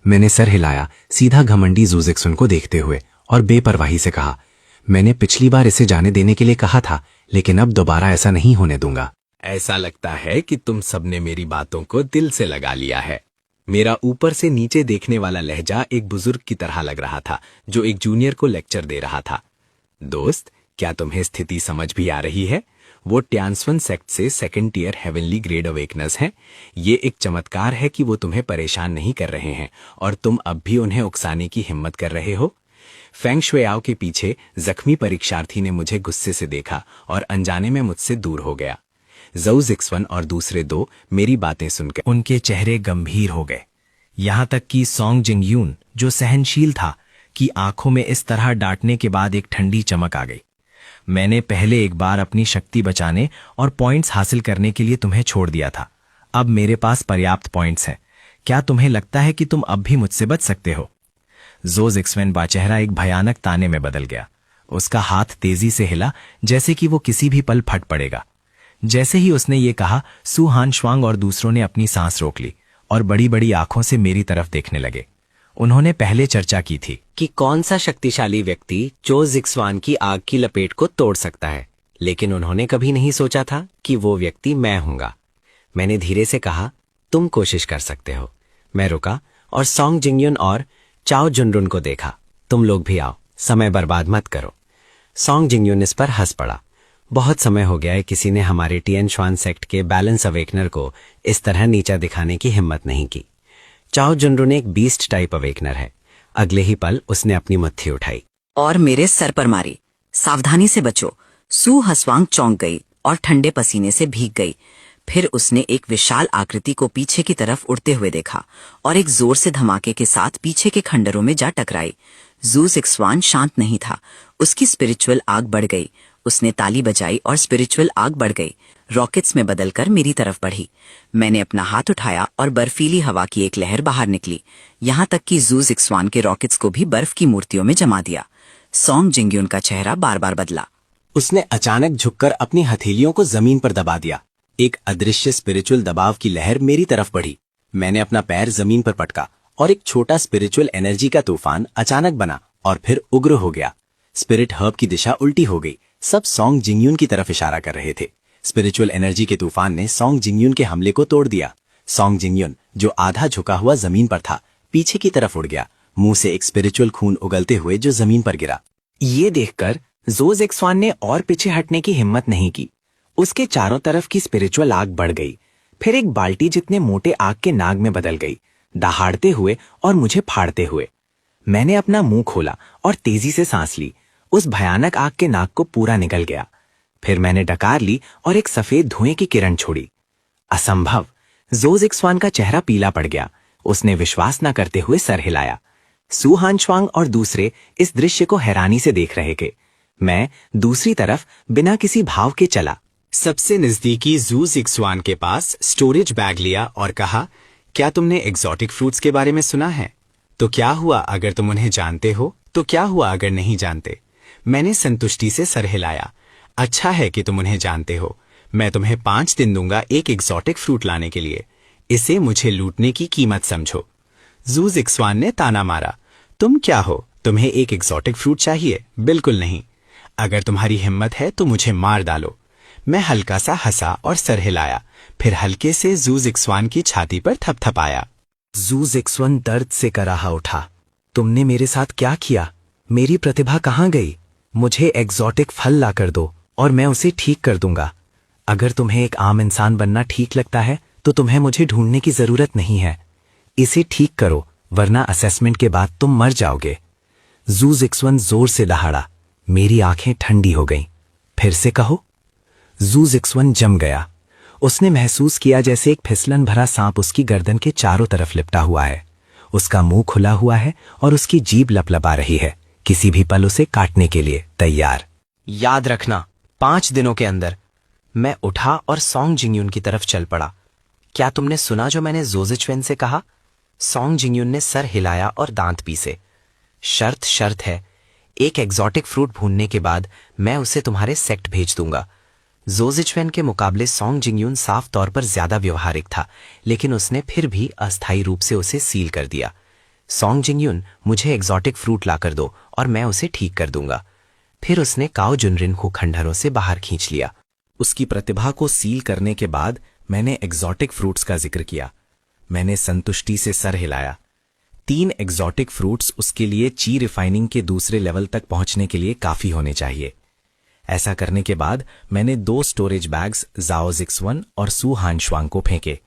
मैंने सर हिलाया, सीधा घमंडी जू जिक्सन को देखते हुए, और बेपरवाही से कहा, मैंने पिछली बार इसे जाने देने के लिए कहा था, लेकिन अब दोबारा ऐसा नहीं होने दूंगा। ऐसा लगता है कि तुम सबने मेरी बातों को दिल से लगा लिया है। मेरा ऊपर से नीचे देखने वाला लहजा एक बुजुर्ग की तरह लग रहा था जो एक जूनियर को लेक्चर दे रहा था। दोस्त, क्या तुम्हें स्थिति समझ भी आ रही है? वो ट्यान्स्वन सेक्ट से सेकंड टियर हेवनली ग्रेड अवेकनर्स हैं। ये एक चमत्कार है कि वो तुम्हें परेशान नहीं कर रहे हैं और तुम अब भी उन्हें उकसाने की हिम्मत कर रहे हो। फेंग शुएआओ के पीछे जख्मी परीक्षार्थी ने मुझे गुस्से से देखा और अनजाने में मुझसे दूर हो गया। जऊ जिक्सन और दूसरे दो मेरी बातें सुनकर उनके चेहरे गंभीर हो गए। यहां तक कि सॉन्ग जिंगयून, जो सहनशील था, की आंखों में इस तरह डांटने के बाद एक ठंडी चमक आ गई। मैंने पहले एक बार अपनी शक्ति बचाने और पॉइंट्स हासिल करने के लिए तुम्हें छोड़ दिया था। अब मेरे पास पर्याप्त पॉइंट्स हैं। क्या तुम्हें लगता है कि तुम अब भी मुझसे बच सकते हो? जो जिक्सन का चेहरा एक भयानक ताने में बदल गया। उसका हाथ तेजी से हिला जैसे कि वो किसी भी पल फट पड़ेगा। जैसे ही उसने ये कहा, सू हानश्वांग और दूसरों ने अपनी सांस रोक ली और बड़ी बड़ी आंखों से मेरी तरफ देखने लगे। उन्होंने पहले चर्चा की थी कि कौन सा शक्तिशाली व्यक्ति चो जिक्सवान की आग की लपेट को तोड़ सकता है, लेकिन उन्होंने कभी नहीं सोचा था कि वो व्यक्ति मैं हूंगा। मैंने धीरे से कहा, तुम कोशिश कर सकते हो। मैं रुका और सॉन्ग जिंगयुन और चाओ जुनरुन को देखा। तुम लोग भी आओ, समय बर्बाद मत करो। सॉन्ग जिंगयुन इस पर हंस पड़ा। बहुत समय हो गया है किसी ने हमारे टियनश्वान सेक्ट के बैलेंस अवेकनर को इस तरह नीचा दिखाने की हिम्मत नहीं की। चाओ जुनरुन एक बीस्ट टाइप अवेकनर है। अगले ही पल उसने अपनी मत्थी उठाई और मेरे सर पर मारी। सावधानी से बचो। सू हसवांग चौंक गई और ठंडे पसीने से भीग गई। फिर उसने एक विशाल आकृति को पीछे की तरफ उड़ते हुए देखा और एक जोर से धमाके के साथ पीछे के खंडरों में जा टकराई। जू जिक्सवान शांत नहीं था। उसकी स्पिरिचुअल आग बढ़ गई। उसने ताली बजाई और स्पिरिचुअल आग बढ़ गई, रॉकेट्स में बदलकर मेरी तरफ बढ़ी। मैंने अपना हाथ उठाया और बर्फीली हवा की एक लहर बाहर निकली, यहाँ तक कि जू जिक्सवान के रॉकेट्स को भी बर्फ की मूर्तियों में जमा दिया। सॉन्ग जिंगयुन का चेहरा बार बार बदला। उसने अचानक झुककर अपनी हथेलियों को जमीन पर दबा दिया। एक अदृश्य स्पिरिचुअल दबाव की लहर मेरी तरफ बढ़ी। मैंने अपना पैर जमीन पर पटका और एक छोटा स्पिरिचुअल एनर्जी का तूफान अचानक बना और फिर उग्र हो गया। स्पिरिट हर्ब की दिशा उल्टी हो गई। सब सॉन्ग जिंगयुन की तरफ इशारा कर रहे थे। स्पिरिचुअल एनर्जी के तूफान ने सॉन्ग जिंगयुन के हमले को तोड़ दिया। सॉन्ग जिंगयुन, जो आधा झुका हुआ जमीन पर था, पीछे की तरफ उड़ गया, मुंह से एक स्पिरिचुअल खून उगलते हुए जो जमीन पर गिरा। ये देखकर जो जिक्सवान ने और पीछे हटने की हिम्मत नहीं की। उसके चारों तरफ की स्पिरिचुअल आग बढ़ गई, फिर एक बाल्टी जितने मोटे आग के नाग में बदल गई, दहाड़ते हुए और मुझे फाड़ते हुए। मैंने अपना मुंह खोला और तेजी से सांस ली। उस भयानक आग के नाक को पूरा निकल गया। फिर मैंने डकार ली और एक सफेद धुएं की किरण छोड़ी। असंभव! जो जिक्सवान का चेहरा पीला पड़ गया। उसने विश्वास न करते हुए सर हिलाया। सू हानश्वांग और दूसरे इस दृश्य को हैरानी से देख रहे थे। मैं दूसरी तरफ बिना किसी भाव के चला। सबसे नजदीकी जू जिक्सवान के पास स्टोरेज बैग लिया और कहा, क्या तुमने एग्जॉटिक फ्रूट्स के बारे में सुना है? तो क्या हुआ अगर तुम उन्हें जानते हो, तो क्या हुआ अगर नहीं जानते? मैंने संतुष्टि से सर हिलाया। अच्छा है कि तुम उन्हें जानते हो। मैं तुम्हें 5 दिन दूंगा एक एग्जॉटिक फ्रूट लाने के लिए। इसे मुझे लूटने की कीमत समझो। जू जिक्सवान ने ताना मारा, तुम क्या हो? तुम्हें एक एग्जॉटिक फ्रूट चाहिए? बिल्कुल नहीं। अगर तुम्हारी हिम्मत है तो मुझे मार डालो। मैं हल्का सा हंसा और सर हिलाया, फिर हल्के से जू जिक्सवान की छाती पर थपथपाया। जू जिक्सवान दर्द से कराहा उठा। तुमने मेरे साथ क्या किया? मेरी प्रतिभा कहाँ गई? मुझे एग्जॉटिक फल ला कर दो और मैं उसे ठीक कर दूंगा। अगर तुम्हें एक आम इंसान बनना ठीक लगता है तो तुम्हें मुझे ढूंढने की जरूरत नहीं है। इसे ठीक करो, वरना असेसमेंट के बाद तुम मर जाओगे। जू जिक्सवान जोर से दहाड़ा। मेरी आंखें ठंडी हो गईं। फिर से कहो। जू जिक्सवान जम गया। उसने महसूस किया जैसे एक फिसलन भरा सांप उसकी गर्दन के चारों तरफ लिपटा हुआ है। उसका मुंह खुला हुआ है और उसकी जीभ लपलपा रही है, किसी भी पल उसे काटने के लिए तैयार। याद रखना, 5 दिनों के अंदर। मैं उठा और सॉन्ग जिंगयुन की तरफ चल पड़ा। क्या तुमने सुना जो मैंने जोजिचवेन से कहा? सॉन्ग जिंगयुन ने सर हिलाया और दांत पीसे। शर्त है, एक एग्जॉटिक फ्रूट भूनने के बाद मैं उसे तुम्हारे सेक्ट भेज दूंगा। जोजिचवेन के मुकाबले सॉन्ग जिंगयुन साफ तौर पर ज्यादा व्यवहारिक था, लेकिन उसने फिर भी अस्थायी रूप से उसे सील कर दिया। सॉन्ग जिंगयुन, मुझे एग्जॉटिक फ्रूट लाकर दो और मैं उसे ठीक कर दूंगा। फिर उसने काओ जुनरिन को खंडहरों से बाहर खींच लिया। उसकी प्रतिभा को सील करने के बाद मैंने एग्जॉटिक फ्रूट्स का जिक्र किया। मैंने संतुष्टि से सर हिलाया। 3 एग्जॉटिक फ्रूट्स उसके लिए ची रिफाइनिंग के दूसरे लेवल तक पहुंचने के लिए काफी होने चाहिए। ऐसा करने के बाद मैंने 2 स्टोरेज बैग्स जाओ जिक्सवान और सू हानशवांग को फेंके।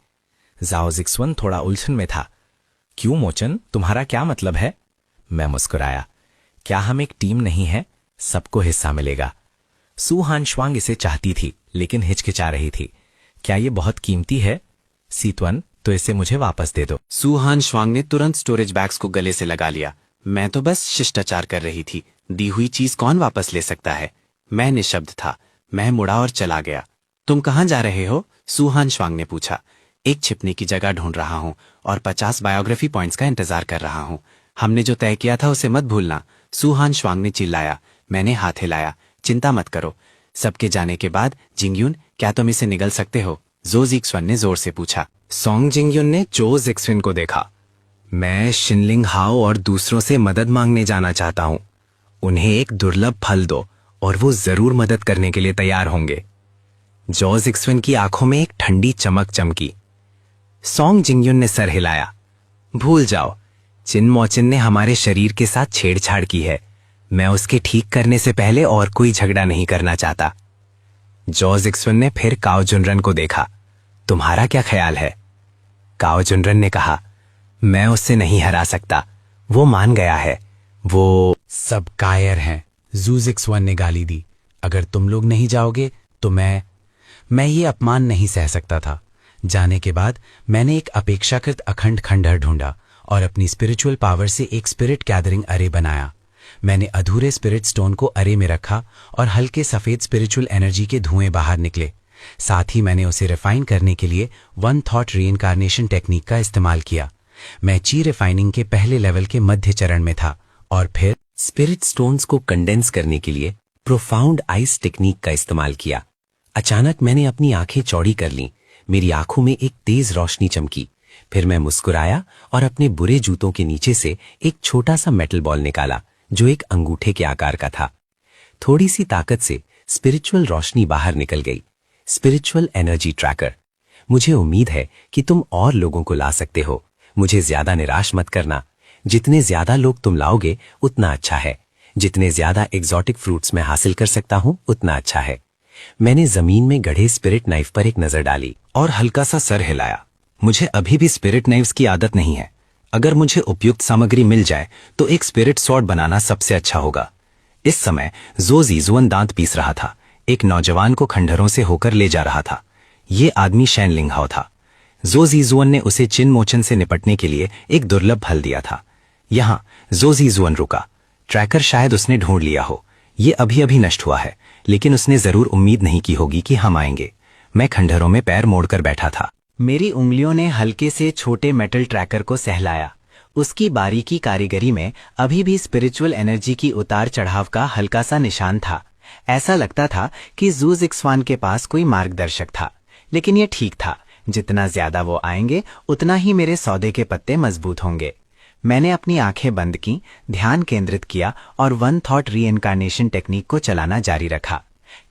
जाओ जिक्सवान थोड़ा उलझन में था। क्यों मोचन, तुम्हारा क्या मतलब है? मैं मुस्कुराया। क्या हम एक टीम नहीं है? सबको हिस्सा मिलेगा। सू हानशवांग इसे चाहती थी, लेकिन हिचकिचा रही थी। क्या ये बहुत कीमती है? सीतवन, तो इसे मुझे वापस दे दो। सू हानशवांग ने तुरंत स्टोरेज बैग्स को गले से लगा लिया। मैं तो बस शिष्टाचार कर रही थी। दी हुई चीज कौन वापस ले सकता है? मैं निशब्द था। मैं मुड़ा और चला गया। तुम कहाँ जा रहे हो? सू हानशवांग ने पूछा। एक छिपने की जगह ढूंढ रहा हूँ और 50 बायोग्राफी पॉइंट्स का इंतजार कर रहा हूँ। हमने जो तय किया था उसे मत भूलना, सू हानशवांग ने चिल्लाया। मैंने हाथ हिलाया। चिंता मत करो। सबके जाने के बाद जिंगयुन, क्या तुम इसे निगल सकते हो? जो जिक्सवान ने जोर से पूछा। सॉन्ग जिंगयुन ने जो जिक्सवान को देखा। मैं शिनलिंग हाओ और दूसरों से मदद मांगने जाना चाहता हूं। उन्हें एक दुर्लभ फल दो और वो जरूर मदद करने के लिए तैयार होंगे। जो जिक्सवान की आंखों में एक ठंडी चमक चमकी। सॉन्ग जिंगयुन ने सर हिलाया। भूल जाओ, चिन मोचिन ने हमारे शरीर के साथ छेड़छाड़ की है। मैं उसके ठीक करने से पहले और कोई झगड़ा नहीं करना चाहता। जो जिक्सवान ने फिर काओ जुनरन को देखा। तुम्हारा क्या ख्याल है? काओ जुनरन ने कहा, मैं उससे नहीं हरा सकता। वो मान गया है। वो सब कायर हैं, जू जिक्सवान ने गाली दी। अगर तुम लोग नहीं जाओगे तो मैं ये अपमान नहीं सह सकता था। जाने के बाद मैंने एक अपेक्षाकृत अखंड खंडहर ढूंढा और अपनी स्पिरिचुअल पावर से एक स्पिरिट गैदरिंग अरे बनाया। मैंने अधूरे स्पिरिट स्टोन को अरे में रखा और हल्के सफेद स्पिरिचुअल एनर्जी के धुएं बाहर निकले। साथ ही मैंने उसे रिफाइन करने के लिए 1 थॉट रीइंकार्नेशन टेक्निक का इस्तेमाल किया। मैं ची रिफाइनिंग के पहले लेवल के मध्य चरण में था और फिर स्पिरिट स्टोन्स को कंडेंस करने के लिए प्रोफाउंड आइस टेक्निक का इस्तेमाल किया। अचानक मैंने अपनी आंखें चौड़ी कर लीं। मेरी आंखों में एक तेज रोशनी चमकी। फिर मैं मुस्कुराया और अपने बुरे जूतों के नीचे से एक छोटा सा मेटल बॉल निकाला जो एक अंगूठे के आकार का था। थोड़ी सी ताकत से स्पिरिचुअल रोशनी बाहर निकल गई। Spiritual energy tracker. मुझे उम्मीद है कि तुम और लोगों को ला सकते हो। मुझे ज्यादा निराश मत करना। जितने ज्यादा लोग तुम लाओगे उतना अच्छा है। जितने ज्यादा एग्जॉटिक फ्रूट्स मैं हासिल कर सकता हूं उतना अच्छा है। मैंने जमीन में गढ़े स्पिरिट नाइफ पर एक नजर डाली और हल्का सा सर हिलाया। मुझे अभी भी स्पिरिट नाइफ्स की आदत नहीं है। अगर मुझे उपयुक्त सामग्री मिल जाए तो एक स्पिरिट स्वॉर्ड बनाना सबसे अच्छा होगा। इस समय जो जिजुअन दांत पीस रहा था। एक नौजवान को खंडहरों से होकर ले जा रहा था। ये आदमी शैन लिंगहाओ था। जो जिजुअन ने उसे चिन मोचन से निपटने के लिए एक दुर्लभ फल दिया था। यहां जो जिजुअन रुका। ट्रैकर शायद उसने ढूंढ लिया हो। ये अभी अभी नष्ट हुआ है। लेकिन उसने जरूर उम्मीद नहीं की होगी कि हम आएंगे। मैं खंडहरों में पैर मोड़कर बैठा था। मेरी उंगलियों ने हल्के से छोटे मेटल ट्रैकर को सहलाया। उसकी बारीकी कारीगरी में अभी भी स्पिरिचुअल एनर्जी की उतार चढ़ाव का हल्का सा निशान था। ऐसा लगता था कि जू जिक्सवान के पास कोई मार्गदर्शक था, लेकिन यह ठीक था। जितना ज्यादा वो आएंगे उतना ही मेरे सौदे के पत्ते मजबूत होंगे। मैंने अपनी आंखें बंद की, ध्यान केंद्रित किया और वन थॉट रीइंकार्नेशन टेक्निक को चलाना जारी रखा।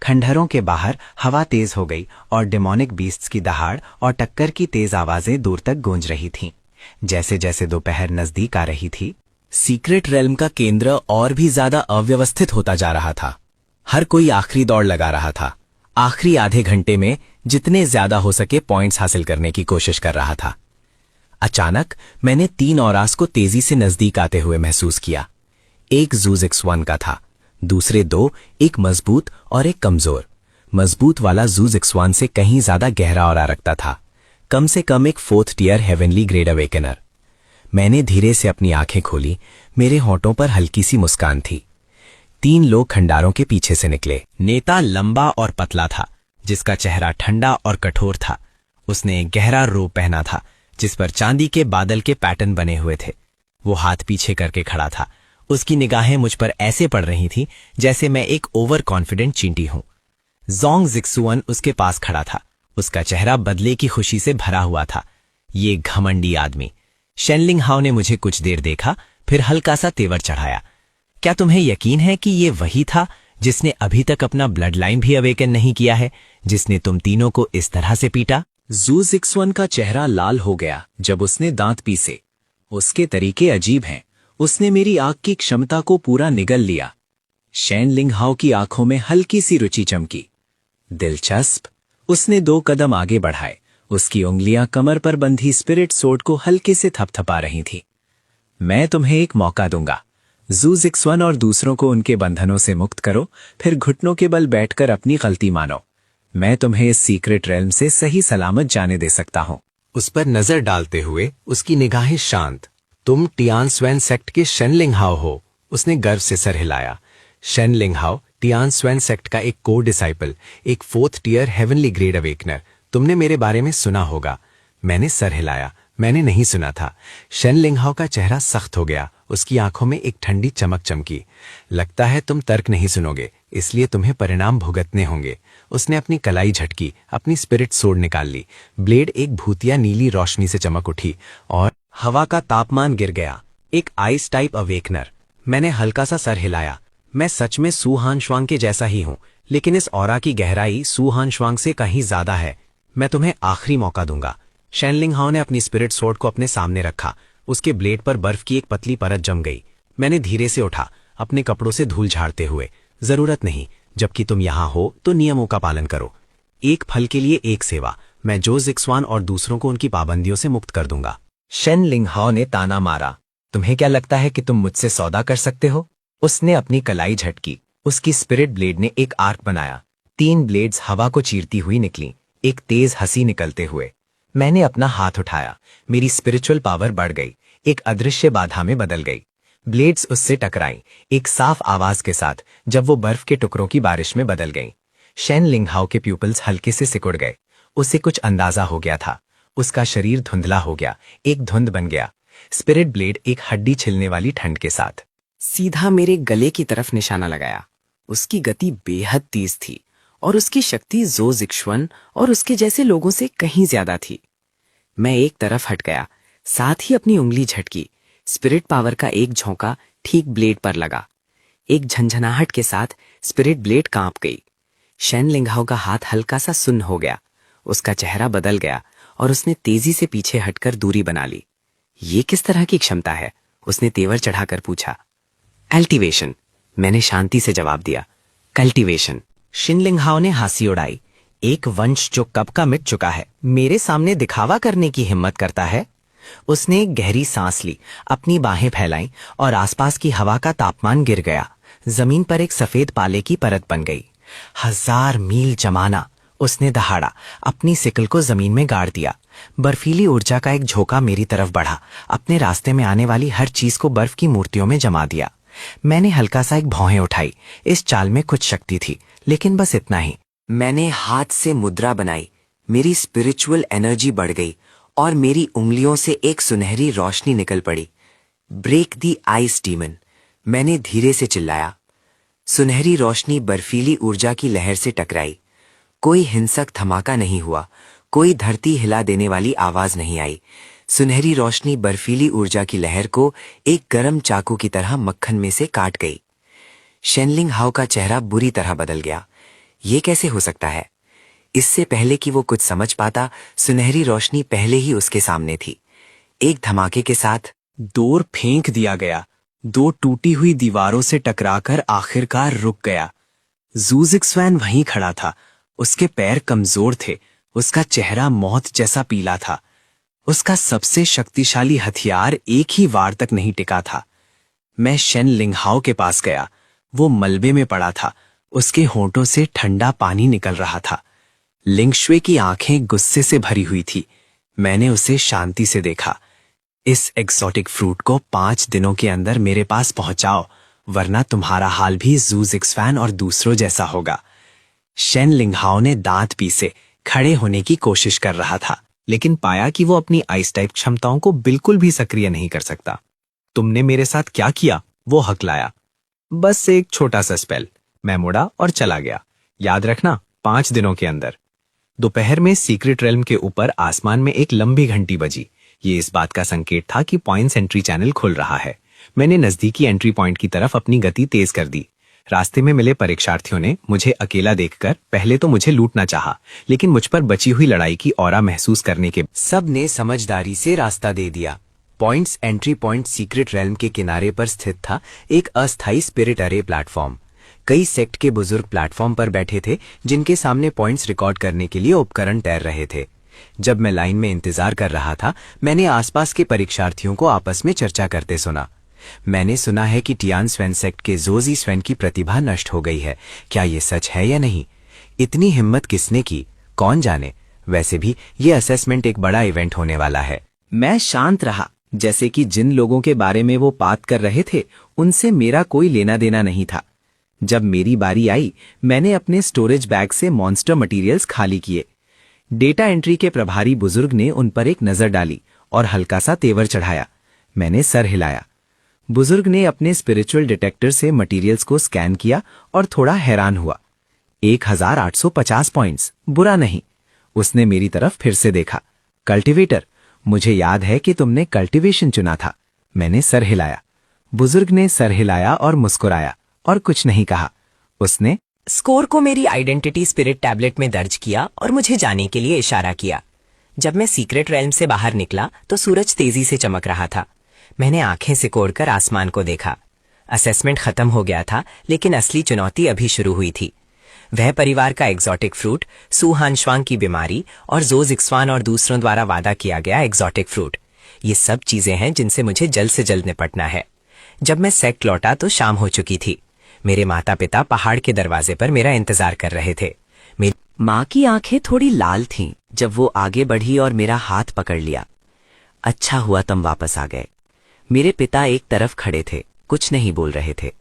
खंडहरों के बाहर हवा तेज हो गई और डेमोनिक बीस्ट्स की दहाड़ और टक्कर की तेज आवाजें दूर तक गूंज रही थीं। जैसे जैसे दोपहर नजदीक आ रही थी, सीक्रेट रेल्म का केंद्र और भी ज्यादा अव्यवस्थित होता जा रहा था। हर कोई आखिरी दौड़ लगा रहा था। आखिरी आधे घंटे में जितने ज्यादा हो सके पॉइंट्स हासिल करने की कोशिश कर रहा था। अचानक मैंने 3 औरास को तेजी से नजदीक आते हुए महसूस किया। एक जू जिक्सवान का था, दूसरे 2, एक मजबूत और एक कमजोर। मजबूत वाला जू जिक्सवान से कहीं ज्यादा गहरा और रखता था, कम से कम एक 4th tier heavenly grade awakener. मैंने धीरे से अपनी आंखें खोली। मेरे होंठों पर हल्की सी मुस्कान थी। 3 लोग खंडारों के पीछे से निकले। नेता लंबा और पतला था, जिसका चेहरा ठंडा और कठोर था। उसने एक गहरा रोब पहना था जिस पर चांदी के बादल के पैटर्न बने हुए थे। वो हाथ पीछे करके खड़ा था। उसकी निगाहें मुझ पर ऐसे पड़ रही थीं जैसे मैं एक ओवर कॉन्फिडेंट चींटी हूं। जोंग जिक्सुअन उसके पास खड़ा था। उसका चेहरा बदले की खुशी से भरा हुआ था। ये घमंडी आदमी। शेनलिंग हाओ ने मुझे कुछ देर देखा, फिर हल्का सा तेवर चढ़ाया। क्या तुम्हें यकीन है कि ये वही था जिसने अभी तक अपना ब्लड लाइन भी अवेकन नहीं किया है, जिसने तुम तीनों को इस तरह से पीटा? जू जिक्सवान का चेहरा लाल हो गया जब उसने दांत पीसे। उसके तरीके अजीब हैं। उसने मेरी आंख की क्षमता को पूरा निगल लिया। शेनलिंग हाओ की आंखों में हल्की सी रुचि चमकी। दिलचस्प। उसने 2 कदम आगे बढ़ाए। उसकी उंगलियां कमर पर बंधी स्पिरिट सोर्ड को हल्के से थपथपा रही थी। मैं तुम्हें एक मौका दूंगा। जू जिक्सवान और दूसरों को उनके बंधनों से मुक्त करो, फिर घुटनों के बल बैठकर अपनी गलती मानो। मैं तुम्हें इस सीक्रेट रेल्म से सही सलामत जाने दे सकता हूं। उस पर नजर डालते हुए उसकी निगाहें शांत। तुम टियानस्वेन सेक्ट के शेनलिंग हाओ हो। उसने गर्व से सर हिलाया। शेनलिंग हाओ टियानस्वेन सेक्ट का एक कोर डिसाइपल, एक 4th tier heavenly grade awakener. तुमने मेरे बारे में सुना होगा। मैंने सर हिलाया। मैंने नहीं सुना था। शेनलिंग हाओ का चेहरा सख्त हो गया। उसकी आंखों में एक ठंडी चमक चमकी। लगता है तुम तर्क नहीं सुनोगे, इसलिए तुम्हें परिणाम भुगतने होंगे। उसने अपनी कलाई झटकी, अपनी स्पिरिट सोर्ड निकाल ली। ब्लेड एक भूतिया नीली रोशनी से चमक उठी और हवा का तापमान गिर गया। एक आइस टाइप अवेकनर। मैंने हल्का सा सर हिलाया। मैं सच में सू हान श्वांग के जैसा ही हूं, लेकिन इस ऑरा की गहराई सू हान श्वांग से कहीं ज्यादा है। मैं तुम्हें आखिरी मौका दूंगा। शेनलिंग हाओ ने अपनी स्पिरिट सोर्ड को अपने सामने रखा। उसके ब्लेड पर बर्फ की एक पतली परत जम गई। मैंने धीरे से उठा, अपने कपड़ों से धूल झाड़ते हुए। जरूरत नहीं, जबकि तुम यहां हो तो नियमों का पालन करो। एक फल के लिए एक सेवा। मैं जो जिक्सवान और दूसरों को उनकी पाबंदियों से मुक्त कर दूंगा। शेनलिंग हाओ ने ताना मारा। तुम्हें क्या लगता है कि तुम मुझसे सौदा कर सकते हो? उसने अपनी कलाई झटकी। उसकी स्पिरिट ब्लेड ने एक आर्क बनाया। 3 ब्लेड्स हवा को चीरती हुई निकली, एक तेज हंसी निकलते हुए। मैंने अपना हाथ उठाया। मेरी स्पिरिचुअल पावर बढ़ गई, एक अदृश्य बाधा में बदल गई। ब्लेड्स उससे टकराई, एक साफ आवाज के साथ, जब वो बर्फ के टुकड़ों की बारिश में बदल गईं। शेनलिंग हाओ के प्यूपल्स हल्के से सिकुड़ गए। उसे कुछ अंदाजा हो गया था। उसका शरीर धुंधला हो गया, एक धुंध बन गया। स्पिरिट ब्लेड एक हड्डी छिलने वाली ठंड के साथ सीधा मेरे गले की तरफ निशाना लगाया। उसकी गति बेहद तेज थी और उसकी शक्ति जो जिक्सवान और उसके जैसे लोगों से कहीं ज्यादा थी। मैं एक तरफ हट गया, साथ ही अपनी उंगली झटकी। स्पिरिट पावर का एक झोंका ठीक ब्लेड पर लगा। एक झंझनाहट के साथ स्पिरिट ब्लेड कांप गई। शेनलिंग हाओ का हाथ हल्का सा सुन्न हो गया। उसका चेहरा बदल गया और उसने तेजी से पीछे हटकर दूरी बना ली। ये किस तरह की क्षमता है? उसने तेवर चढ़ाकर पूछा। एल्टिवेशन, मैंने शांति से जवाब दिया। कल्टिवेशन। शेनलिंग हाओ ने हंसी उड़ाई। एक वंश जो कब का मिट चुका है, मेरे सामने दिखावा करने की हिम्मत करता है। उसने एक गहरी सांस ली, अपनी बाहें फैलाईं और आसपास की हवा का तापमान गिर गया। जमीन पर एक सफेद पाले की परत बन गई। 1000 मील जमाना। उसने दहाड़ा, अपनी सिकल को जमीन में गाड़ दिया। बर्फीली ऊर्जा का एक झोंका मेरी तरफ बढ़ा। अपने रास्ते में आने वाली हर चीज को बर्फ की मूर्तियों में जमा दिया। मैंने हल्का सा एक भौहें उठाई। इस चाल में कुछ शक्ति थी, लेकिन बस इतना ही। मैंने हाथ से मुद्रा बनाई, मेरी स्पिरिचुअल एनर्जी बढ़ गई और मेरी उंगलियों से एक सुनहरी रोशनी निकल पड़ी। ब्रेक दी आइस डीमन, मैंने धीरे से चिल्लाया। सुनहरी रोशनी बर्फीली ऊर्जा की लहर से टकराई। कोई हिंसक धमाका नहीं हुआ, कोई धरती हिला देने वाली आवाज नहीं आई। सुनहरी रोशनी बर्फीली ऊर्जा की लहर को एक गरम चाकू की तरह मक्खन में से काट गई। शेनलिंग हाओ का चेहरा बुरी तरह बदल गया। ये कैसे हो सकता है? इससे पहले कि वो कुछ समझ पाता, सुनहरी रोशनी पहले ही उसके सामने थी। एक धमाके के साथ डोर फेंक दिया गया। दो टूटी हुई दीवारों से टकराकर आखिरकार रुक गया। ज़ूज़िक्सवैन वहीं खड़ा था। उसके पैर कमजोर थे, उसका चेहरा मौत जैसा पीला था। उसका सबसे शक्तिशाली हथियार एक ही वार तक नहीं टिका था। मैं शेन लिंगहाओ के पास गया। वो मलबे में पड़ा था, उसके होंठों से ठंडा पानी निकल रहा था। लिंगशुए की आंखें गुस्से से भरी हुई थी। मैंने उसे शांति से देखा। इस एक्सोटिक फ्रूट को 5 दिनों के अंदर मेरे पास पहुंचाओ, वरना तुम्हारा हाल भी ज़ूज़िक्सवैन और दूसरों जैसा होगा। शेन लिंगहाओ ने दांत पीसे खड़े होने की कोशिश कर रहा था, लेकिन पाया कि वो अपनी आइस टाइप क्षमताओं को बिल्कुल भी सक्रिय नहीं कर सकता। तुमने मेरे साथ क्या किया? वो हकलाया। बस एक छोटा सा स्पेल। मैं मुड़ा और चला गया। याद रखना, 5 दिनों के अंदर। दोपहर में सीक्रेट रेल्म के ऊपर आसमान में एक लंबी घंटी बजी। ये इस बात का संकेत था कि पॉइंट्स एंट्री चैनल खुल रहा है। मैंने नजदीकी एंट्री पॉइंट की तरफ अपनी गति तेज कर दी। रास्ते में मिले परीक्षार्थियों ने मुझे अकेला देखकर पहले तो मुझे लूटना चाहा, लेकिन मुझ पर बची हुई लड़ाई की ऑरा महसूस करने के सब ने समझदारी से रास्ता दे दिया। Points entry point secret realm के किनारे पर स्थित था एक अस्थायी स्पिरिट अरे प्लेटफॉर्म। कई सेक्ट के बुजुर्ग प्लेटफॉर्म पर बैठे थे, जिनके सामने पॉइंट्स रिकॉर्ड करने के लिए उपकरण तैर रहे थे। जब मैं लाइन में इंतजार कर रहा था, मैंने आसपास के परीक्षार्थियों को आपस में चर्चा करते सुना। मैंने सुना है कि टियान स्वेन सेक्ट के जोजी स्वेन की प्रतिभा नष्ट हो गई है। क्या ये सच है या नहीं? इतनी हिम्मत किसने की, कौन जाने। वैसे भी ये असेसमेंट एक बड़ा इवेंट होने वाला है। मैं शांत रहा, जैसे कि जिन लोगों के बारे में वो बात कर रहे थे उनसे मेरा कोई लेना देना नहीं था। जब मेरी बारी आई, मैंने अपने स्टोरेज बैग से मॉन्स्टर मटेरियल्स खाली किए। डेटा एंट्री के प्रभारी बुजुर्ग ने उन पर एक नजर डाली और हल्का सा तेवर चढ़ाया। मैंने सर हिलाया। बुजुर्ग ने अपने स्पिरिचुअल डिटेक्टर से मटेरियल्स को स्कैन किया और थोड़ा हैरान हुआ। 1850 पॉइंट्स, बुरा नहीं। उसने मेरी तरफ फिर से देखा। कल्टीवेटर, मुझे याद है कि तुमने कल्टीवेशन चुना था। मैंने सर हिलाया। बुजुर्ग ने सर हिलाया और मुस्कुराया और कुछ नहीं कहा। उसने स्कोर को मेरी आइडेंटिटी स्पिरिट टैबलेट में दर्ज किया और मुझे जाने के लिए इशारा किया। जब मैं सीक्रेट रेल्म से बाहर निकला तो सूरज तेजी से चमक रहा था। मैंने आंखें सिकोड़कर आसमान को देखा। असेसमेंट खत्म हो गया था, लेकिन असली चुनौती अभी शुरू हुई थी। वह परिवार का एग्जॉटिक फ्रूट, सू हानश्वांग की बीमारी और ज़ूज़िक्सवैन और दूसरों द्वारा वादा किया गया एग्जॉटिक फ्रूट, ये सब चीजें हैं जिनसे मुझे जल्द से जल्द निपटना है। जब मैं सेक्ट लौटा तो शाम हो चुकी थी। मेरे माता पिता पहाड़ के दरवाजे पर मेरा इंतजार कर रहे थे। मेरी माँ की आंखें थोड़ी लाल थीं जब वो आगे बढ़ी और मेरा हाथ पकड़ लिया। अच्छा हुआ तुम वापस आ गए। मेरे पिता एक तरफ खड़े थे, कुछ नहीं बोल रहे थे,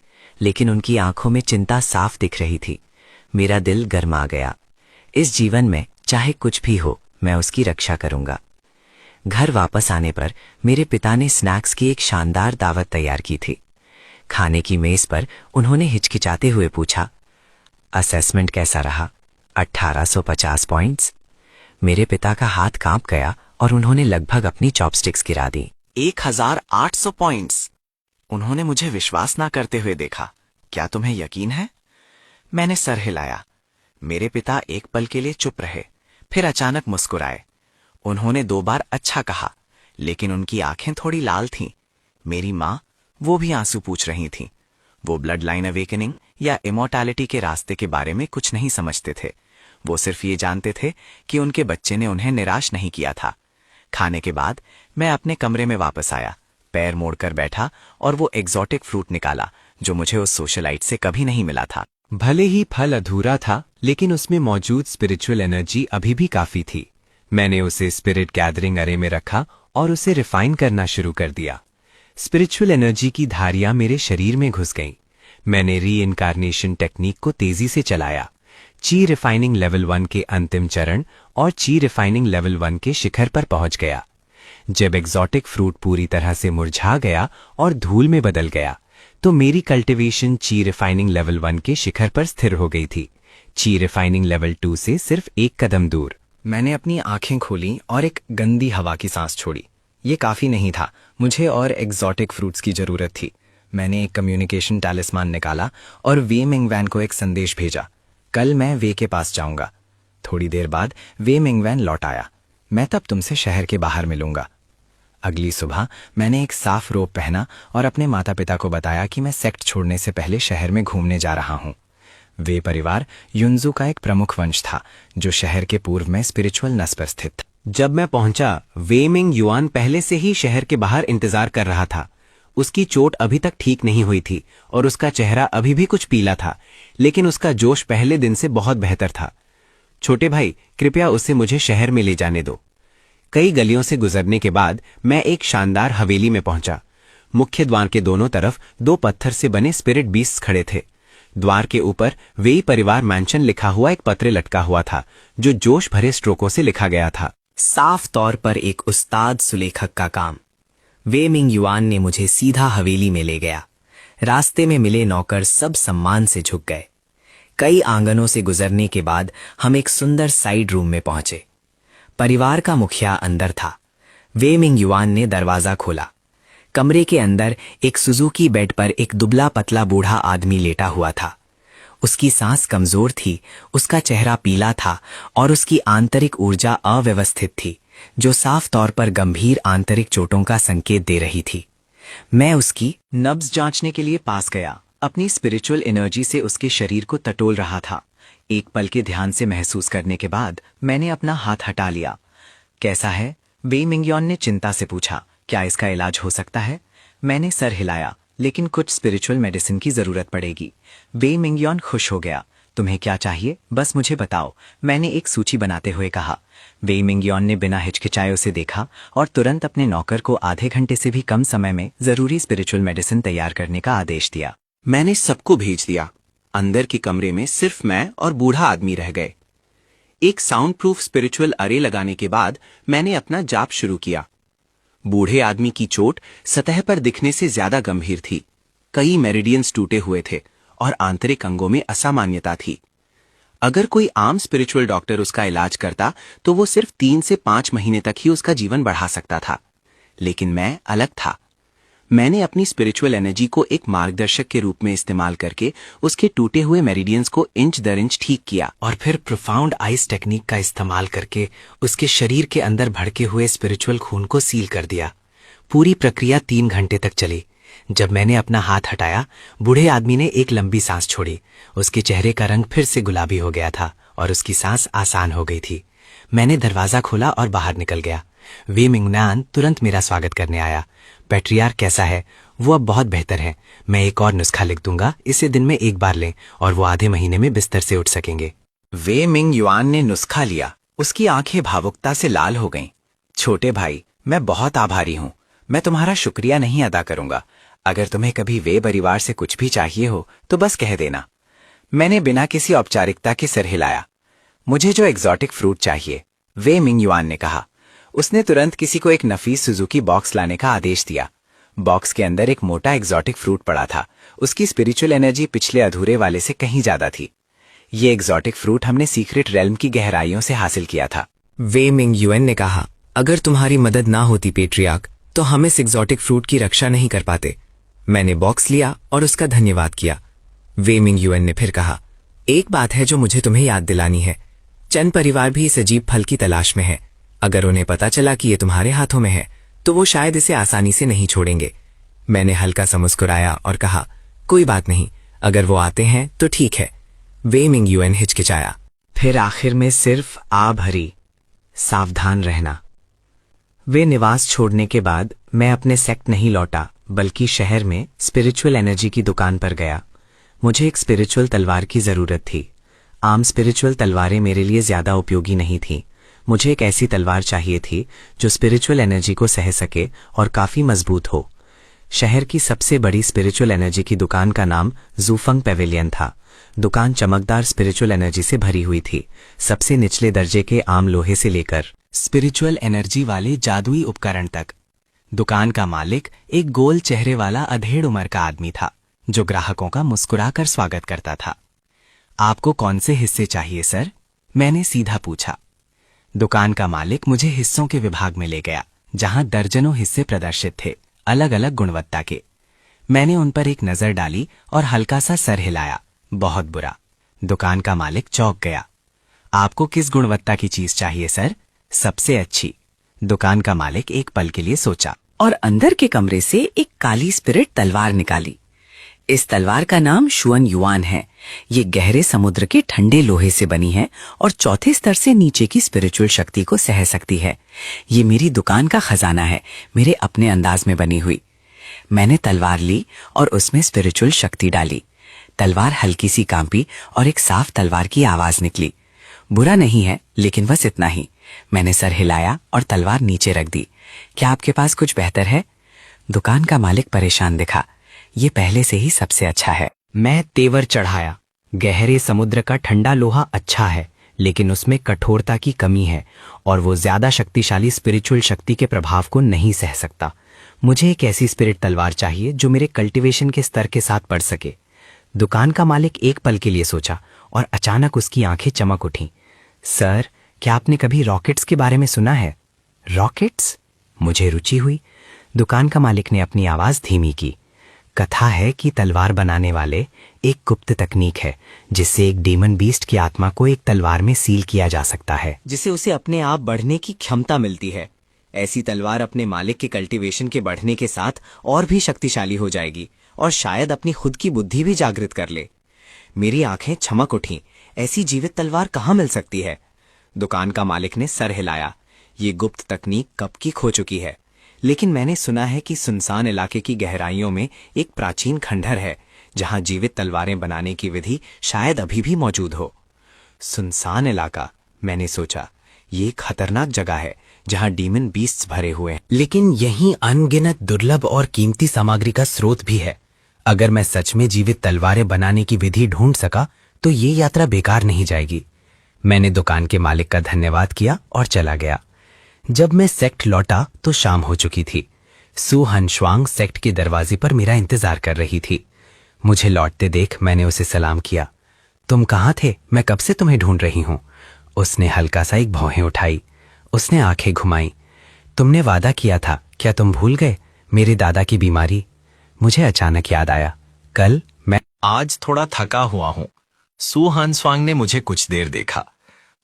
लेकिन उनकी आंखों में चिंता साफ दिख रही थी। मेरा दिल गर्मा गया। इस जीवन में चाहे कुछ भी हो, मैं उसकी रक्षा करूंगा। घर वापस आने पर मेरे पिता ने स्नैक्स की एक शानदार दावत तैयार की थी। खाने की मेज पर उन्होंने हिचकिचाते हुए पूछा, असेसमेंट कैसा रहा? 1850 पॉइंट्स। मेरे पिता का हाथ कांप गया और उन्होंने लगभग अपनी चॉपस्टिक्स गिरा दी। 1800 पॉइंट्स। उन्होंने मुझे विश्वास ना करते हुए देखा। क्या तुम्हें यकीन है? मैंने सर हिलाया। मेरे पिता एक पल के लिए चुप रहे, फिर अचानक मुस्कुराए। उन्होंने 2 बार अच्छा कहा, लेकिन उनकी आंखें थोड़ी लाल थीं। मेरी माँ, वो भी आंसू पूछ रही थीं। वो ब्लड लाइन अवेकनिंग या इमॉर्टैलिटी के रास्ते के बारे में कुछ नहीं समझते थे। वो सिर्फ ये जानते थे कि उनके बच्चे ने उन्हें निराश नहीं किया था। खाने के बाद मैं अपने कमरे में वापस आया, पैर मोड़कर बैठा और वो एग्जॉटिक फ्रूट निकाला जो मुझे उस सोशलाइट से कभी नहीं मिला था। भले ही फल अधूरा था, लेकिन उसमें मौजूद स्पिरिचुअल एनर्जी अभी भी काफी थी। मैंने उसे स्पिरिट गैदरिंग अरे में रखा और उसे रिफाइन करना शुरू कर दिया। स्पिरिचुअल एनर्जी की धारियां मेरे शरीर में घुस गईं। मैंने री इनकारनेशन टेक्निक को तेजी से चलाया। ची रिफाइनिंग लेवल 1 के अंतिम चरण और ची रिफाइनिंग लेवल 1 के शिखर पर पहुंच गया। जब एग्जॉटिक फ्रूट पूरी तरह से मुरझा गया और धूल में बदल गया तो मेरी कल्टीवेशन ची रिफाइनिंग लेवल 1 के शिखर पर स्थिर हो गई थी, ची रिफाइनिंग लेवल 2 से सिर्फ एक कदम दूर। मैंने अपनी आंखें खोली और एक गंदी हवा की सांस छोड़ी। ये काफी नहीं था, मुझे और एग्जॉटिक फ्रूट्स की जरूरत थी। मैंने एक कम्युनिकेशन टैलिस्मान निकाला और वे मिंगवैन को एक संदेश भेजा, कल मैं वे के पास जाऊंगा। थोड़ी देर बाद वे मिंगवैन लौट आया, मैं तब तुमसे शहर के बाहर मिलूंगा। अगली सुबह मैंने एक साफ रोब पहना और अपने माता पिता को बताया कि मैं सेक्ट छोड़ने से पहले शहर में घूमने जा रहा हूं। वे परिवार युनजू का एक प्रमुख वंश था जो शहर के पूर्व में स्पिरिचुअल नस पर स्थित था। जब मैं पहुंचा, वे मिंग युआन पहले से ही शहर के बाहर इंतजार कर रहा था। उसकी चोट अभी तक ठीक नहीं हुई थी और उसका चेहरा अभी भी कुछ पीला था, लेकिन उसका जोश पहले दिन से बहुत बेहतर था। छोटे भाई, कृपया उसे मुझे शहर में ले जाने दो। कई गलियों से गुजरने के बाद मैं एक शानदार हवेली में पहुंचा। मुख्य द्वार के दोनों तरफ 2 पत्थर से बने स्पिरिट बीस्ट्स खड़े थे। द्वार के ऊपर वेई परिवार मैंशन लिखा हुआ एक पत्र लटका हुआ था जो जोश भरे स्ट्रोकों से लिखा गया था। साफ तौर पर एक उस्ताद सुलेखक का काम। वे मिंग युआन ने मुझे सीधा हवेली में ले गया। रास्ते में मिले नौकर सब सम्मान से झुक गए। कई आंगनों से गुजरने के बाद हम एक सुंदर साइड रूम में पहुंचे। परिवार का मुखिया अंदर था। वे मिंग युआन ने दरवाजा खोला। कमरे के अंदर एक सुजुकी बेड पर एक दुबला पतला बूढ़ा आदमी लेटा हुआ था। उसकी सांस कमजोर थी, उसका चेहरा पीला था और उसकी आंतरिक ऊर्जा अव्यवस्थित थी, जो साफ तौर पर गंभीर आंतरिक चोटों का संकेत दे रही थी। मैं उसकी नब्ज जांचने के लिए पास गया। अपनी स्पिरिचुअल एनर्जी से उसके शरीर को टटोल रहा था। एक पल के ध्यान से महसूस करने के बाद मैंने अपना हाथ हटा लिया। कैसा है? वे मिंगयोन ने चिंता से पूछा। क्या इसका इलाज हो सकता है? मैंने सर हिलाया, लेकिन कुछ स्पिरिचुअल मेडिसिन की जरूरत पड़ेगी। वे मिंगयोन खुश हो गया। तुम्हें क्या चाहिए, बस मुझे बताओ, मैंने एक सूची बनाते हुए कहा। वे मिंगयोन ने बिना हिचकिचाए उसे देखा और तुरंत अपने नौकर को आधे घंटे से भी कम समय में जरूरी स्पिरिचुअल मेडिसिन तैयार करने का आदेश दिया। मैंने सबको भेज दिया। अंदर के कमरे में सिर्फ मैं और बूढ़ा आदमी रह गए। एक साउंड प्रूफ स्पिरिचुअल अरे लगाने के बाद मैंने अपना जाप शुरू किया। बूढ़े आदमी की चोट सतह पर दिखने से ज्यादा गंभीर थी। कई मेरिडियंस टूटे हुए थे और आंतरिक अंगों में असामान्यता थी। अगर कोई आम स्पिरिचुअल डॉक्टर उसका इलाज करता तो वो सिर्फ 3 से 5 महीने तक ही उसका जीवन बढ़ा सकता था, लेकिन मैं अलग था। मैंने अपनी स्पिरिचुअल एनर्जी को एक मार्गदर्शक के रूप में इस्तेमाल करके उसके टूटे हुए मेरिडियंस को इंच दर इंच ठीक किया और फिर प्रोफाउंड आइस टेक्निक का इस्तेमाल करके उसके शरीर के अंदर भड़के हुए स्पिरिचुअल खून को सील कर दिया। पूरी प्रक्रिया 3 घंटे तक चली। जब मैंने अपना हाथ हटाया, बूढ़े आदमी ने एक लंबी सांस छोड़ी। उसके चेहरे का रंग फिर से गुलाबी हो गया था और उसकी सांस आसान हो गई थी। मैंने दरवाजा खोला और बाहर निकल गया। वे मिंगनान तुरंत मेरा स्वागत करने आया। पैट्रियार्क कैसा है? वो अब बहुत बेहतर है। मैं एक और नुस्खा लिख दूंगा, इसे दिन में 1 बार लें और वो आधे महीने में बिस्तर से उठ सकेंगे। वे मिंग युआन ने नुस्खा लिया। उसकी आंखें भावुकता से लाल हो गईं। छोटे भाई, मैं बहुत आभारी हूं। मैं तुम्हारा शुक्रिया नहीं अदा करूंगा। अगर तुम्हें कभी वे परिवार से कुछ भी चाहिए हो तो बस कह देना। मैंने बिना किसी औपचारिकता के सिर हिलाया। मुझे जो एग्जॉटिक फ्रूट चाहिए, वे मिंग युआन ने कहा। उसने तुरंत किसी को एक नफीस सुजुकी बॉक्स लाने का आदेश दिया। बॉक्स के अंदर एक मोटा एग्जॉटिक फ्रूट पड़ा था। उसकी स्पिरिचुअल एनर्जी पिछले अधूरे वाले से कहीं ज्यादा थी। ये एग्जॉटिक फ्रूट हमने सीक्रेट रेल्म की गहराइयों से हासिल किया था। वे मिंग युएन ने कहा, अगर तुम्हारी मदद ना होती पेट्रियार्क, तो हम इस एग्जॉटिक फ्रूट की रक्षा नहीं कर पाते। मैंने बॉक्स लिया और उसका धन्यवाद किया। वे मिंग युएन ने फिर कहा, एक बात है जो मुझे तुम्हें याद दिलानी है। चंद परिवार भी इस अजीब फल की तलाश में है। अगर उन्हें पता चला कि ये तुम्हारे हाथों में है तो वो शायद इसे आसानी से नहीं छोड़ेंगे। मैंने हल्का सा मुस्कुराया और कहा, कोई बात नहीं, अगर वो आते हैं तो ठीक है। वे मिंग युएन हिचकिचाया। फिर आखिर में सिर्फ आ भरी, सावधान रहना। वे निवास छोड़ने के बाद मैं अपने सेक्ट नहीं लौटा, बल्कि शहर में स्पिरिचुअल एनर्जी की दुकान पर गया। मुझे एक स्पिरिचुअल तलवार की जरूरत थी। आम स्पिरिचुअल तलवारें मेरे लिए ज्यादा उपयोगी नहीं थी। मुझे एक ऐसी तलवार चाहिए थी जो स्पिरिचुअल एनर्जी को सह सके और काफी मजबूत हो। शहर की सबसे बड़ी स्पिरिचुअल एनर्जी की दुकान का नाम जूफंग पेविलियन था। दुकान चमकदार स्पिरिचुअल एनर्जी से भरी हुई थी, सबसे निचले दर्जे के आम लोहे से लेकर स्पिरिचुअल एनर्जी वाले जादुई उपकरण तक। दुकान का मालिक एक गोल चेहरे वाला अधेड़ उम्र का आदमी था, जो ग्राहकों का मुस्कुराकर स्वागत करता था। आपको कौन से हिस्से चाहिए सर? मैंने सीधा पूछा। दुकान का मालिक मुझे हिस्सों के विभाग में ले गया, जहां दर्जनों हिस्से प्रदर्शित थे, अलग अलग गुणवत्ता के। मैंने उन पर एक नजर डाली और हल्का सा सर हिलाया। बहुत बुरा। दुकान का मालिक चौंक गया। आपको किस गुणवत्ता की चीज चाहिए सर? सबसे अच्छी। दुकान का मालिक एक पल के लिए सोचा और अंदर के कमरे से एक काली स्पिरिट तलवार निकाली। इस तलवार का नाम शुअन युआन है। ये गहरे समुद्र के ठंडे लोहे से बनी है और चौथे स्तर से नीचे की स्पिरिचुअल शक्ति को सह सकती है। ये मेरी दुकान का खजाना है, मेरे अपने अंदाज में बनी हुई। मैंने तलवार ली और उसमें स्पिरिचुअल शक्ति डाली। तलवार हल्की सी कांपी और एक साफ तलवार की आवाज निकली। बुरा नहीं है, लेकिन बस इतना ही। मैंने सर हिलाया और तलवार नीचे रख दी। क्या आपके पास कुछ बेहतर है? दुकान का मालिक परेशान दिखा। ये पहले से ही सबसे अच्छा है। मैं तेवर चढ़ाया। गहरे समुद्र का ठंडा लोहा अच्छा है, लेकिन उसमें कठोरता की कमी है और वो ज्यादा शक्तिशाली स्पिरिचुअल शक्ति के प्रभाव को नहीं सह सकता। मुझे एक ऐसी स्पिरिट तलवार चाहिए जो मेरे कल्टीवेशन के स्तर के साथ बढ़ सके। दुकान का मालिक एक पल के लिए सोचा और अचानक उसकी आंखें चमक उठीं। सर, क्या आपने कभी रॉकेट्स के बारे में सुना है? रॉकेट्स? मुझे रुचि हुई। दुकान का मालिक ने अपनी आवाज धीमी की। कथा है कि तलवार बनाने वाले एक गुप्त तकनीक है, जिससे एक डीमन बीस्ट की आत्मा को एक तलवार में सील किया जा सकता है, जिससे उसे अपने आप बढ़ने की क्षमता मिलती है। ऐसी तलवार अपने मालिक के कल्टीवेशन के बढ़ने के साथ और भी शक्तिशाली हो जाएगी और शायद अपनी खुद की बुद्धि भी जागृत कर ले। मेरी आंखें चमक उठीं। ऐसी जीवित तलवार कहाँ मिल सकती है? दुकान का मालिक ने सर हिलाया। ये गुप्त तकनीक कब की खो चुकी है, लेकिन मैंने सुना है कि सुनसान इलाके की गहराइयों में एक प्राचीन खंडहर है, जहां जीवित तलवारें बनाने की विधि शायद अभी भी मौजूद हो। सुनसान इलाका, मैंने सोचा। ये एक खतरनाक जगह है जहां डीमन बीस्ट्स भरे हुए हैं, लेकिन यहीं अनगिनत दुर्लभ और कीमती सामग्री का स्रोत भी है। अगर मैं सच में जीवित तलवारें बनाने की विधि ढूंढ सका तो ये यात्रा बेकार नहीं जाएगी। मैंने दुकान के मालिक का धन्यवाद किया और चला गया। जब मैं सेक्ट लौटा तो शाम हो चुकी थी। सू हनश्वांग सेक्ट के दरवाजे पर मेरा इंतजार कर रही थी। मुझे लौटते देख मैंने उसे सलाम किया। तुम कहाँ थे? मैं कब से तुम्हें ढूंढ रही हूं। उसने हल्का सा एक भौहें उठाई। उसने आंखें घुमाई। तुमने वादा किया था, क्या तुम भूल गए? मेरे दादा की बीमारी। मुझे अचानक याद आया, कल मैं आज थोड़ा थका हुआ हूं। सू हानस्वांग ने मुझे कुछ देर देखा।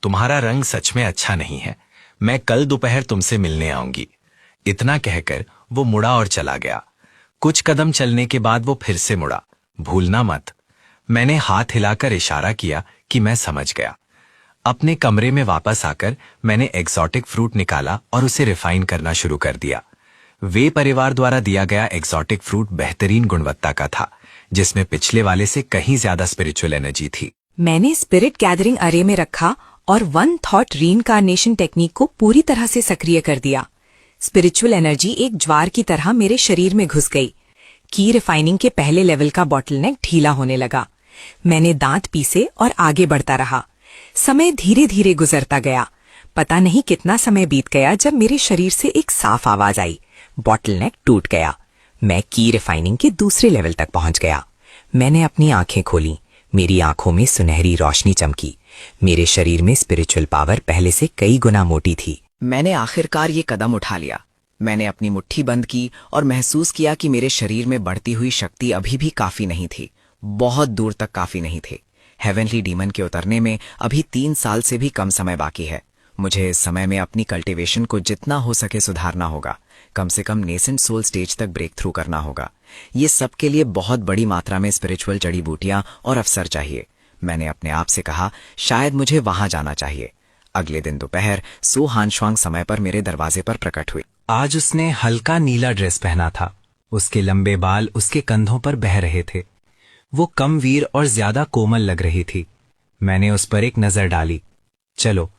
तुम्हारा रंग सच में अच्छा नहीं है। मैं कल दोपहर तुमसे मिलने आऊंगी। इतना कहकर वो मुड़ा और चला गया। कुछ कदम चलने के बाद वो फिर से मुड़ा। भूलना मत। मैंने हाथ हिलाकर इशारा किया कि मैं समझ गया। अपने कमरे में वापस आकर मैंने एक्सोटिक फ्रूट निकाला और उसे रिफाइन करना शुरू कर दिया। वे परिवार द्वारा दिया गया एक्सोटिक फ्रूट बेहतरीन गुणवत्ता का था, जिसमें पिछले वाले से कहीं ज्यादा स्पिरिचुअल एनर्जी थी। मैंने स्पिरिट गैदरिंग अरे में रखा और वन थॉट रीइंकार्नेशन टेक्निक को पूरी तरह से सक्रिय कर दिया। स्पिरिचुअल एनर्जी एक ज्वार की तरह मेरे शरीर में घुस गई। की रिफाइनिंग के पहले लेवल का बॉटलनेक ढीला होने लगा। मैंने दांत पीसे और आगे बढ़ता रहा। समय धीरे धीरे गुजरता गया। पता नहीं कितना समय बीत गया जब मेरे शरीर से एक साफ आवाज आई। बॉटलनेक टूट गया। मैं की रिफाइनिंग के दूसरे लेवल तक पहुंच गया। मैंने अपनी आंखें खोली। मेरी आंखों में सुनहरी रोशनी चमकी। मेरे शरीर में स्पिरिचुअल पावर पहले से कई गुना मोटी थी। मैंने आखिरकार ये कदम उठा लिया। मैंने अपनी मुट्ठी बंद की और महसूस किया कि मेरे शरीर में बढ़ती हुई शक्ति अभी भी काफी नहीं थी, बहुत दूर तक काफी नहीं थी। हेवनली डीमन के उतरने में अभी 3 साल से भी कम समय बाकी है। मुझे इस समय में अपनी कल्टीवेशन को जितना हो सके सुधारना होगा। कम से कम नेसेंट सोल स्टेज तक ब्रेक थ्रू करना होगा। ये सब के लिए बहुत बड़ी मात्रा में स्पिरिचुअल जड़ी बूटियां और अवसर चाहिए। मैंने अपने आप से कहा, शायद मुझे वहां जाना चाहिए। अगले दिन दोपहर सू हानश्वांग समय पर मेरे दरवाजे पर प्रकट हुई। आज उसने हल्का नीला ड्रेस पहना था। उसके लंबे बाल उसके कंधों पर बह रहे थे। वो कम वीर और ज्यादा कोमल लग रही थी। मैंने उस पर एक नजर डाली। चलो,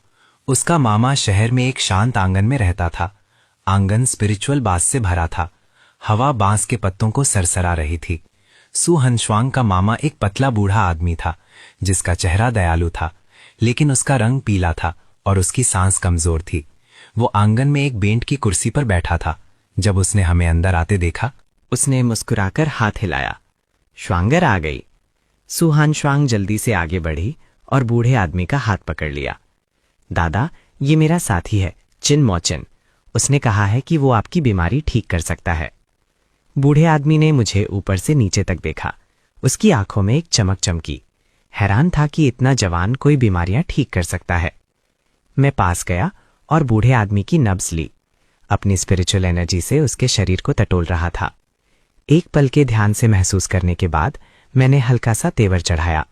उसका मामा शहर में एक शांत आंगन में रहता था। आंगन स्पिरिचुअल बास से भरा था। हवा बांस के पत्तों को सरसरा रही थी। सु हनश्वांग का मामा एक पतला बूढ़ा आदमी था जिसका चेहरा दयालु था, लेकिन उसका रंग पीला था और उसकी सांस कमजोर थी। वो आंगन में एक बेंट की कुर्सी पर बैठा था। जब उसने हमें अंदर आते देखा, उसने मुस्कुराकर हाथ हिलाया। श्वांगर आ गई। सुहान श्वांग जल्दी से आगे बढ़ी और बूढ़े आदमी का हाथ पकड़ लिया। दादा, ये मेरा साथी है, चिन मोचन। उसने कहा है कि वो आपकी बीमारी ठीक कर सकता है। बूढ़े आदमी ने मुझे ऊपर से नीचे तक देखा। उसकी आंखों में एक चमक चमकी। हैरान था कि इतना जवान कोई बीमारियां ठीक कर सकता है। मैं पास गया और बूढ़े आदमी की नब्ज ली। अपनी स्पिरिचुअल एनर्जी से उसके शरीर को टटोल रहा था। एक पल के ध्यान से महसूस करने के बाद मैंने हल्का सा तेवर चढ़ाया।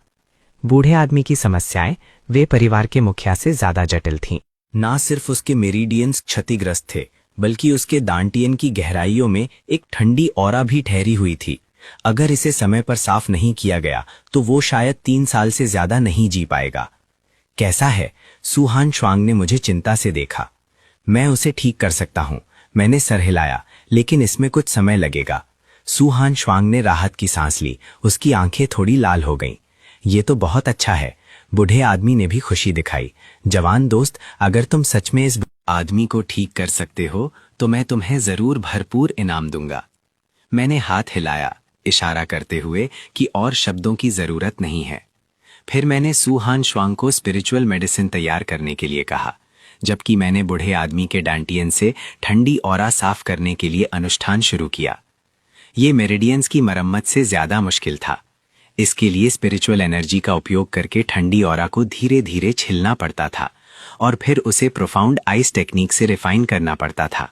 बूढ़े आदमी की समस्याएं वे परिवार के मुखिया से ज्यादा जटिल थीं। ना सिर्फ उसके मेरिडियंस क्षतिग्रस्त थे, बल्कि उसके दांटियन की गहराइयों में एक ठंडी ऑरा भी ठहरी हुई थी। अगर इसे समय पर साफ नहीं किया गया तो वो शायद 3 साल से ज्यादा नहीं जी पाएगा। कैसा है? सुहान श्वांग ने मुझे चिंता से देखा। मैं उसे ठीक कर सकता हूं, मैंने सर हिलाया, लेकिन इसमें कुछ समय लगेगा। सुहान श्वांग ने राहत की सांस ली। उसकी आंखें थोड़ी लाल हो गईं। ये तो बहुत अच्छा है। बूढ़े आदमी ने भी खुशी दिखाई। जवान दोस्त, अगर तुम सच में इस आदमी को ठीक कर सकते हो तो मैं तुम्हें जरूर भरपूर इनाम दूंगा। मैंने हाथ हिलाया, इशारा करते हुए कि और शब्दों की जरूरत नहीं है। फिर मैंने सुहान श्वांग को स्पिरिचुअल मेडिसिन तैयार करने के लिए कहा, जबकि मैंने बूढ़े आदमी के डांटियन से ठंडी ऑरा साफ करने के लिए अनुष्ठान शुरू किया। ये मेरिडियंस की मरम्मत से ज्यादा मुश्किल था। इसके लिए स्पिरिचुअल एनर्जी का उपयोग करके ठंडी ऑरा को धीरे धीरे छिलना पड़ता था और फिर उसे प्रोफाउंड आइस टेक्निक से रिफाइन करना पड़ता था।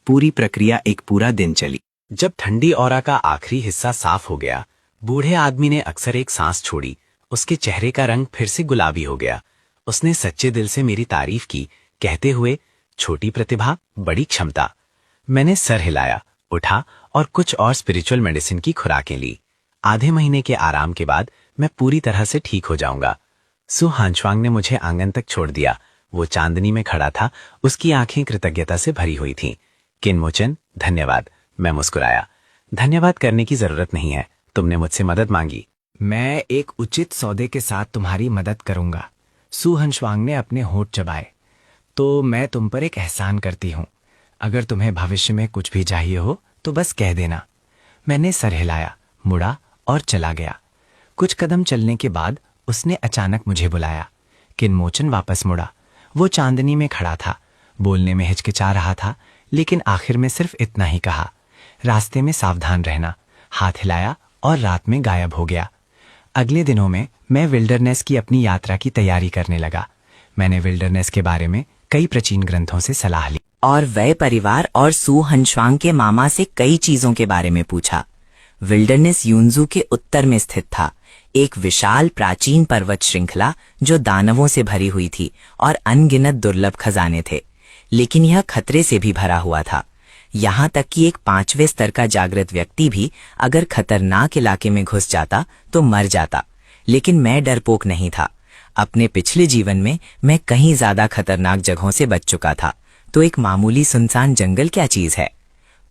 पूरी प्रक्रिया एक पूरा दिन चली। जब ठंडी ऑरा का आखिरी हिस्सा साफ हो गया, बूढ़े आदमी ने अक्सर एक सांस छोड़ी। उसके चेहरे का रंग फिर से गुलाबी हो गया। उसने सच्चे दिल से मेरी तारीफ की, कहते हुए, छोटी प्रतिभा, बड़ी क्षमता। मैंने सर हिलाया, उठा और कुछ और स्पिरिचुअल मेडिसिन की खुराकें ली। आधे महीने के आराम के बाद मैं पूरी तरह से ठीक हो जाऊंगा। सु हानश्वांग ने मुझे आंगन तक छोड़ दिया। वो चांदनी में खड़ा था, उसकी आंखें कृतज्ञता से भरी हुई थीं। किनमोचन, धन्यवाद। मैं मुस्कुराया। धन्यवाद करने की जरूरत नहीं है, तुमने मुझसे मदद मांगी। मैं एक उचित सौदे के साथ तुम्हारी मदद करूंगा। सु हनश्वांग ने अपने होंठ चबाए। तो मैं तुम पर एक एहसान करती हूं। अगर तुम्हें भविष्य में कुछ भी चाहिए हो तो बस कह देना। मैंने सर हिलाया, मुड़ा और चला गया। कुछ कदम चलने के बाद उसने अचानक मुझे बुलाया। किनमोचन वापस मुड़ा। वो चांदनी में खड़ा था, बोलने में हिचकिचा रहा था, लेकिन आखिर में सिर्फ इतना ही कहा, रास्ते में सावधान रहना। हाथ हिलाया और रात में गायब हो गया। अगले दिनों में मैं विल्डरनेस की अपनी यात्रा की तैयारी करने लगा। मैंने विल्डरनेस के बारे में कई प्राचीन ग्रंथों से सलाह ली और वह परिवार और सु हनश्वांग के मामा से कई चीजों के बारे में पूछा। विल्डरनेस यूनजू के उत्तर में स्थित था, एक विशाल प्राचीन पर्वत श्रृंखला जो दानवों से भरी हुई थी और अनगिनत दुर्लभ खजाने थे। लेकिन यह खतरे से भी भरा हुआ था। यहां तक कि एक 5वें स्तर का जागृत व्यक्ति भी अगर खतरनाक इलाके में घुस जाता तो मर जाता। लेकिन मैं डरपोक नहीं था। अपने पिछले जीवन में मैं कहीं ज्यादा खतरनाक जगहों से बच चुका था, तो एक मामूली सुनसान जंगल क्या चीज है।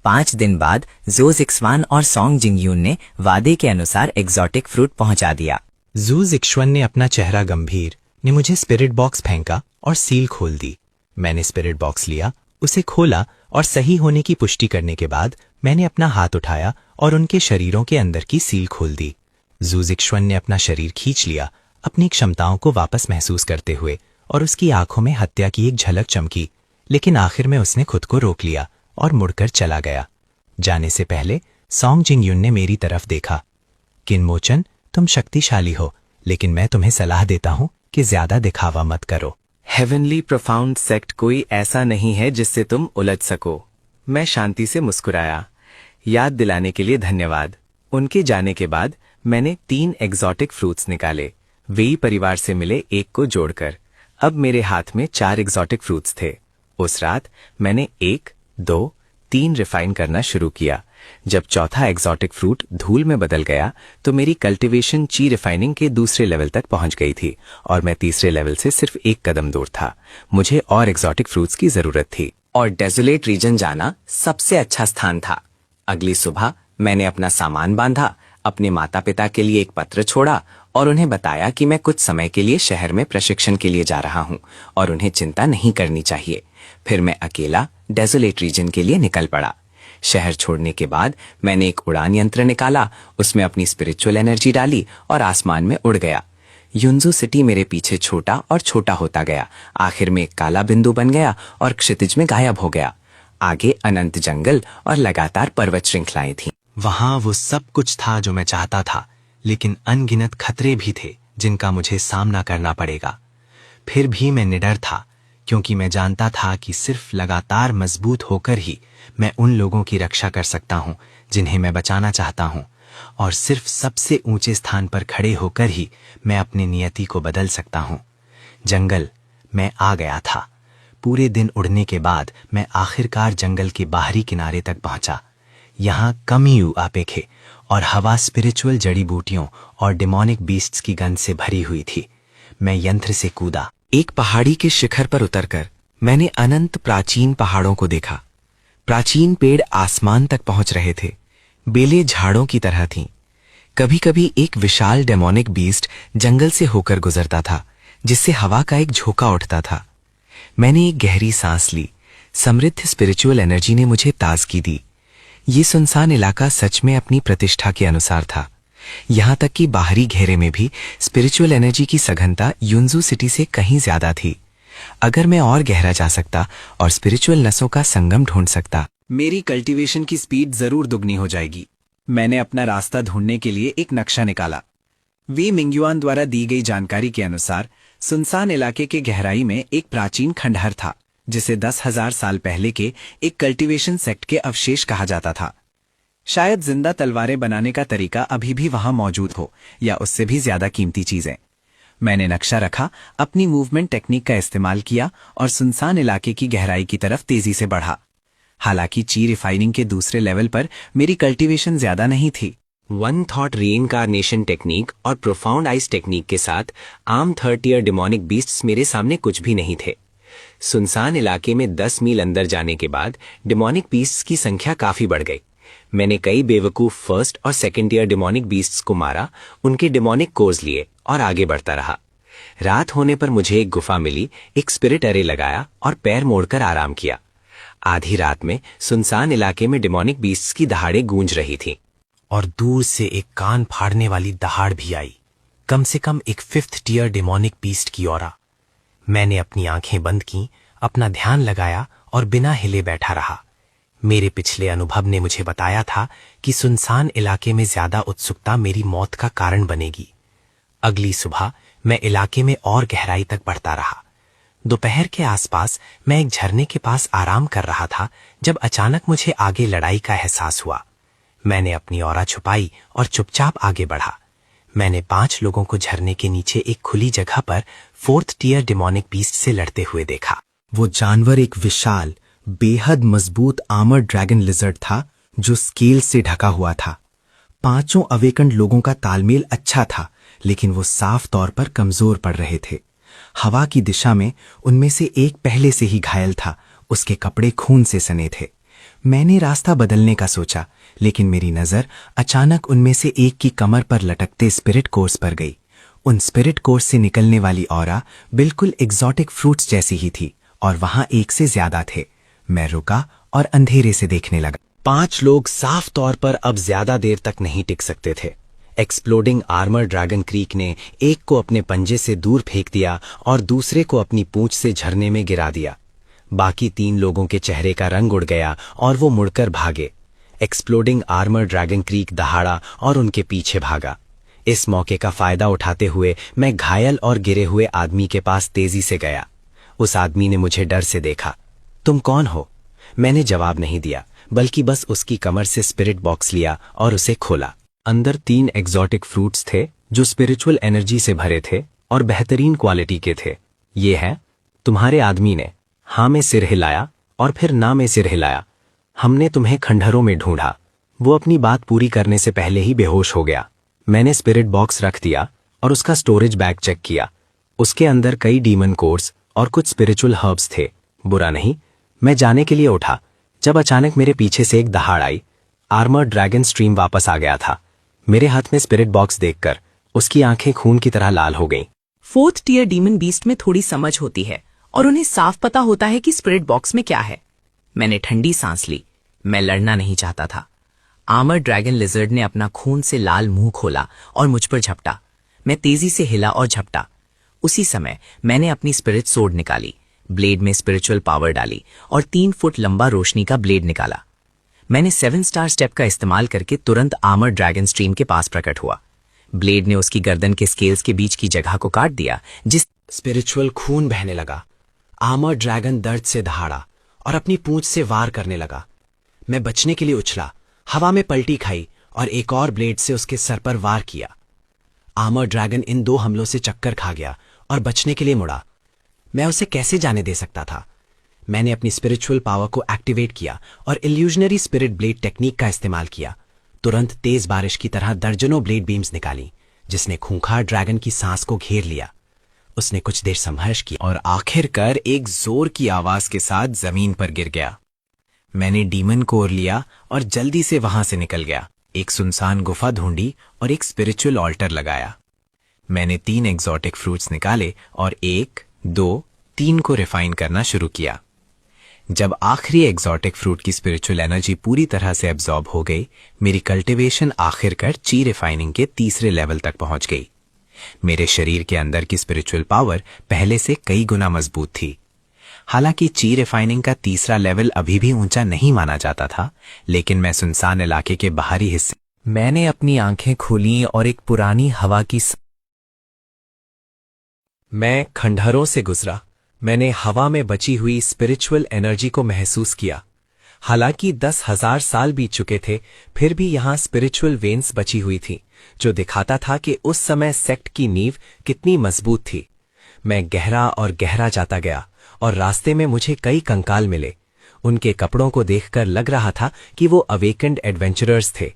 5 दिन बाद जो जिक्सवान और सोंग जिंगयून ने वादे के अनुसार एग्जॉटिक फ्रूट पहुंचा दिया। जू जिक्श्वन ने अपना चेहरा गंभीर ने मुझे स्पिरिट बॉक्स फेंका और सील खोल दी। मैंने स्पिरिट बॉक्स लिया, उसे खोला और सही होने की पुष्टि करने के बाद मैंने अपना हाथ उठाया और उनके शरीरों के अंदर की सील खोल दी। जू जिक्श्वन ने अपना शरीर खींच लिया, अपनी क्षमताओं को वापस महसूस करते हुए, और उसकी आंखों में हत्या की एक झलक चमकी। लेकिन आखिर में उसने खुद को रोक लिया और मुड़कर चला गया। जाने से पहले सोंग जिंगयून ने मेरी तरफ देखा। किनमोचन, तुम शक्तिशाली हो, लेकिन मैं तुम्हें सलाह देता हूं कि ज्यादा दिखावा मत करो। हेवनली प्रोफाउंड सेक्ट कोई ऐसा नहीं है जिससे तुम उलझ सको। मैं शांति से मुस्कुराया। याद दिलाने के लिए धन्यवाद। उनके जाने के बाद मैंने 3 एग्जॉटिक फ्रूट्स निकाले, वेई परिवार से मिले एक को जोड़कर। अब मेरे हाथ में 4 एग्जॉटिक फ्रूट्स थे। उस रात मैंने 1, 2, 3 रिफाइन करना शुरू किया। जब चौथा एग्जॉटिक फ्रूट धूल में बदल गया तो मेरी कल्टीवेशन ची रिफाइनिंग के दूसरे लेवल तक पहुंच गई थी और मैं तीसरे लेवल से सिर्फ 1 कदम दूर था। मुझे और एग्जॉटिक फ्रूट्स की जरूरत थी और डेजोलेट रीजन जाना सबसे अच्छा स्थान था। अगली सुबह मैंने अपना सामान बांधा, अपने माता पिता के लिए एक पत्र छोड़ा और उन्हें बताया कि मैं कुछ समय के लिए शहर में प्रशिक्षण के लिए जा रहा हूँ और उन्हें चिंता नहीं करनी चाहिए। फिर मैं अकेला डेजोलेट रीजन के लिए निकल पड़ा। शहर छोड़ने के बाद मैंने एक उड़ान यंत्र निकाला, उसमें अपनी स्पिरिचुअल एनर्जी डाली और आसमान में उड़ गया। युन्जू सिटी मेरे पीछे छोटा और छोटा होता गया, आखिर में एक काला बिंदु बन गया और क्षितिज में गायब हो गया। आगे अनंत जंगल और लगातार पर्वत श्रृंखलाएं थीं। वहां वो सब कुछ था जो मैं चाहता था, लेकिन अनगिनत खतरे भी थे जिनका मुझे सामना करना पड़ेगा। फिर भी मैं निडर था, क्योंकि मैं जानता था कि सिर्फ लगातार मजबूत होकर ही मैं उन लोगों की रक्षा कर सकता हूं जिन्हें मैं बचाना चाहता हूं, और सिर्फ सबसे ऊंचे स्थान पर खड़े होकर ही मैं अपनी नियति को बदल सकता हूं। जंगल, मैं आ गया था। पूरे दिन उड़ने के बाद मैं आखिरकार जंगल के बाहरी किनारे तक पहुंचा। यहाँ कम ही आपेखे और हवा स्पिरिचुअल जड़ी बूटियों और डिमोनिक बीस्ट्स की गंध से भरी हुई थी। मैं यंत्र से कूदा। एक पहाड़ी के शिखर पर उतरकर मैंने अनंत प्राचीन पहाड़ों को देखा। प्राचीन पेड़ आसमान तक पहुंच रहे थे, बेलें झाड़ों की तरह थीं। कभी कभी एक विशाल डेमोनिक बीस्ट जंगल से होकर गुजरता था, जिससे हवा का एक झोंका उठता था। मैंने एक गहरी सांस ली। समृद्ध स्पिरिचुअल एनर्जी ने मुझे ताजगी दी। ये सुनसान इलाका सच में अपनी प्रतिष्ठा के अनुसार था। यहां तक कि बाहरी घेरे में भी स्पिरिचुअल एनर्जी की सघनता युन्जू सिटी से कहीं ज्यादा थी। अगर मैं और गहरा जा सकता और स्पिरिचुअल नसों का संगम ढूंढ सकता, मेरी कल्टीवेशन की स्पीड जरूर दुगनी हो जाएगी। मैंने अपना रास्ता ढूंढने के लिए एक नक्शा निकाला। वी मिंगयुआन द्वारा दी गई जानकारी के अनुसार सुनसान इलाके के गहराई में एक प्राचीन खंडहर था, जिसे 10,000 साल पहले के एक कल्टीवेशन सेक्ट के अवशेष कहा जाता था। शायद जिंदा तलवारें बनाने का तरीका अभी भी वहां मौजूद हो, या उससे भी ज्यादा कीमती चीजें। मैंने नक्शा रखा, अपनी मूवमेंट टेक्निक का इस्तेमाल किया और सुनसान इलाके की गहराई की तरफ तेजी से बढ़ा। हालांकि ची रिफाइनिंग के दूसरे लेवल पर मेरी कल्टीवेशन ज्यादा नहीं थी। वन थॉट रीइंकार्नेशन टेक्निक और प्रोफाउंड आइस टेक्निक के साथ आम 3rd ईयर डिमोनिक बीस्ट्स मेरे सामने कुछ भी नहीं थे। सुनसान इलाके में 10 मील अंदर जाने के बाद डिमोनिक बीस्ट्स की संख्या काफी बढ़ गई। मैंने कई बेवकूफ 1st और 2nd ईयर डिमोनिक बीस्ट्स को मारा, उनके डिमोनिक कोर्स लिए और आगे बढ़ता रहा। रात होने पर मुझे एक गुफा मिली, एक स्पिरिट अरे लगाया और पैर मोड़कर आराम किया। आधी रात में सुनसान इलाके में डिमोनिक बीस्ट्स की दहाड़े गूंज रही थीं। और दूर से एक कान फाड़ने वाली दहाड़ भी आई, कम से कम एक 5th टीयर डिमोनिक बीस्ट की औरा। मैंने अपनी आंखें बंद की, अपना ध्यान लगाया और बिना हिले बैठा रहा। मेरे पिछले अनुभव ने मुझे बताया था कि सुनसान इलाके में ज्यादा उत्सुकता मेरी मौत का कारण बनेगी। अगली सुबह मैं इलाके में और गहराई तक बढ़ता रहा। दोपहर के आसपास मैं एक झरने के पास आराम कर रहा था जब अचानक मुझे आगे लड़ाई का एहसास हुआ। मैंने अपनी औरा छुपाई और चुपचाप आगे बढ़ा। मैंने 5 लोगों को झरने के नीचे एक खुली जगह पर 4th टीयर डिमोनिक बीस्ट से लड़ते हुए देखा। वो जानवर एक विशाल, बेहद मजबूत आर्मर्ड ड्रैगन लिजर्ड था जो स्केल से ढका हुआ था। 5 अवेकन्ड लोगों का तालमेल अच्छा था, लेकिन वो साफ तौर पर कमजोर पड़ रहे थे। हवा की दिशा में उनमें से एक पहले से ही घायल था, उसके कपड़े खून से सने थे। मैंने रास्ता बदलने का सोचा, लेकिन मेरी नजर अचानक उनमें से एक की कमर पर लटकते स्पिरिट कोर्स पर गई। उन स्पिरिट कोर्स से निकलने वाली ऑरा बिल्कुल एग्जॉटिक फ्रूट्स जैसी ही थी और वहां एक से ज्यादा थे। मैं रुका और अंधेरे से देखने लगा। 5 लोग साफ तौर पर अब ज्यादा देर तक नहीं टिक सकते थे। एक्सप्लोडिंग आर्मर ड्रैगन क्रीक ने एक को अपने पंजे से दूर फेंक दिया और दूसरे को अपनी पूंछ से झरने में गिरा दिया। बाकी 3 लोगों के चेहरे का रंग उड़ गया और वो मुड़कर भागे। एक्सप्लोडिंग आर्मर ड्रैगन क्रीक दहाड़ा और उनके पीछे भागा। इस मौके का फायदा उठाते हुए मैं घायल और गिरे हुए आदमी के पास तेजी से गया। उस आदमी ने मुझे डर से देखा। तुम कौन हो? मैंने जवाब नहीं दिया, बल्कि बस उसकी कमर से स्पिरिट बॉक्स लिया और उसे खोला। अंदर 3 एग्जॉटिक फ्रूट्स थे जो स्पिरिचुअल एनर्जी से भरे थे और बेहतरीन क्वालिटी के थे। ये है तुम्हारे आदमी ने। हाँ में सिर हिलाया और फिर ना में सिर हिलाया। हमने तुम्हें खंडहरों में ढूंढा। वो अपनी बात पूरी करने से पहले ही बेहोश हो गया। मैंने स्पिरिट बॉक्स रख दिया और उसका स्टोरेज बैग चेक किया। उसके अंदर कई डीमन कोर्स और कुछ स्पिरिचुअल हर्ब्स थे। बुरा नहीं, मैं जाने के लिए उठा जब अचानक मेरे पीछे से एक दहाड़ आई आर्मर्ड ड्रैगन स्ट्रीम वापस आ गया था। मेरे हाथ में स्पिरिट बॉक्स देखकर उसकी आंखें खून की तरह लाल हो गईं। 4th टियर डीमन बीस्ट में थोड़ी समझ होती है और उन्हें साफ पता होता है कि स्पिरिट बॉक्स में क्या है। मैंने ठंडी सांस ली। मैं लड़ना नहीं चाहता था। आर्मर ड्रैगन लिजर्ड ने अपना खून से लाल मुंह खोला और मुझ पर झपटा। मैं तेजी से हिला और झपटा। उसी समय मैंने अपनी स्पिरिट सोर्ड निकाली, ब्लेड में स्पिरिचुअल पावर डाली और 3 फुट लंबा रोशनी का ब्लेड निकाला। मैंने 7 स्टार स्टेप का इस्तेमाल करके तुरंत आर्मर ड्रैगन स्ट्रीम के पास प्रकट हुआ। ब्लेड ने उसकी गर्दन के स्केल्स के बीच की जगह को काट दिया। जिस स्पिरिचुअल खून बहने लगा। आर्मर ड्रैगन दर्द से दहाड़ा और अपनी पूंछ से वार करने लगा। मैं बचने के लिए उछला, हवा में पलटी खाई और एक और ब्लेड से उसके सर पर वार किया। आर्मर ड्रैगन इन 2 हमलों से चक्कर खा गया और बचने के लिए मुड़ा। मैं उसे कैसे जाने दे सकता था। मैंने अपनी स्पिरिचुअल पावर को एक्टिवेट किया और इल्यूजनरी स्पिरिट ब्लेड टेक्निक का इस्तेमाल किया। तुरंत तेज बारिश की तरह दर्जनों ब्लेड बीम्स निकाली, जिसने खूंखार ड्रैगन की सांस को घेर लिया। उसने कुछ देर संघर्ष किया और आखिरकार एक जोर की आवाज के साथ जमीन पर गिर गया। मैंने डीमन को ओर लिया और जल्दी से वहां से निकल गया। एक सुनसान गुफा ढूंढी और एक स्पिरिचुअल ऑल्टर लगाया। मैंने 3 एग्जॉटिक फ्रूट्स निकाले और 1, 2, 3 को रिफाइन करना शुरू किया। जब आखिरी एग्जॉटिक फ्रूट की स्पिरिचुअल एनर्जी पूरी तरह से एब्जॉर्ब हो गई, मेरी कल्टीवेशन आखिरकार ची रिफाइनिंग के तीसरे लेवल तक पहुंच गई। मेरे शरीर के अंदर की स्पिरिचुअल पावर पहले से कई गुना मजबूत थी। हालांकि ची रिफाइनिंग का तीसरा लेवल अभी भी ऊंचा नहीं माना जाता था, लेकिन मैं सुनसान इलाके के बाहरी हिस्से मैंने अपनी आंखें खोली और एक पुरानी हवा की मैं खंडहरों से गुजरा। मैंने हवा में बची हुई स्पिरिचुअल एनर्जी को महसूस किया। हालांकि 10,000 साल बीत चुके थे, फिर भी यहां स्पिरिचुअल वेन्स बची हुई थी, जो दिखाता था कि उस समय सेक्ट की नींव कितनी मजबूत थी। मैं गहरा और गहरा जाता गया और रास्ते में मुझे कई कंकाल मिले। उनके कपड़ों को देखकर लग रहा था कि वो अवेकेंड एडवेंचरर्स थे।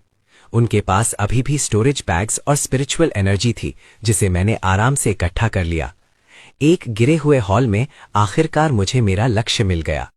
उनके पास अभी भी स्टोरेज बैग्स और स्पिरिचुअल एनर्जी थी, जिसे मैंने आराम से इकट्ठा कर लिया। एक गिरे हुए हॉल में आखिरकार मुझे मेरा लक्ष्य मिल गया।